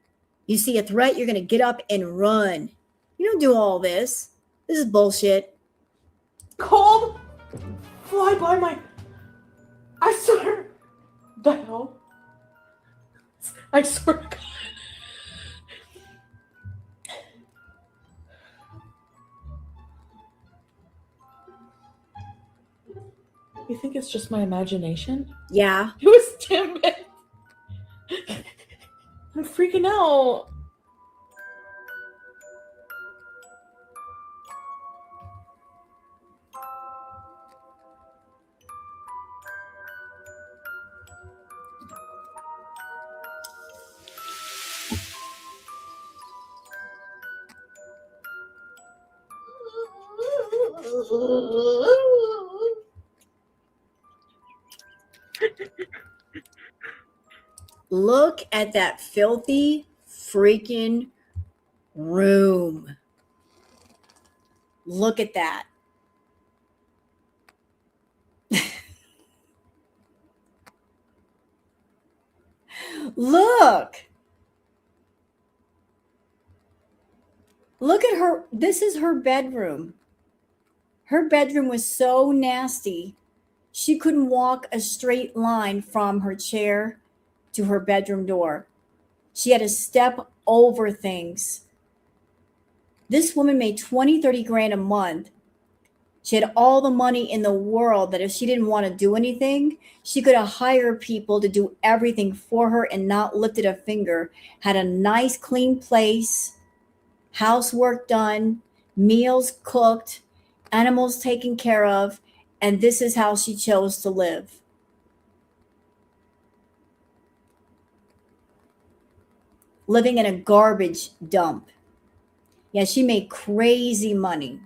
You see a threat, you're going to get up and run. You don't do all this. This is bullshit. Cold fly by my. I swear. The hell? I swear to God. You think it's just my imagination? Yeah. It was timid. I'm freaking out. Look at that filthy freaking room. Look at that. Look. Look at her. This is her bedroom. Her bedroom was so nasty. She couldn't walk a straight line from her chair to her bedroom door. She had to step over things. This woman made 20, 30 grand a month She had all the money in the world that if she didn't want to do anything, she could have hired people to do everything for her and not lifted a finger. Had a nice, clean place, housework done, meals cooked, animals taken care of, and this is how she chose to live. Living in a garbage dump. Yeah, she made crazy money.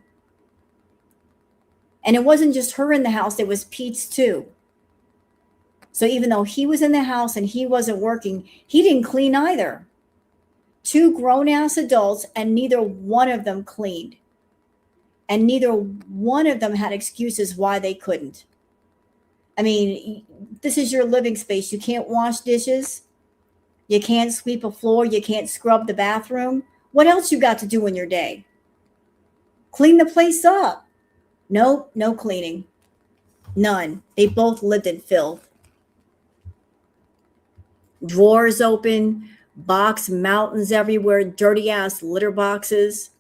And it wasn't just her in the house, it was Pete's too. So even though he was in the house and he wasn't working, he didn't clean either. 2 grown-ass adults, and neither one of them cleaned. And neither one of them had excuses why they couldn't. I mean, this is your living space. You can't wash dishes. You can't sweep a floor. You can't scrub the bathroom. What else you got to do in your day? Clean the place up. Nope, no cleaning. None. They both lived in filth. Drawers open, box mountains everywhere, dirty ass litter boxes.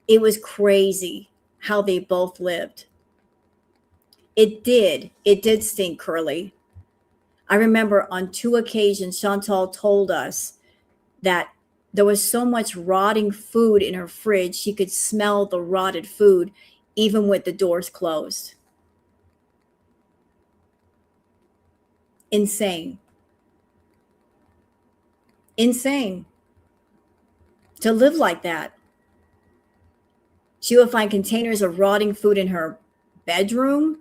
It was crazy how they both lived. It did stink, Curly. I remember on 2 occasions, Chantal told us that there was so much rotting food in her fridge, she could smell the rotted food even with the doors closed. Insane. Insane to live like that. She would find containers of rotting food in her bedroom.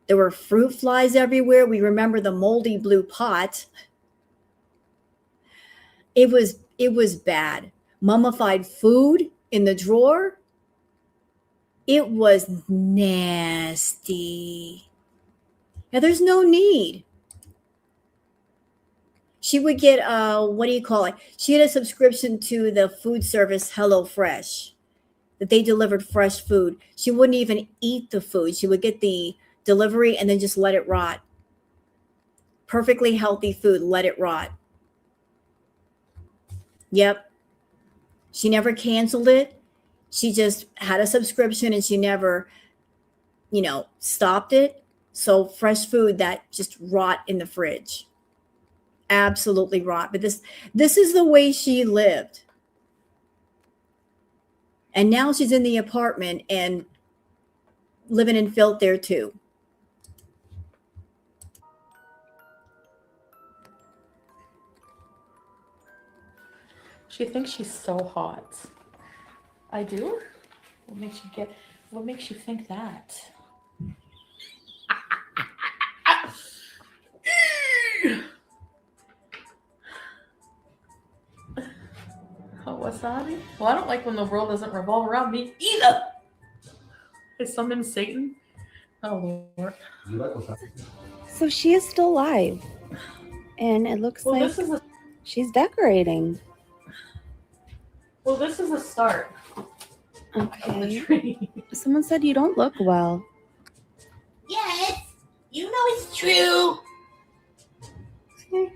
There were fruit flies everywhere. We remember the moldy blue pot. It was bad. Mummified food in the drawer. It was nasty. Yeah, there's no need. She would get what do you call it? She had a subscription to the food service HelloFresh, that they delivered fresh food. She wouldn't even eat the food. She would get the delivery and then just let it rot. Perfectly healthy food, let it rot. Yep. She never canceled it. She just had a subscription and she never, stopped it. So fresh food that just rot in the fridge. Absolutely rot. But this is the way she lived. And now she's in the apartment and living in filth there too. She thinks she's so hot. I do? What makes you think that? Oh, wasabi? Well, I don't like when the world doesn't revolve around me either. I summon Satan. Oh, Lord. So she is still alive. And it looks like she's decorating. Well, this is a start. Okay. Someone said you don't look well. Yes, you know it's true. Okay.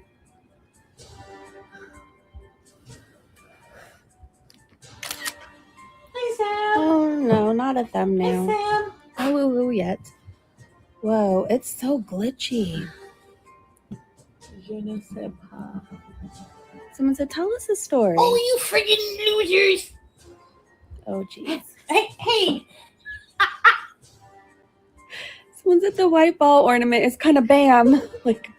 Hey, Sam. Oh, no, not a thumbnail. Hey, Sam. No woo-woo yet. Whoa, it's so glitchy. Someone said, tell us a story. Oh, you friggin' losers. Oh, jeez. Hey. Someone said the white ball ornament is kind of bam. Like,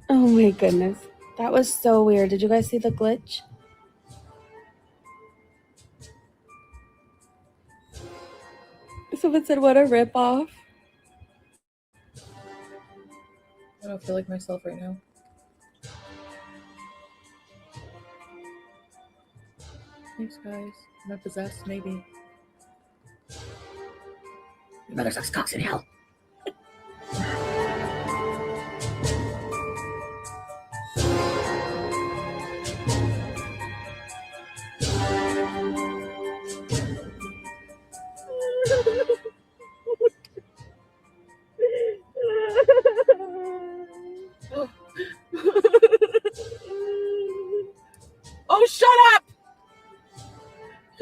oh my goodness. That was so weird. Did you guys see the glitch? Someone said, what a ripoff. I don't feel like myself right now. Thanks, guys. Am I possessed? Maybe. Your mother sucks cocks in hell.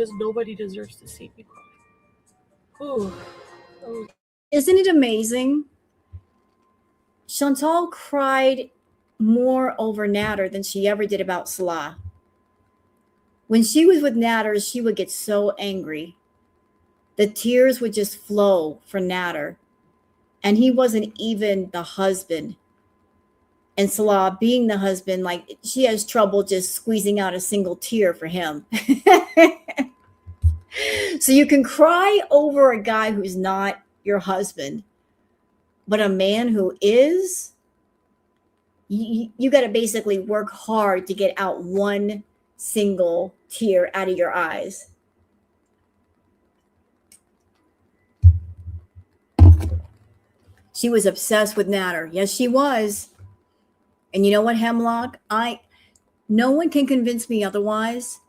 because nobody deserves to see me cry. Oh. Isn't it amazing? Chantal cried more over Natter than she ever did about Salah. When she was with Natter, she would get so angry. The tears would just flow for Natter. And he wasn't even the husband. And Salah, being the husband, like, she has trouble just squeezing out a single tear for him. So you can cry over a guy who's not your husband, but a man who is, you got to basically work hard to get out one single tear out of your eyes. She was obsessed with Natter. Yes, she was. And you know what, Hemlock? No one can convince me otherwise.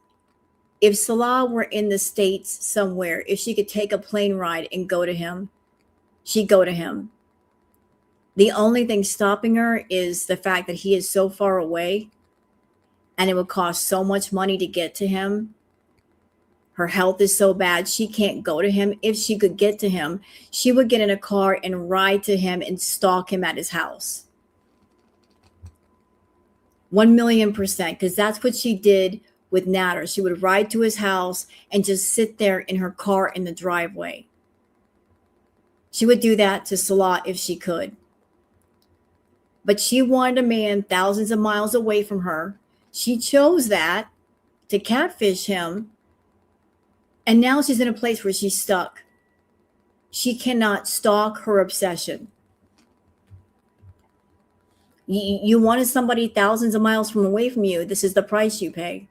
If Salah were in the States somewhere, if she could take a plane ride and go to him, she'd go to him. The only thing stopping her is the fact that he is so far away and it would cost so much money to get to him. Her health is so bad, she can't go to him. If she could get to him, she would get in a car and ride to him and stalk him at his house. 1,000,000%, because that's what she did with Natter. She would ride to his house and just sit there in her car in the driveway. She would do that to Salah if she could. But she wanted a man thousands of miles away from her. She chose that to catfish him. And now she's in a place where she's stuck. She cannot stalk her obsession. You wanted somebody thousands of miles from away from you. This is the price you pay.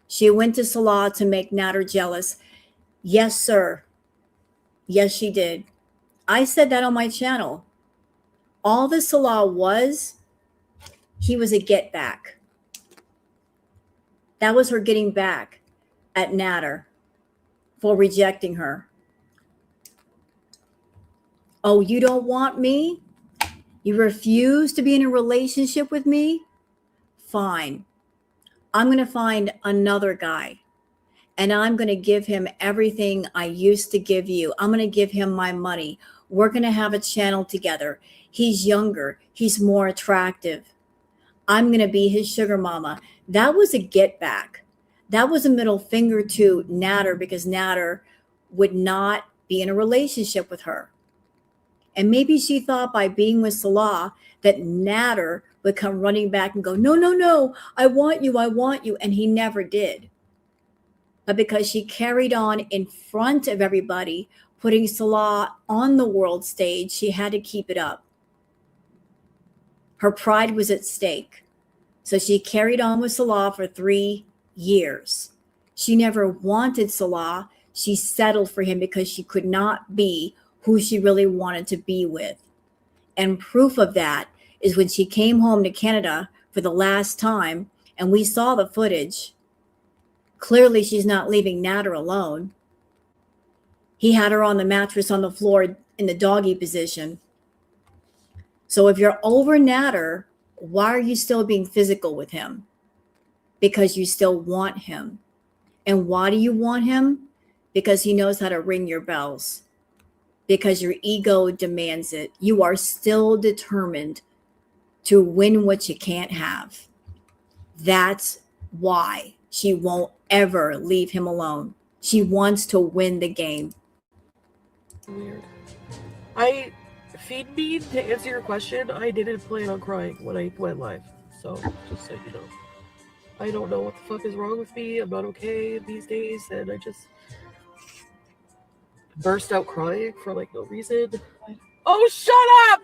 She went to Salah to make Natter jealous. Yes, sir. Yes, she did. I said that on my channel. All the Salah was, he was a get back. That was her getting back at Natter for rejecting her. Oh, you don't want me? You refuse to be in a relationship with me? Fine. I'm going to find another guy and I'm going to give him everything I used to give you. I'm going to give him my money. We're going to have a channel together. He's younger. He's more attractive. I'm going to be his sugar mama. That was a get back. That was a middle finger to Natter because Natter would not be in a relationship with her. And maybe she thought by being with Salah that Natter would come running back and go, no, no, no, I want you, I want you. And he never did. But because she carried on in front of everybody, putting Salah on the world stage, she had to keep it up. Her pride was at stake. So she carried on with Salah for 3 years. She never wanted Salah. She settled for him because she could not be who she really wanted to be with. And proof of that is when she came home to Canada for the last time and we saw the footage. Clearly, she's not leaving Natter alone. He had her on the mattress on the floor in the doggy position. So if you're over Natter, why are you still being physical with him? Because you still want him. And why do you want him? Because he knows how to ring your bells. Because your ego demands it. You are still determined to win what you can't have. That's why she won't ever leave him alone. She wants to win the game. Weird. Feed me, to answer your question, I didn't plan on crying when I went live. So, just so you know. I don't know what the fuck is wrong with me. I'm not okay these days, and I just burst out crying for like no reason. Oh, shut up!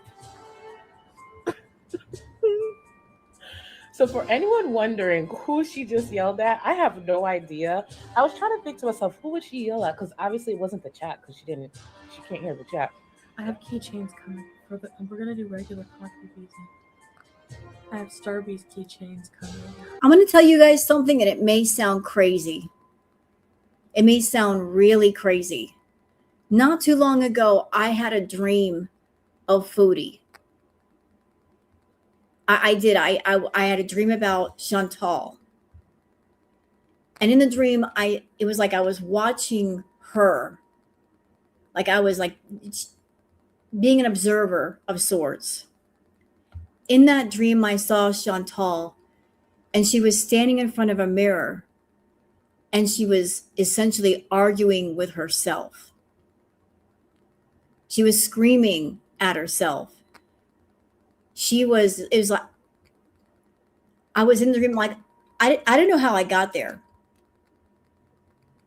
So for anyone wondering who she just yelled at, I have no idea. I was trying to think to myself, who would she yell at? Because obviously it wasn't the chat, because she can't hear the chat. I have keychains coming. We're gonna do regular coffee bees. I have Starbucks keychains coming. I'm going to tell you guys something, and it may sound crazy. It may sound really crazy. Not too long ago, I had a dream of Foodie. I did. I had a dream about Chantal. And in the dream, it was like I was watching her. Like I was like being an observer of sorts. In that dream, I saw Chantal, and she was standing in front of a mirror, and she was essentially arguing with herself. She was screaming at herself. It was like, I was in the dream, like, I don't know how I got there.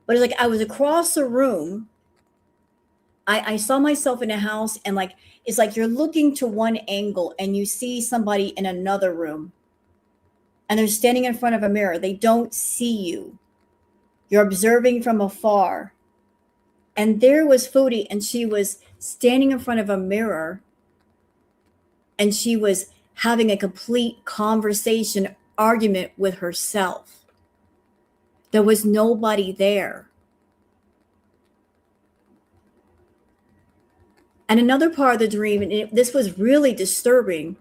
But it's like I was across the room. I saw myself in a house, and like, it's like you're looking to one angle and you see somebody in another room. And they're standing in front of a mirror. They don't see you. You're observing from afar. And there was Foodie, and she was standing in front of a mirror, and she was having a complete conversation, argument with herself. There was nobody there. And another part of the dream, and this was really disturbing,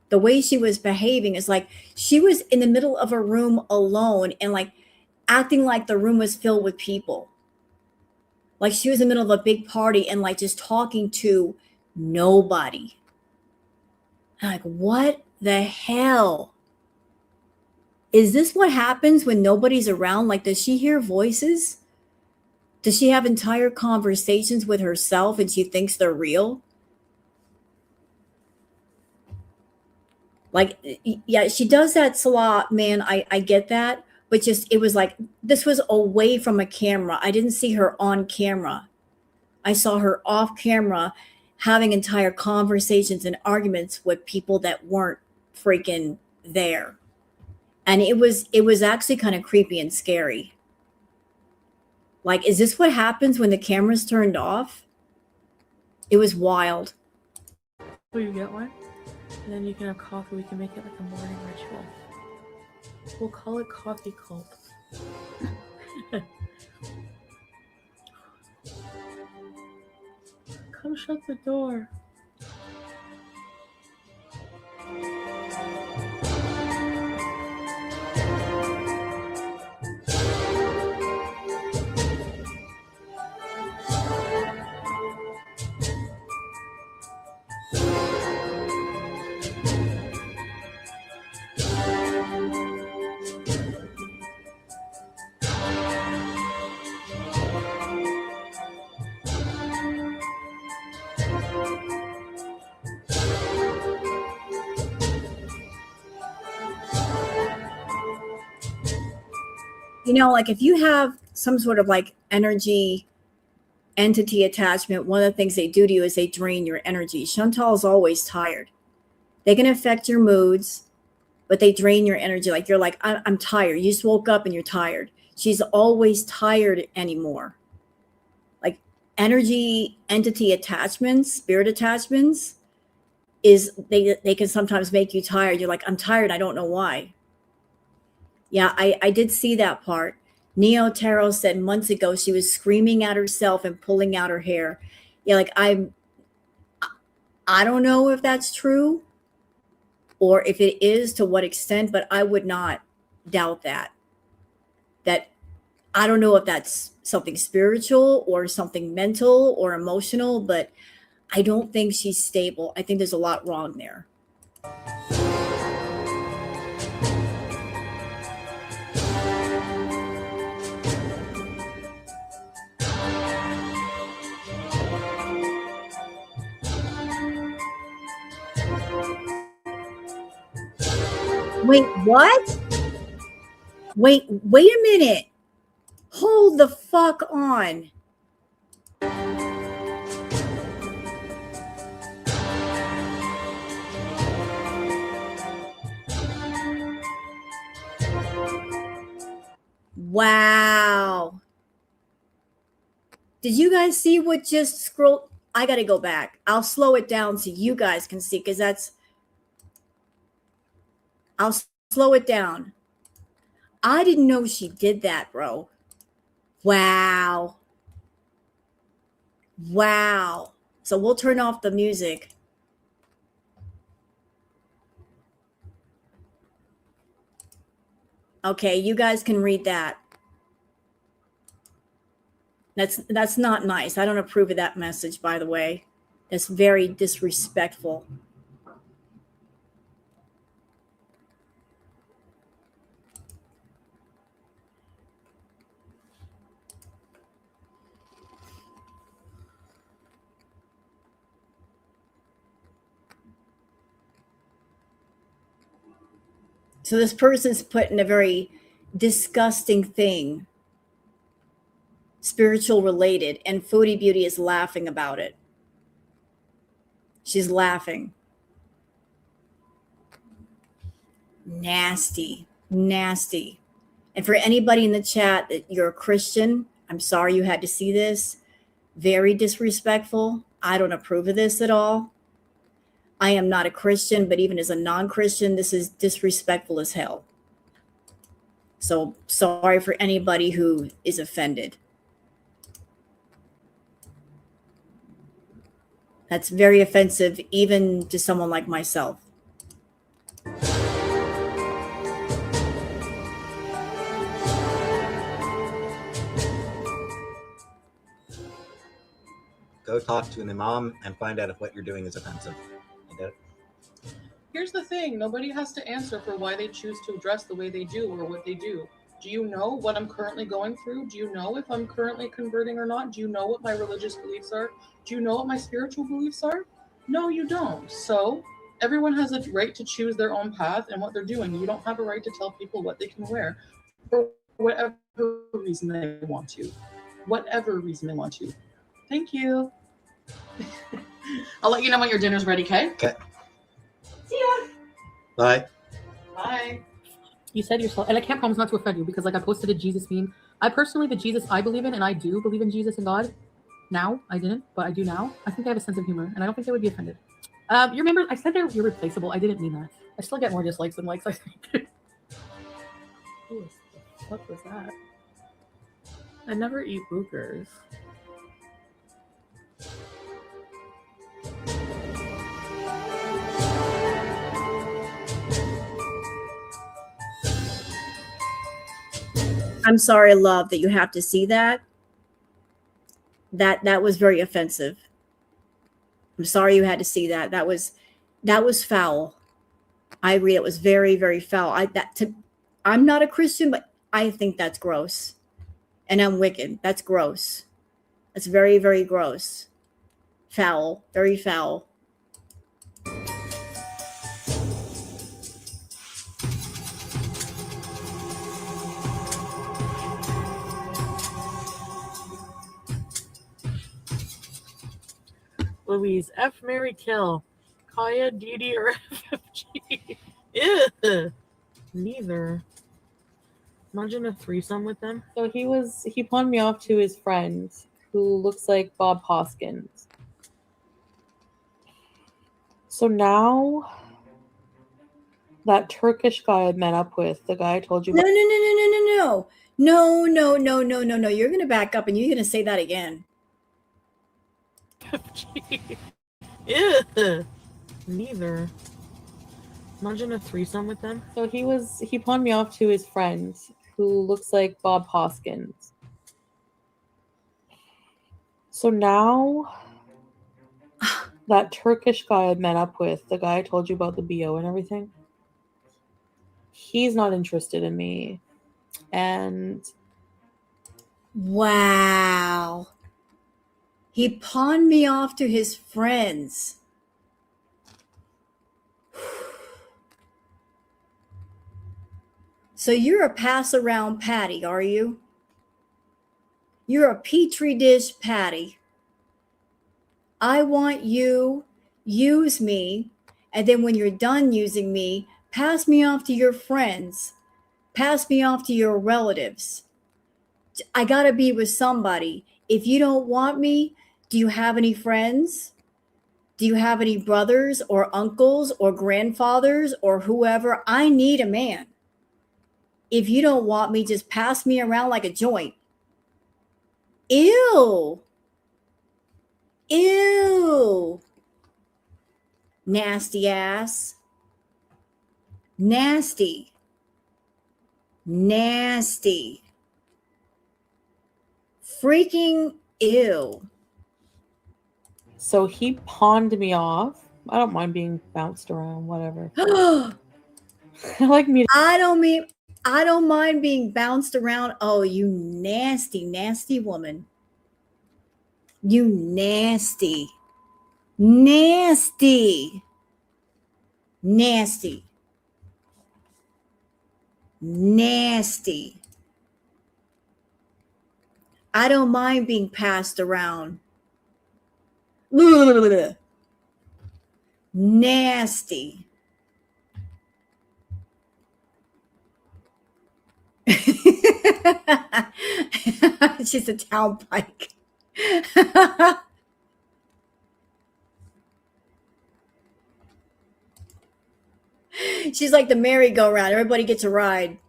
the way she was behaving is like she was in the middle of a room alone and like acting like the room was filled with people. Like she was in the middle of a big party and like just talking to nobody. I'm like, what the hell? Is this what happens when nobody's around? Like, does she hear voices? Does she have entire conversations with herself and she thinks they're real? Like, yeah, she does that a lot, man. I get that. But just, it was like, this was away from a camera. I didn't see her on camera. I saw her off camera having entire conversations and arguments with people that weren't freaking there. And it was actually kind of creepy and scary. Like, is this what happens when the camera's turned off? It was wild. Will you get one? And then you can have coffee. We can make it like a morning ritual. We'll call it coffee cult. Come shut the door. You know, like if you have some sort of like energy entity attachment, one of the things they do to you is they drain your energy. Chantal is always tired. They can affect your moods, but they drain your energy. Like you're like, I'm tired. You just woke up and you're tired. She's always tired anymore. Like energy entity attachments, spirit attachments, is they can sometimes make you tired. You're like, I'm tired. I don't know why. Yeah, I did see that part. Neo Tarot said months ago she was screaming at herself and pulling out her hair. Yeah, like I don't know if that's true or if it is, to what extent, but I would not doubt that. That I don't know if that's something spiritual or something mental or emotional, but I don't think she's stable. I think there's a lot wrong there. Wait, what? Wait a minute. Hold the fuck on. Wow. Did you guys see what just scrolled? I got to go back. I'll slow it down so you guys can see, because I'll slow it down. I didn't know she did that, bro. Wow. Wow. So we'll turn off the music. Okay, you guys can read that. That's not nice. I don't approve of that message, by the way. That's very disrespectful. So this person's putting a very disgusting thing, spiritual related, and Foodie Beauty is laughing about it. She's laughing. Nasty, nasty. And for anybody in the chat that you're a Christian, I'm sorry you had to see this. Very disrespectful. I don't approve of this at all. I am not a Christian, but even as a non-Christian, this is disrespectful as hell. So sorry for anybody who is offended. That's very offensive, even to someone like myself. Go talk to an imam and find out if what you're doing is offensive. You get it? Here's the thing. Nobody has to answer for why they choose to dress the way they do or what they do. Do you know what I'm currently going through? Do you know if I'm currently converting or not? Do you know what my religious beliefs are? Do you know what my spiritual beliefs are? No, you don't. So everyone has a right to choose their own path and what they're doing. You don't have a right to tell people what they can wear for whatever reason they want to. Whatever reason they want to. Thank you. I'll let you know when your dinner's ready, okay? Okay. See ya. Bye. Bye. You said yourself, and I can't promise not to offend you because, like, I posted a Jesus meme. I personally, the Jesus I believe in, and I do believe in Jesus and God. Now, I didn't, but I do now. I think I have a sense of humor, and I don't think they would be offended. You remember, I said they're irreplaceable. I didn't mean that. I still get more dislikes than likes, I think. What the fuck was that? I never eat boogers. I'm sorry, love, that you have to see that. That was very offensive. I'm sorry you had to see that. That was foul. I agree. It was very, very foul. I'm not a Christian, but I think that's gross. And I'm Wiccan. That's gross. That's very, very gross. Foul. Very foul. Louise, F, Mary, kill. Kaya, Didi, or FFG? Ew. Neither. Imagine a threesome with them. So he pawned me off to his friend who looks like Bob Hoskins. So now that Turkish guy I met up with, the guy I told you about. No. No. You're going to back up and you're going to say that again. Ew. Neither. Imagine a threesome with them. So he pawned me off to his friend who looks like Bob Hoskins. So now that Turkish guy I met up with, the guy I told you about the BO and everything, he's not interested in me. And wow. He pawned me off to his friends. So you're a pass around Patty, are you? You're a petri dish Patty. I want you, use me, and then when you're done using me, pass me off to your friends. Pass me off to your relatives. I gotta be with somebody. If you don't want me, do you have any friends? Do you have any brothers or uncles or grandfathers or whoever? I need a man. If you don't want me, just pass me around like a joint. Ew. Ew. Nasty ass. Nasty. Nasty. Freaking ew. So he pawned me off. I don't mind being bounced around, whatever. I like me. I don't mind being bounced around. Oh, you nasty, nasty woman. You nasty. Nasty. Nasty. Nasty. I don't mind being passed around. Nasty. She's a town pike. She's like the merry-go-round. Everybody gets a ride.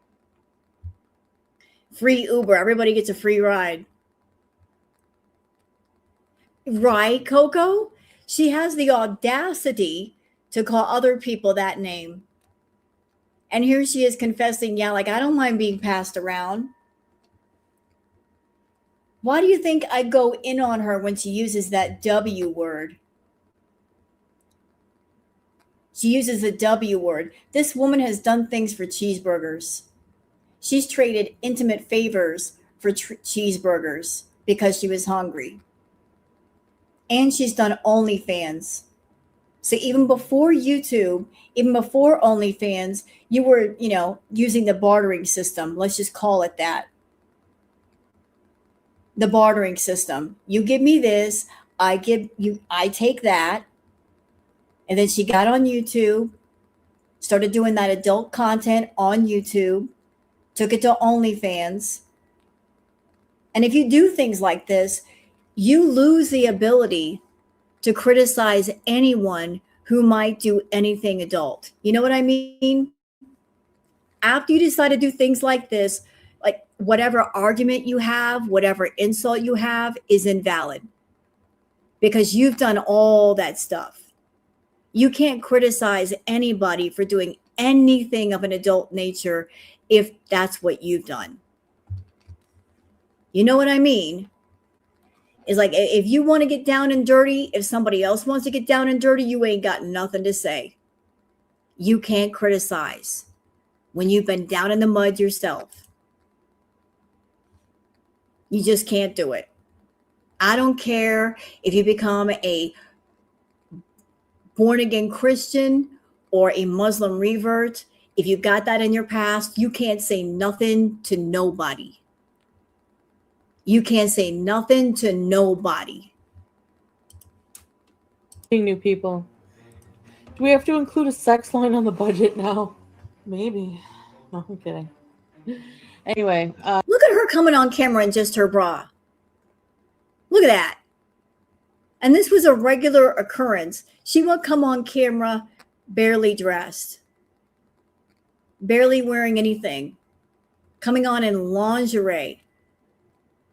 Free Uber. Everybody gets a free ride. Right, Coco? She has the audacity to call other people that name. And here she is confessing, yeah, like, I don't mind being passed around. Why do you think I go in on her when she uses that W word? She uses the W word. This woman has done things for cheeseburgers. She's traded intimate favors for cheeseburgers because she was hungry. And she's done OnlyFans. So even before YouTube, even before OnlyFans, you were, using the bartering system. Let's just call it that. The bartering system. You give me this, I take that. And then she got on YouTube, started doing that adult content on YouTube, took it to OnlyFans. And if you do things like this, you lose the ability to criticize anyone who might do anything adult. You know what I mean? After you decide to do things like this, like whatever argument you have, whatever insult you have is invalid because you've done all that stuff. You can't criticize anybody for doing anything of an adult nature if that's what you've done. You know what I mean? It's like if you want to get down and dirty, if somebody else wants to get down and dirty, you ain't got nothing to say. You can't criticize when you've been down in the mud yourself. You just can't do it. I don't care if you become a born-again Christian or a Muslim revert. If you got that in your past, you can't say nothing to nobody. You can't say nothing to nobody. New people. Do we have to include a sex line on the budget now? Maybe. No, I'm kidding. Anyway. Look at her coming on camera in just her bra. Look at that. And this was a regular occurrence. She would come on camera barely dressed, barely wearing anything, coming on in lingerie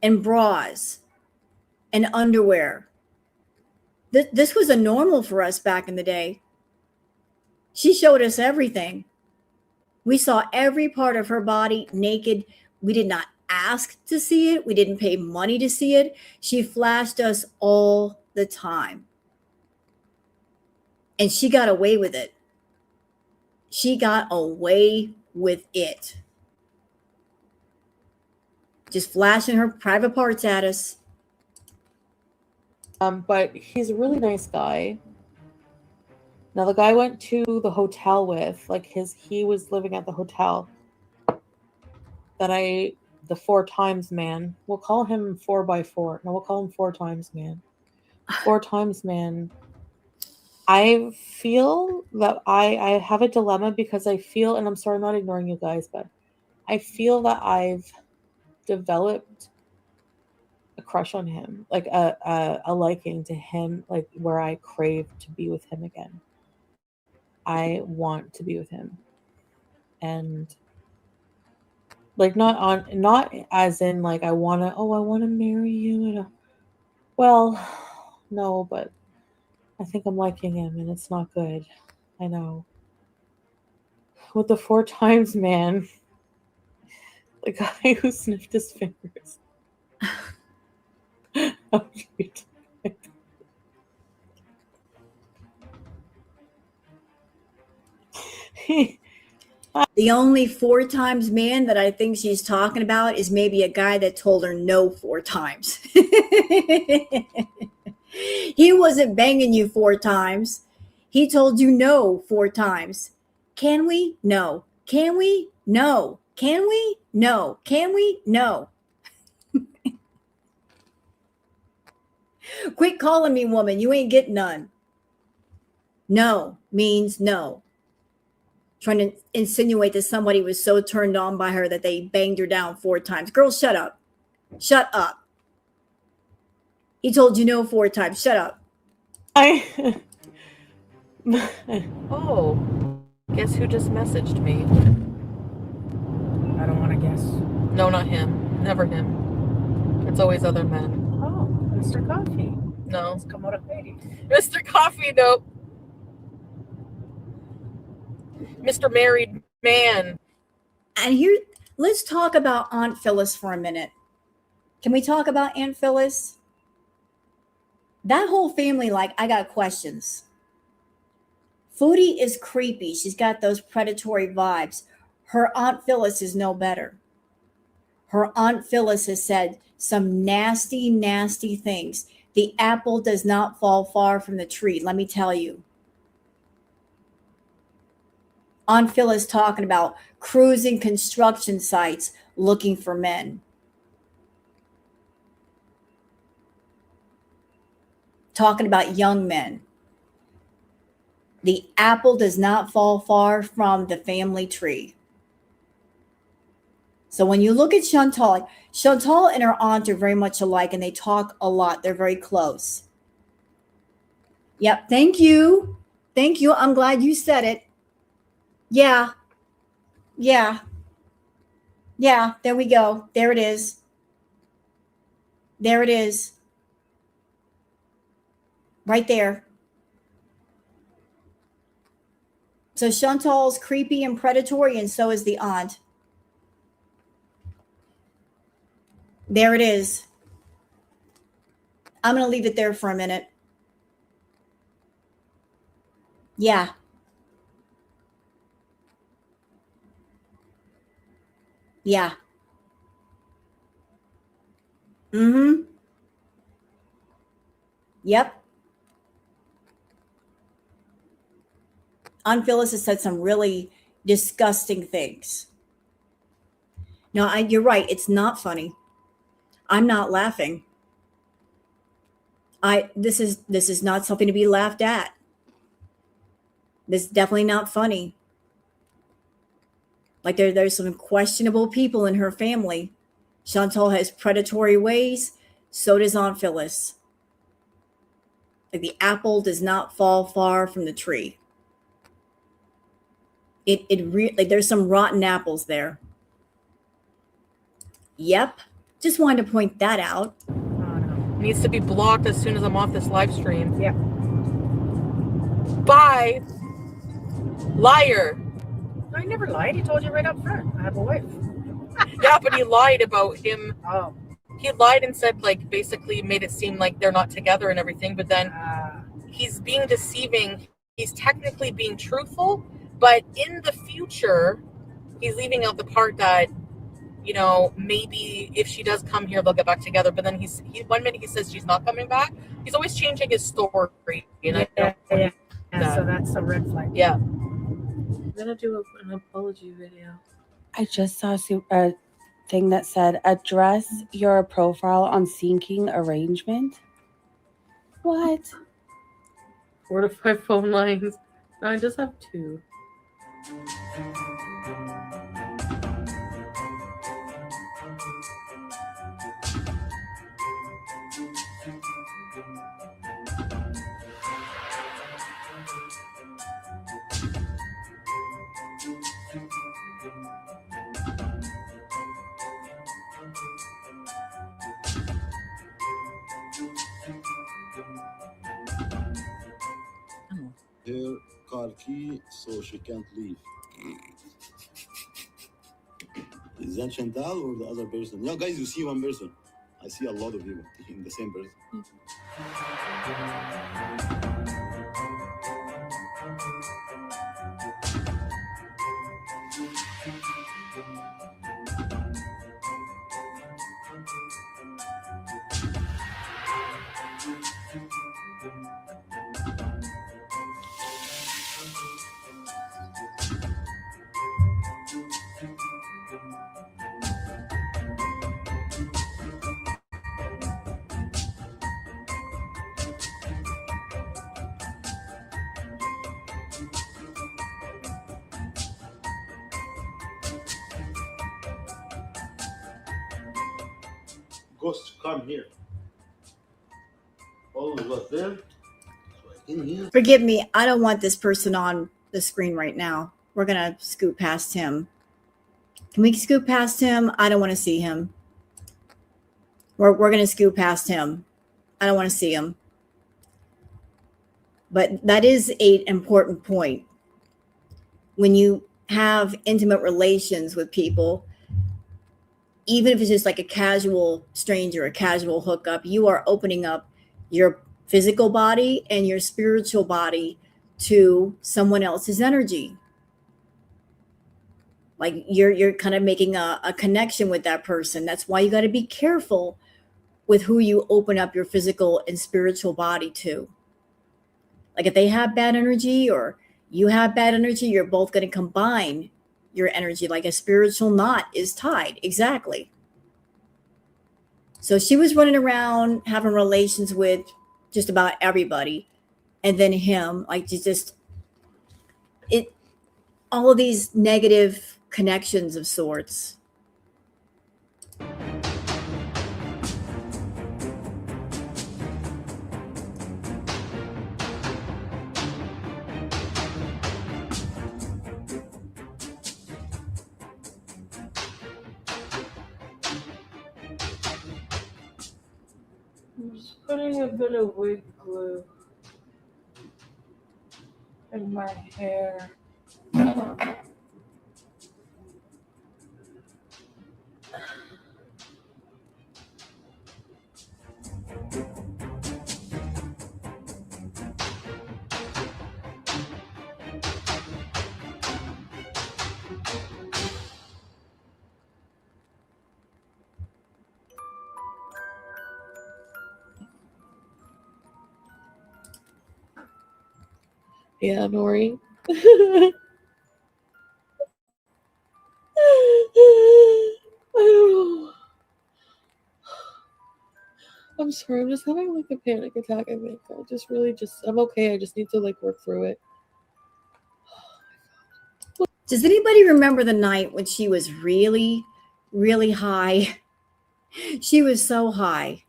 and bras and underwear. This was a normal for us back in the day. She showed us everything. We saw every part of her body naked. We did not ask to see it. We didn't pay money to see it. She flashed us all the time. And she got away with it. She got away with it. Just flashing her private parts at us. But he's a really nice guy. Now the guy I went to the hotel with, he was living at the hotel that the 4 times man. We'll call him 4x4. No, we'll call him 4 times man. 4 times man. I feel that I have a dilemma because I feel, and I'm sorry, I'm not ignoring you guys, but I feel that I've developed a crush on him, like a liking to him, like where I crave to be with him again. I want to be with him, and like not as in like I want to marry you. Well, no, but I think I'm liking him, and it's not good. I know. With the 4 times man, The guy who sniffed his fingers. Oh, shit. The only 4 times man that I think she's talking about is maybe a guy that told her no 4 times. He wasn't banging you 4 times. He told you no 4 times. Can we? No. Can we? No. Can we? No. Can we? No. Quit calling me woman. You ain't getting none. No means no. Trying to insinuate that somebody was so turned on by her that they banged her down 4 times. Girl, shut up. Shut up. He told you no 4 times. Shut up. Oh, guess who just messaged me? I don't want to guess. No, not him. Never him. It's always other men. Oh, Mr. Coffee. No. It's Komodo lady. Mr. Coffee, nope. Mr. Married Man. And here, let's talk about Aunt Phyllis for a minute. Can we talk about Aunt Phyllis? That whole family, like, I got questions. Foodie is creepy. She's got those predatory vibes. Her Aunt Phyllis is no better. Her Aunt Phyllis has said some nasty, nasty things. The apple does not fall far from the tree, let me tell you. Aunt Phyllis talking about cruising construction sites looking for men. Talking about young men. The apple does not fall far from the family tree. So when you look at Chantal and her aunt are very much alike and they talk a lot. They're very close. Yep. Thank you. Thank you. I'm glad you said it. Yeah. Yeah. Yeah. There we go. There it is. There it is. Right there. So Chantal's creepy and predatory, and so is the aunt. There it is. I'm going to leave it there for a minute. Yeah. Yeah. Mm-hmm. Yep. Aunt Phyllis has said some really disgusting things. No, you're right. It's not funny. I'm not laughing. This is not something to be laughed at. This is definitely not funny. Like there's some questionable people in her family. Chantal has predatory ways. So does Aunt Phyllis. Like the apple does not fall far from the tree. Like there's some rotten apples there. Yep. Just wanted to point that out. Needs to be blocked as soon as I'm off this live stream. Yeah. Bye. Liar. I never lied. He told you right up front. I have a wife. Yeah, but he lied about him. Oh. He lied and said, like, basically made it seem like they're not together and everything. But then he's being deceiving. He's technically being truthful. But in the future, he's leaving out the part that, you know, maybe if she does come here, they'll get back together. But then he 1 minute he says she's not coming back. He's always changing his story. You know? Yeah. So that's a red flag. Yeah. I'm gonna do an apology video. I just saw a thing that said, address your profile on seeking arrangement. What? 4 to 5 phone lines. No, I just have 2. Her car key so she can't leave. Is that Chantal or the other person? No, guys, you see one person. I see a lot of you in the same person. Ghost, come here. Oh, it was there? Forgive me. I don't want this person on the screen right now. We're going to scoot past him. Can we scoot past him? I don't want to see him. We're going to scoot past him. I don't want to see him. But that is an important point. When you have intimate relations with people, even if it's just like a casual stranger, a casual hookup, you are opening up your physical body and your spiritual body to someone else's energy. Like you're kind of making a connection with that person. That's why you got to be careful with who you open up your physical and spiritual body to. Like if they have bad energy or you have bad energy, you're both going to combine your energy like a spiritual knot is tied. Exactly. So she was running around having relations with just about everybody. And then him, like all of these negative connections of sorts. I'm just putting a bit of wig glue in my hair. Yeah, Nori. I don't know. I'm sorry, I'm just having like a panic attack, I think. I'm okay, I just need to like work through it. Does anybody remember the night when she was really, really high? She was so high.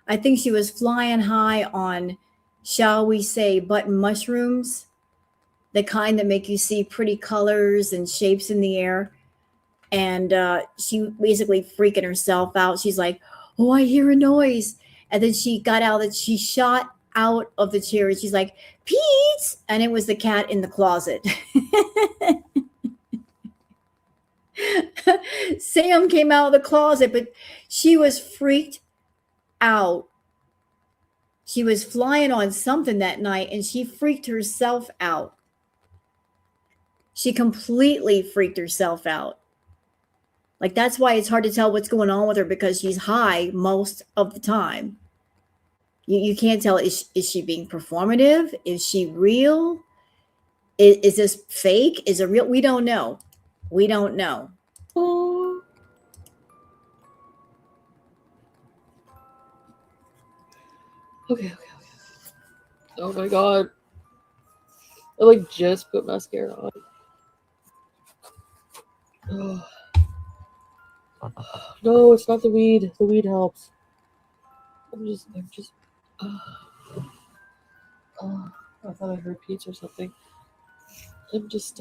I think she was flying high on, shall we say, button mushrooms, the kind that make you see pretty colors and shapes in the air. And she basically freaking herself out. She's like, oh, I hear a noise. And then she got out that she shot out of the chair and she's like, Peeps. And it was the cat in the closet. Sam came out of the closet, but she was freaked out. She was flying on something that night and she freaked herself out. She completely freaked herself out. Like that's why it's hard to tell what's going on with her because she's high most of the time. You can't tell, is she being performative? Is she real? Is this fake? Is it real? We don't know. We don't know. Oh. Okay. Oh my god. I like just put mascara on. Oh. No, it's not the weed. The weed helps. I'm just I thought I heard Pete's or something. I'm just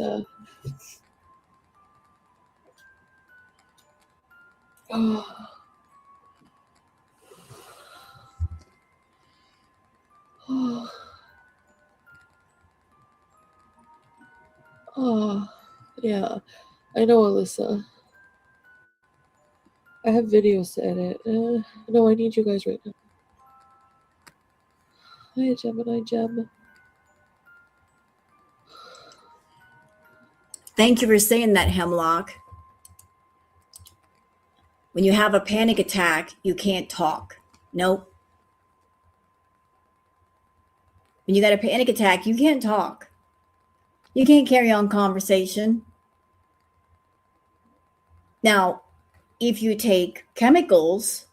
Oh, yeah. I know, Alyssa. I have videos to edit. No, I need you guys right now. Hi, Gemini Gem. Thank you for saying that, Hemlock. When you have a panic attack, you can't talk. Nope. When you got a panic attack, you can't talk. You can't carry on conversation. Now, if you take chemicals,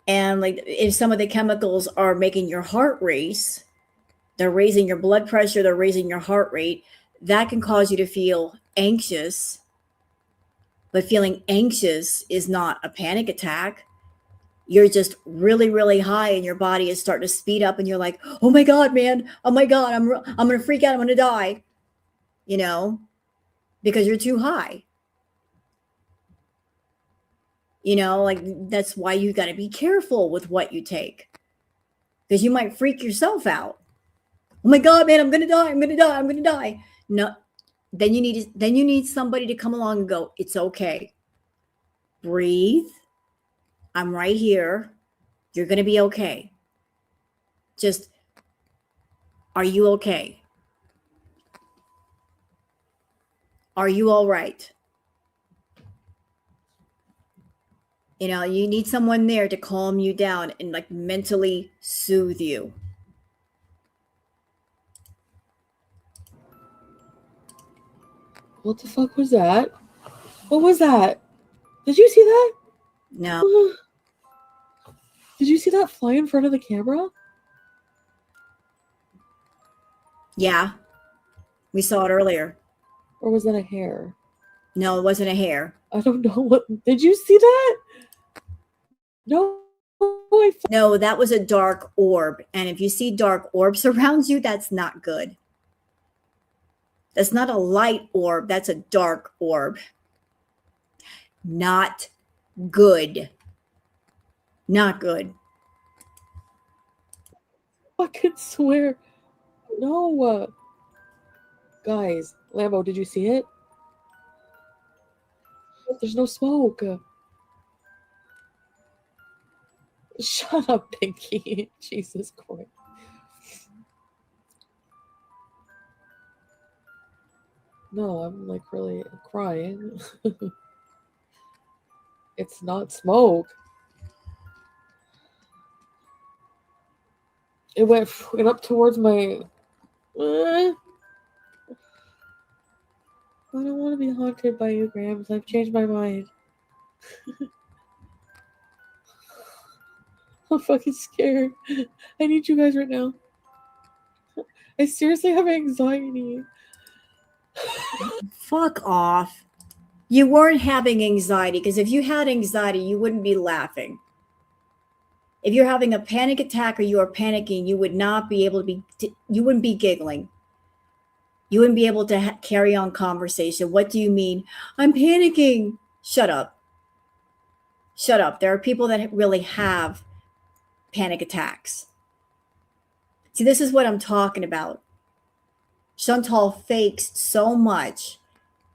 and like if some of the chemicals are making your heart race, they're raising your blood pressure, they're raising your heart rate, that can cause you to feel anxious. But feeling anxious is not a panic attack. You're just really, really high and your body is starting to speed up and you're like, oh my God, man. Oh my God, I'm going to freak out. I'm going to die, you know, because you're too high. You know, like that's why you got to be careful with what you take because you might freak yourself out. Oh my God, man, I'm going to die. I'm going to die. I'm going to die. No, then you need somebody to come along and go, it's okay. Breathe. I'm right here. You're going to be okay. Just, are you okay? Are you all right? You know, you need someone there to calm you down and like mentally soothe you. What the fuck was that? What was that? Did you see that? No. Did you see that fly in front of the camera? Yeah. We saw it earlier. Or was that a hair? No, it wasn't a hair. I don't know what. Did you see that? No. No, that was a dark orb. And if you see dark orbs around you, that's not good. That's not a light orb. That's a dark orb. Not good. Not good. Fucking swear. No. Guys, Lambo, did you see it? There's no smoke. Shut up, Pinky. Jesus Christ. No, I'm like really crying. It's not smoke. It went up towards my... I don't want to be haunted by you, Grams. I've changed my mind. I'm fucking scared. I need you guys right now. I seriously have anxiety. Fuck off. You weren't having anxiety because if you had anxiety, you wouldn't be laughing. If you're having a panic attack or you are panicking, you would not be able to be, you wouldn't be giggling. You wouldn't be able to carry on conversation. What do you mean? I'm panicking. Shut up. Shut up. There are people that really have panic attacks. See, this is what I'm talking about. Chantal fakes so much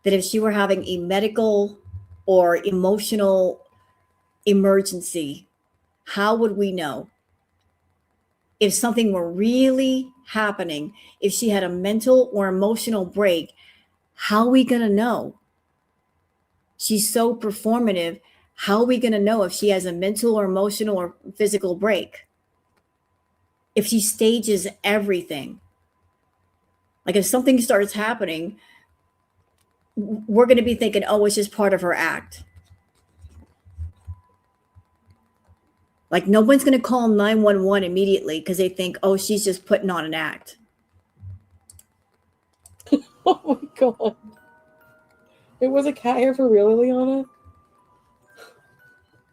that if she were having a medical or emotional emergency, how would we know? If something were really happening, if she had a mental or emotional break, how are we going to know? She's so performative. How are we going to know if she has a mental or emotional or physical break? If she stages everything. Like if something starts happening, we're going to be thinking, oh, it's just part of her act. Like no one's going to call 911 immediately because they think, oh, she's just putting on an act. Oh my God. It was a cat hair for real, Liliana?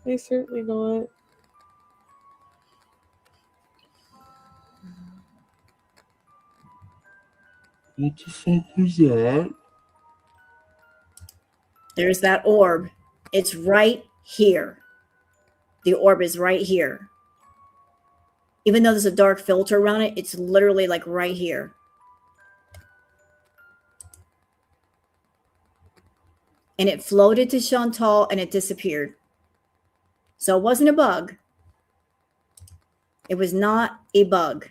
I certainly not. What the fuck was that? There's that orb. It's right here. The orb is right here. Even though there's a dark filter around it, it's literally like right here. And it floated to Chantal and it disappeared. So it wasn't a bug. It was not a bug.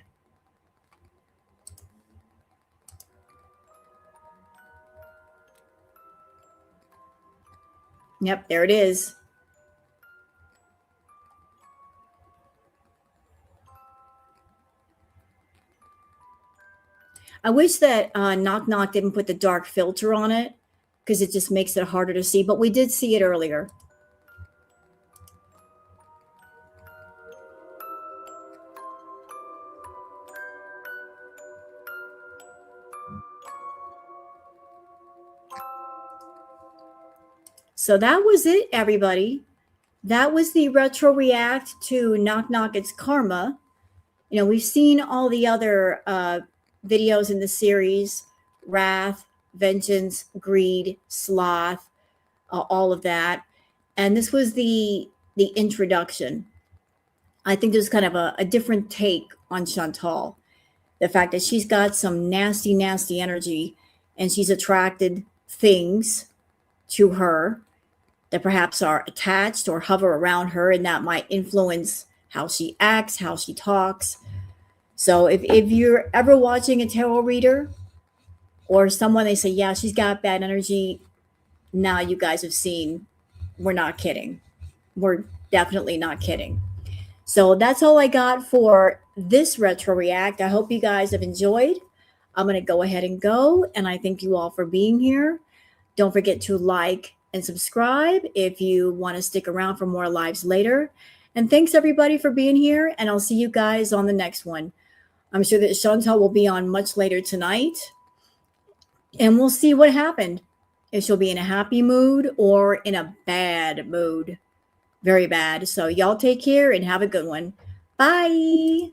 Yep, there it is. I wish that Knock Knock didn't put the dark filter on it because it just makes it harder to see, but we did see it earlier. So that was it, everybody. That was the retro react to Knock Knock It's Karma. You know, we've seen all the other videos in the series, Wrath, Vengeance, Greed, Sloth, all of that. And this was the introduction. I think there's kind of a different take on Chantal. The fact that she's got some nasty, nasty energy and she's attracted things to her that perhaps are attached or hover around her, and that might influence how she acts, how she talks. So if you're ever watching a tarot reader or someone, they say, yeah, she's got bad energy, now you guys have seen, we're not kidding. We're definitely not kidding. So that's all I got for this retro react. I hope you guys have enjoyed. I'm going to go ahead and go, and I thank you all for being here. Don't forget to like and subscribe if you want to stick around for more lives later. And thanks everybody for being here, and I'll see you guys on the next one. I'm sure that Chantal will be on much later tonight, and we'll see what happened. If she'll be in a happy mood or in a bad mood. Very bad. So y'all take care and have a good one. Bye.